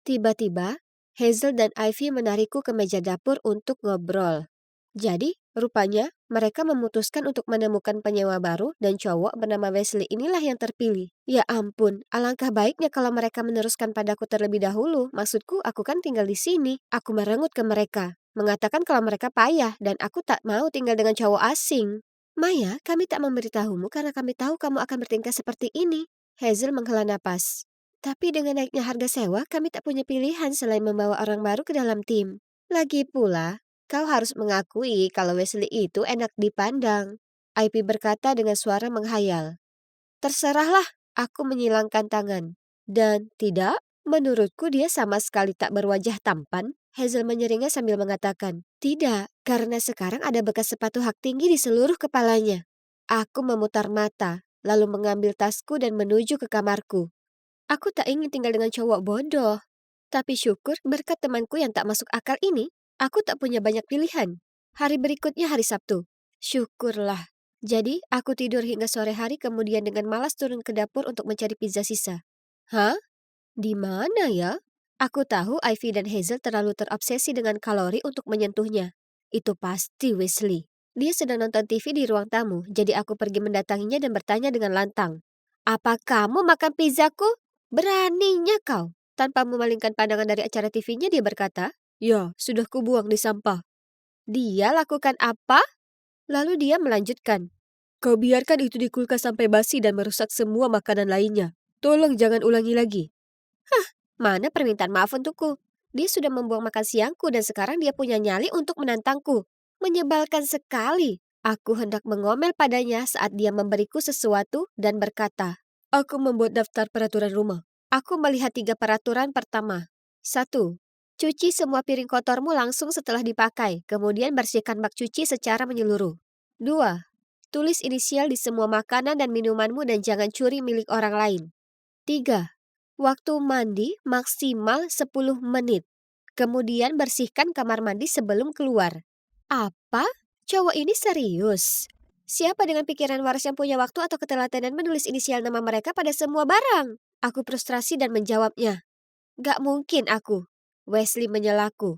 Tiba-tiba, Hazel dan Ivy menarikku ke meja dapur untuk ngobrol. Jadi, Rupanya, mereka memutuskan untuk menemukan penyewa baru dan cowok bernama Wesley inilah yang terpilih. Ya ampun, alangkah baiknya kalau mereka meneruskan padaku terlebih dahulu. Maksudku, aku kan tinggal di sini. Aku merengut ke mereka, mengatakan kalau mereka payah dan aku tak mau tinggal dengan cowok asing. Maya, kami tak memberitahumu karena kami tahu kamu akan bertingkah seperti ini. Hazel menghela napas. Tapi dengan naiknya harga sewa, kami tak punya pilihan selain membawa orang baru ke dalam tim. Lagi pula, kau harus mengakui kalau Wesley itu enak dipandang. IP berkata dengan suara menghayal. Terserahlah, aku menyilangkan tangan. Dan tidak, menurutku dia sama sekali tak berwajah tampan. Hazel menyeringai sambil mengatakan, tidak, karena sekarang ada bekas sepatu hak tinggi di seluruh kepalanya. Aku memutar mata, lalu mengambil tasku dan menuju ke kamarku. Aku tak ingin tinggal dengan cowok bodoh. Tapi syukur berkat temanku yang tak masuk akal ini, aku tak punya banyak pilihan. Hari berikutnya hari Sabtu. Syukurlah. Jadi, aku tidur hingga sore hari kemudian dengan malas turun ke dapur untuk mencari pizza sisa. Hah? Di mana ya? Aku tahu Ivy dan Hazel terlalu terobsesi dengan kalori untuk menyentuhnya. Itu pasti Wesley. Dia sedang nonton TV di ruang tamu, jadi aku pergi mendatanginya dan bertanya dengan lantang. Apa kamu makan pizzaku? Beraninya kau. Tanpa memalingkan pandangan dari acara TV-nya dia berkata, ya, sudah kubuang di sampah. Dia lakukan apa? Lalu dia melanjutkan, kau biarkan itu di kulkas sampai basi dan merusak semua makanan lainnya. Tolong jangan ulangi lagi. Mana permintaan maaf untukku? Dia sudah membuang makan siangku dan sekarang dia punya nyali untuk menantangku. Menyebalkan sekali. Aku hendak mengomel padanya saat dia memberiku sesuatu dan berkata, aku membuat daftar peraturan rumah. Aku melihat 3 peraturan pertama. 1. Cuci semua piring kotormu langsung setelah dipakai, kemudian bersihkan bak cuci secara menyeluruh. 2. Tulis inisial di semua makanan dan minumanmu dan jangan curi milik orang lain. 3. Waktu mandi maksimal 10 menit. Kemudian bersihkan kamar mandi sebelum keluar. Apa? Cowok ini serius? Siapa dengan pikiran waras yang punya waktu atau ketelatenan menulis inisial nama mereka pada semua barang? Aku frustrasi dan menjawabnya. Gak mungkin aku. Wesley menyelaku.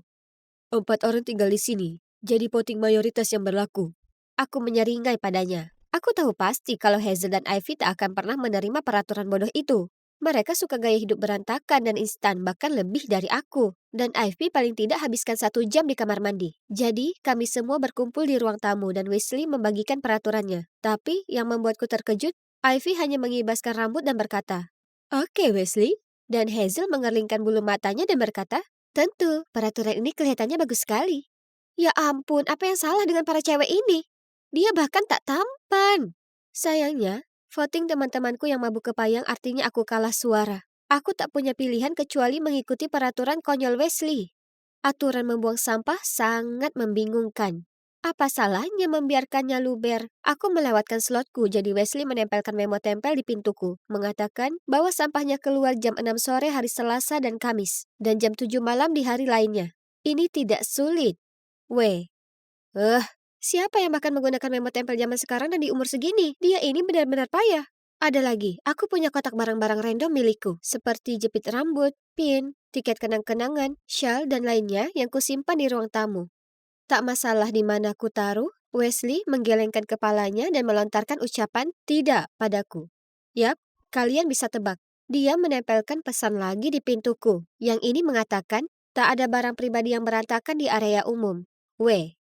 4 orang tinggal di sini, jadi voting mayoritas yang berlaku. Aku menyeringai padanya. Aku tahu pasti kalau Hazel dan Ivy tak akan pernah menerima peraturan bodoh itu. Mereka suka gaya hidup berantakan dan instan, bahkan lebih dari aku. Dan Ivy paling tidak habiskan 1 jam di kamar mandi. Jadi, kami semua berkumpul di ruang tamu dan Wesley membagikan peraturannya. Tapi, yang membuatku terkejut, Ivy hanya mengibaskan rambut dan berkata, Oke, Wesley. Dan Hazel mengerlingkan bulu matanya dan berkata, tentu, peraturan ini kelihatannya bagus sekali. Ya ampun, apa yang salah dengan para cewek ini? Dia bahkan tak tampan. Sayangnya, voting teman-temanku yang mabuk kepayang artinya aku kalah suara. Aku tak punya pilihan kecuali mengikuti peraturan konyol Wesley. Aturan membuang sampah sangat membingungkan. Apa salahnya membiarkannya luber? Aku melewatkan slotku, jadi Wesley menempelkan memo tempel di pintuku, mengatakan bahwa sampahnya keluar jam 6 sore hari Selasa dan Kamis, dan jam 7 malam di hari lainnya. Ini tidak sulit. Weh, siapa yang bahkan menggunakan memo tempel zaman sekarang dan di umur segini? Dia ini benar-benar payah. Ada lagi, aku punya kotak barang-barang random milikku, seperti jepit rambut, pin, tiket kenang-kenangan, shawl, dan lainnya yang kusimpan di ruang tamu. Tak masalah di mana ku taruh, Wesley menggelengkan kepalanya dan melontarkan ucapan tidak padaku. Yap, kalian bisa tebak. Dia menempelkan pesan lagi di pintuku. Yang ini mengatakan, tak ada barang pribadi yang berantakan di area umum. W.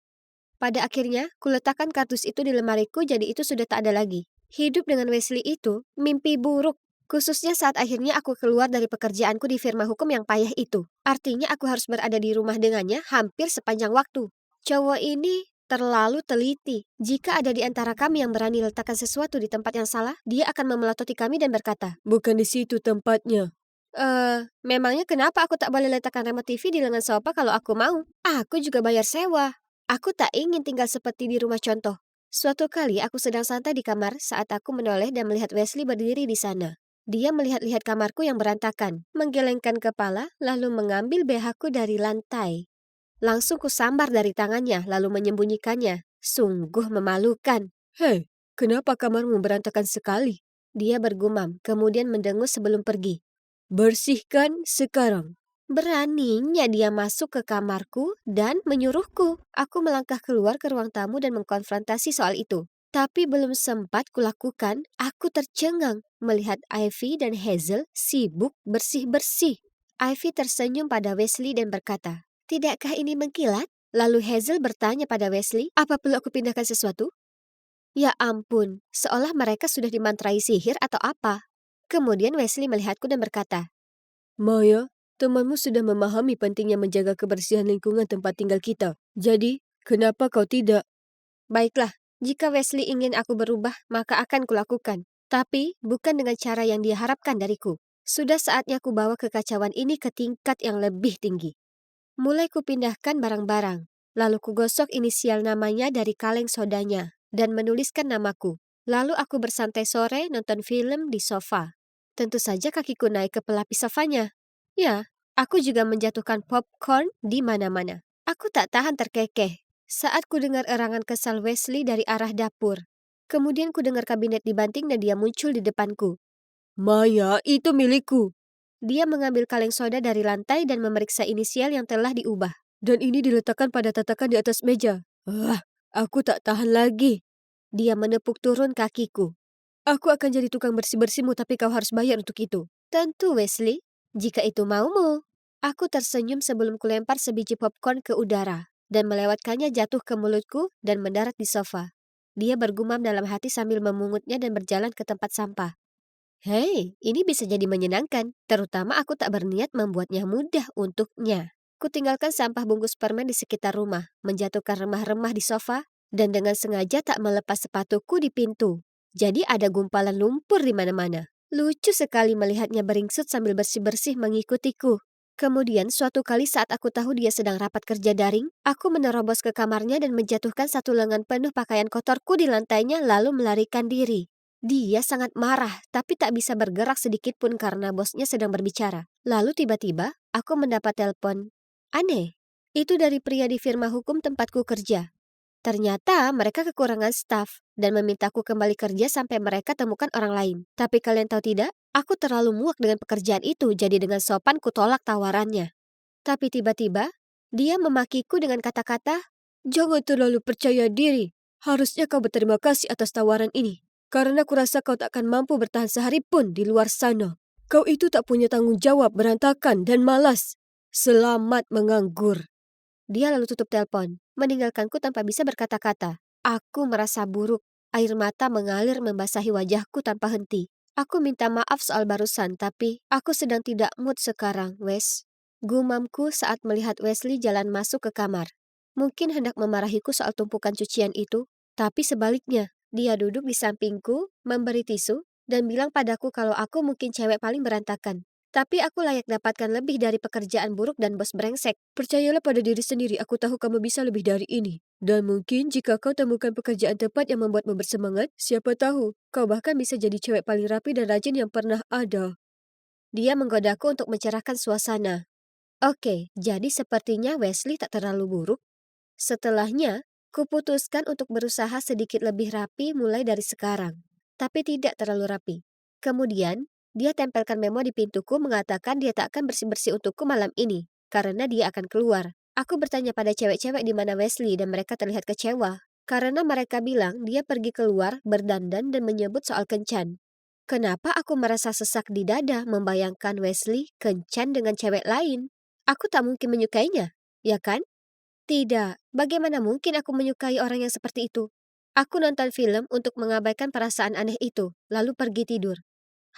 Pada akhirnya, kuletakkan kardus itu di lemariku jadi itu sudah tak ada lagi. Hidup dengan Wesley itu mimpi buruk. Khususnya saat akhirnya aku keluar dari pekerjaanku di firma hukum yang payah itu. Artinya aku harus berada di rumah dengannya hampir sepanjang waktu. Cowok ini terlalu teliti. Jika ada di antara kami yang berani letakkan sesuatu di tempat yang salah, dia akan memelototi kami dan berkata, bukan di situ tempatnya. Memangnya kenapa aku tak boleh letakkan remote TV di lengan sofa kalau aku mau? Aku juga bayar sewa. Aku tak ingin tinggal seperti di rumah contoh. Suatu kali aku sedang santai di kamar saat aku menoleh dan melihat Wesley berdiri di sana. Dia melihat-lihat kamarku yang berantakan, menggelengkan kepala, lalu mengambil BH-ku dari lantai. Langsung kusambar dari tangannya, lalu menyembunyikannya. Sungguh memalukan. Hei, kenapa kamarmu berantakan sekali? Dia bergumam, kemudian mendengus sebelum pergi. Bersihkan sekarang. Beraninya dia masuk ke kamarku dan menyuruhku. Aku melangkah keluar ke ruang tamu dan mengkonfrontasi soal itu. Tapi belum sempat kulakukan, aku tercengang melihat Ivy dan Hazel sibuk bersih-bersih. Ivy tersenyum pada Wesley dan berkata, "Tidakkah ini mengkilat?" Lalu Hazel bertanya pada Wesley, "Apa perlu aku pindahkan sesuatu?" Ya ampun, seolah mereka sudah dimantrai sihir atau apa. Kemudian Wesley melihatku dan berkata, Maya, temanmu sudah memahami pentingnya menjaga kebersihan lingkungan tempat tinggal kita. Jadi, kenapa kau tidak? "Baiklah, jika Wesley ingin aku berubah, maka akan kulakukan. Tapi bukan dengan cara yang dia harapkan dariku. Sudah saatnya ku bawa kekacauan ini ke tingkat yang lebih tinggi." Mulai kupindahkan barang-barang, lalu kugosok inisial namanya dari kaleng sodanya, dan menuliskan namaku. Lalu aku bersantai sore nonton film di sofa. Tentu saja kakiku naik ke pelapis sofanya. Ya, aku juga menjatuhkan popcorn di mana-mana. Aku tak tahan terkekeh saat ku dengar erangan kesal Wesley dari arah dapur. Kemudian ku dengar kabinet dibanting dan dia muncul di depanku. Maya, itu milikku. Dia mengambil kaleng soda dari lantai dan memeriksa inisial yang telah diubah. Dan ini diletakkan pada tatakan di atas meja. Aku tak tahan lagi. Dia menepuk turun kakiku. Aku akan jadi tukang bersih-bersihmu tapi kau harus bayar untuk itu. Tentu Wesley, jika itu maumu. Aku tersenyum sebelum kulempar sebiji popcorn ke udara dan melewatkannya jatuh ke mulutku dan mendarat di sofa. Dia bergumam dalam hati sambil memungutnya dan berjalan ke tempat sampah. Hei, ini bisa jadi menyenangkan, terutama aku tak berniat membuatnya mudah untuknya. Kutinggalkan sampah bungkus permen di sekitar rumah, menjatuhkan remah-remah di sofa, dan dengan sengaja tak melepas sepatuku di pintu. Jadi ada gumpalan lumpur di mana-mana. Lucu sekali melihatnya beringsut sambil bersih-bersih mengikutiku. Kemudian suatu kali saat aku tahu dia sedang rapat kerja daring, aku menerobos ke kamarnya dan menjatuhkan satu lengan penuh pakaian kotorku di lantainya lalu melarikan diri. Dia sangat marah, tapi tak bisa bergerak sedikit pun karena bosnya sedang berbicara. Lalu tiba-tiba, aku mendapat telepon. Aneh, itu dari pria di firma hukum tempatku kerja. Ternyata mereka kekurangan staf dan memintaku kembali kerja sampai mereka temukan orang lain. Tapi kalian tahu tidak, aku terlalu muak dengan pekerjaan itu, jadi dengan sopan kutolak tawarannya. Tapi tiba-tiba, dia memakiku dengan kata-kata, Jangan terlalu percaya diri. Harusnya kau berterima kasih atas tawaran ini. Karena kurasa kau tak akan mampu bertahan sehari pun di luar sana. Kau itu tak punya tanggung jawab, berantakan dan malas. Selamat menganggur. Dia lalu tutup telepon, meninggalkanku tanpa bisa berkata-kata. Aku merasa buruk. Air mata mengalir membasahi wajahku tanpa henti. Aku minta maaf soal barusan, tapi aku sedang tidak mood sekarang, Wes. Gumamku saat melihat Wesley jalan masuk ke kamar. Mungkin hendak memarahiku soal tumpukan cucian itu, tapi sebaliknya, dia duduk di sampingku, memberi tisu, dan bilang padaku kalau aku mungkin cewek paling berantakan. Tapi aku layak dapatkan lebih dari pekerjaan buruk dan bos brengsek. Percayalah pada diri sendiri, aku tahu kamu bisa lebih dari ini. Dan mungkin jika kau temukan pekerjaan tepat yang membuatmu bersemangat, siapa tahu, kau bahkan bisa jadi cewek paling rapi dan rajin yang pernah ada. Dia menggodaku untuk mencerahkan suasana. Oke, jadi sepertinya Wesley tak terlalu buruk. Setelahnya, kuputuskan untuk berusaha sedikit lebih rapi mulai dari sekarang. Tapi tidak terlalu rapi. Kemudian, dia tempelkan memo di pintuku mengatakan dia tak akan bersih-bersih untukku malam ini, karena dia akan keluar. Aku bertanya pada cewek-cewek di mana Wesley dan mereka terlihat kecewa. Karena mereka bilang dia pergi keluar, berdandan dan menyebut soal kencan. Kenapa aku merasa sesak di dada membayangkan Wesley kencan dengan cewek lain? Aku tak mungkin menyukainya, ya kan? Tidak, bagaimana mungkin aku menyukai orang yang seperti itu? Aku nonton film untuk mengabaikan perasaan aneh itu, lalu pergi tidur.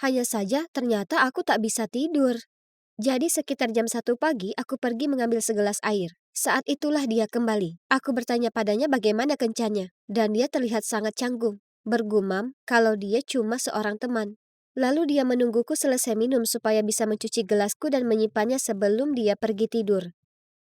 Hanya saja ternyata aku tak bisa tidur. Jadi sekitar jam 1 pagi aku pergi mengambil segelas air. Saat itulah dia kembali. Aku bertanya padanya bagaimana kencannya, dan dia terlihat sangat canggung, bergumam kalau dia cuma seorang teman. Lalu dia menungguku selesai minum supaya bisa mencuci gelasku dan menyimpannya sebelum dia pergi tidur.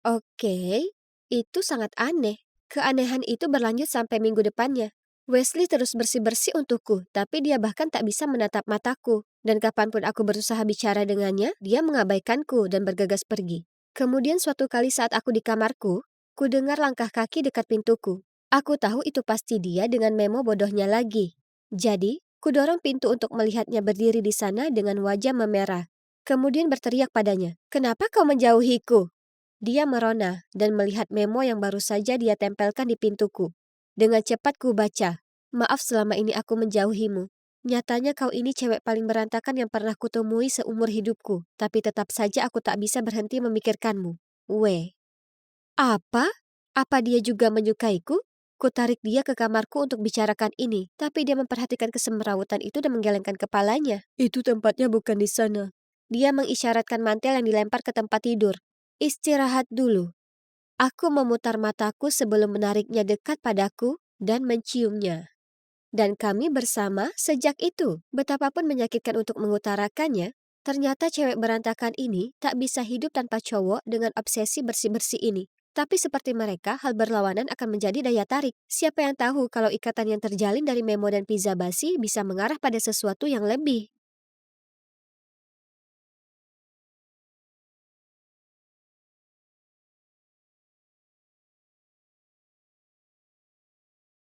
Oke, itu sangat aneh. Keanehan itu berlanjut sampai minggu depannya. Wesley terus bersih-bersih untukku, tapi dia bahkan tak bisa menatap mataku. Dan kapanpun aku berusaha bicara dengannya, dia mengabaikanku dan bergegas pergi. Kemudian suatu kali saat aku di kamarku, ku dengar langkah kaki dekat pintuku. Aku tahu itu pasti dia dengan memo bodohnya lagi. Jadi, ku dorong pintu untuk melihatnya berdiri di sana dengan wajah memerah. kemudian berteriak padanya, "Kenapa kau menjauhiku?" Dia merona dan melihat memo yang baru saja dia tempelkan di pintuku. Dengan cepat ku baca, "Maaf selama ini aku menjauhimu. Nyatanya kau ini cewek paling berantakan yang pernah kutemui seumur hidupku, tapi tetap saja aku tak bisa berhenti memikirkanmu. W." Apa? Apa dia juga menyukaiku? Ku tarik dia ke kamarku untuk bicarakan ini, tapi dia memperhatikan kesemrawutan itu dan menggelengkan kepalanya. Itu tempatnya bukan di sana. Dia mengisyaratkan mantel yang dilempar ke tempat tidur. Istirahat dulu. Aku memutar mataku sebelum menariknya dekat padaku dan menciumnya. Dan kami bersama sejak itu. Betapapun menyakitkan untuk mengutarakannya, ternyata cewek berantakan ini tak bisa hidup tanpa cowok dengan obsesi bersih-bersih ini. Tapi seperti mereka, hal berlawanan akan menjadi daya tarik. Siapa yang tahu kalau ikatan yang terjalin dari memo dan pizza basi bisa mengarah pada sesuatu yang lebih.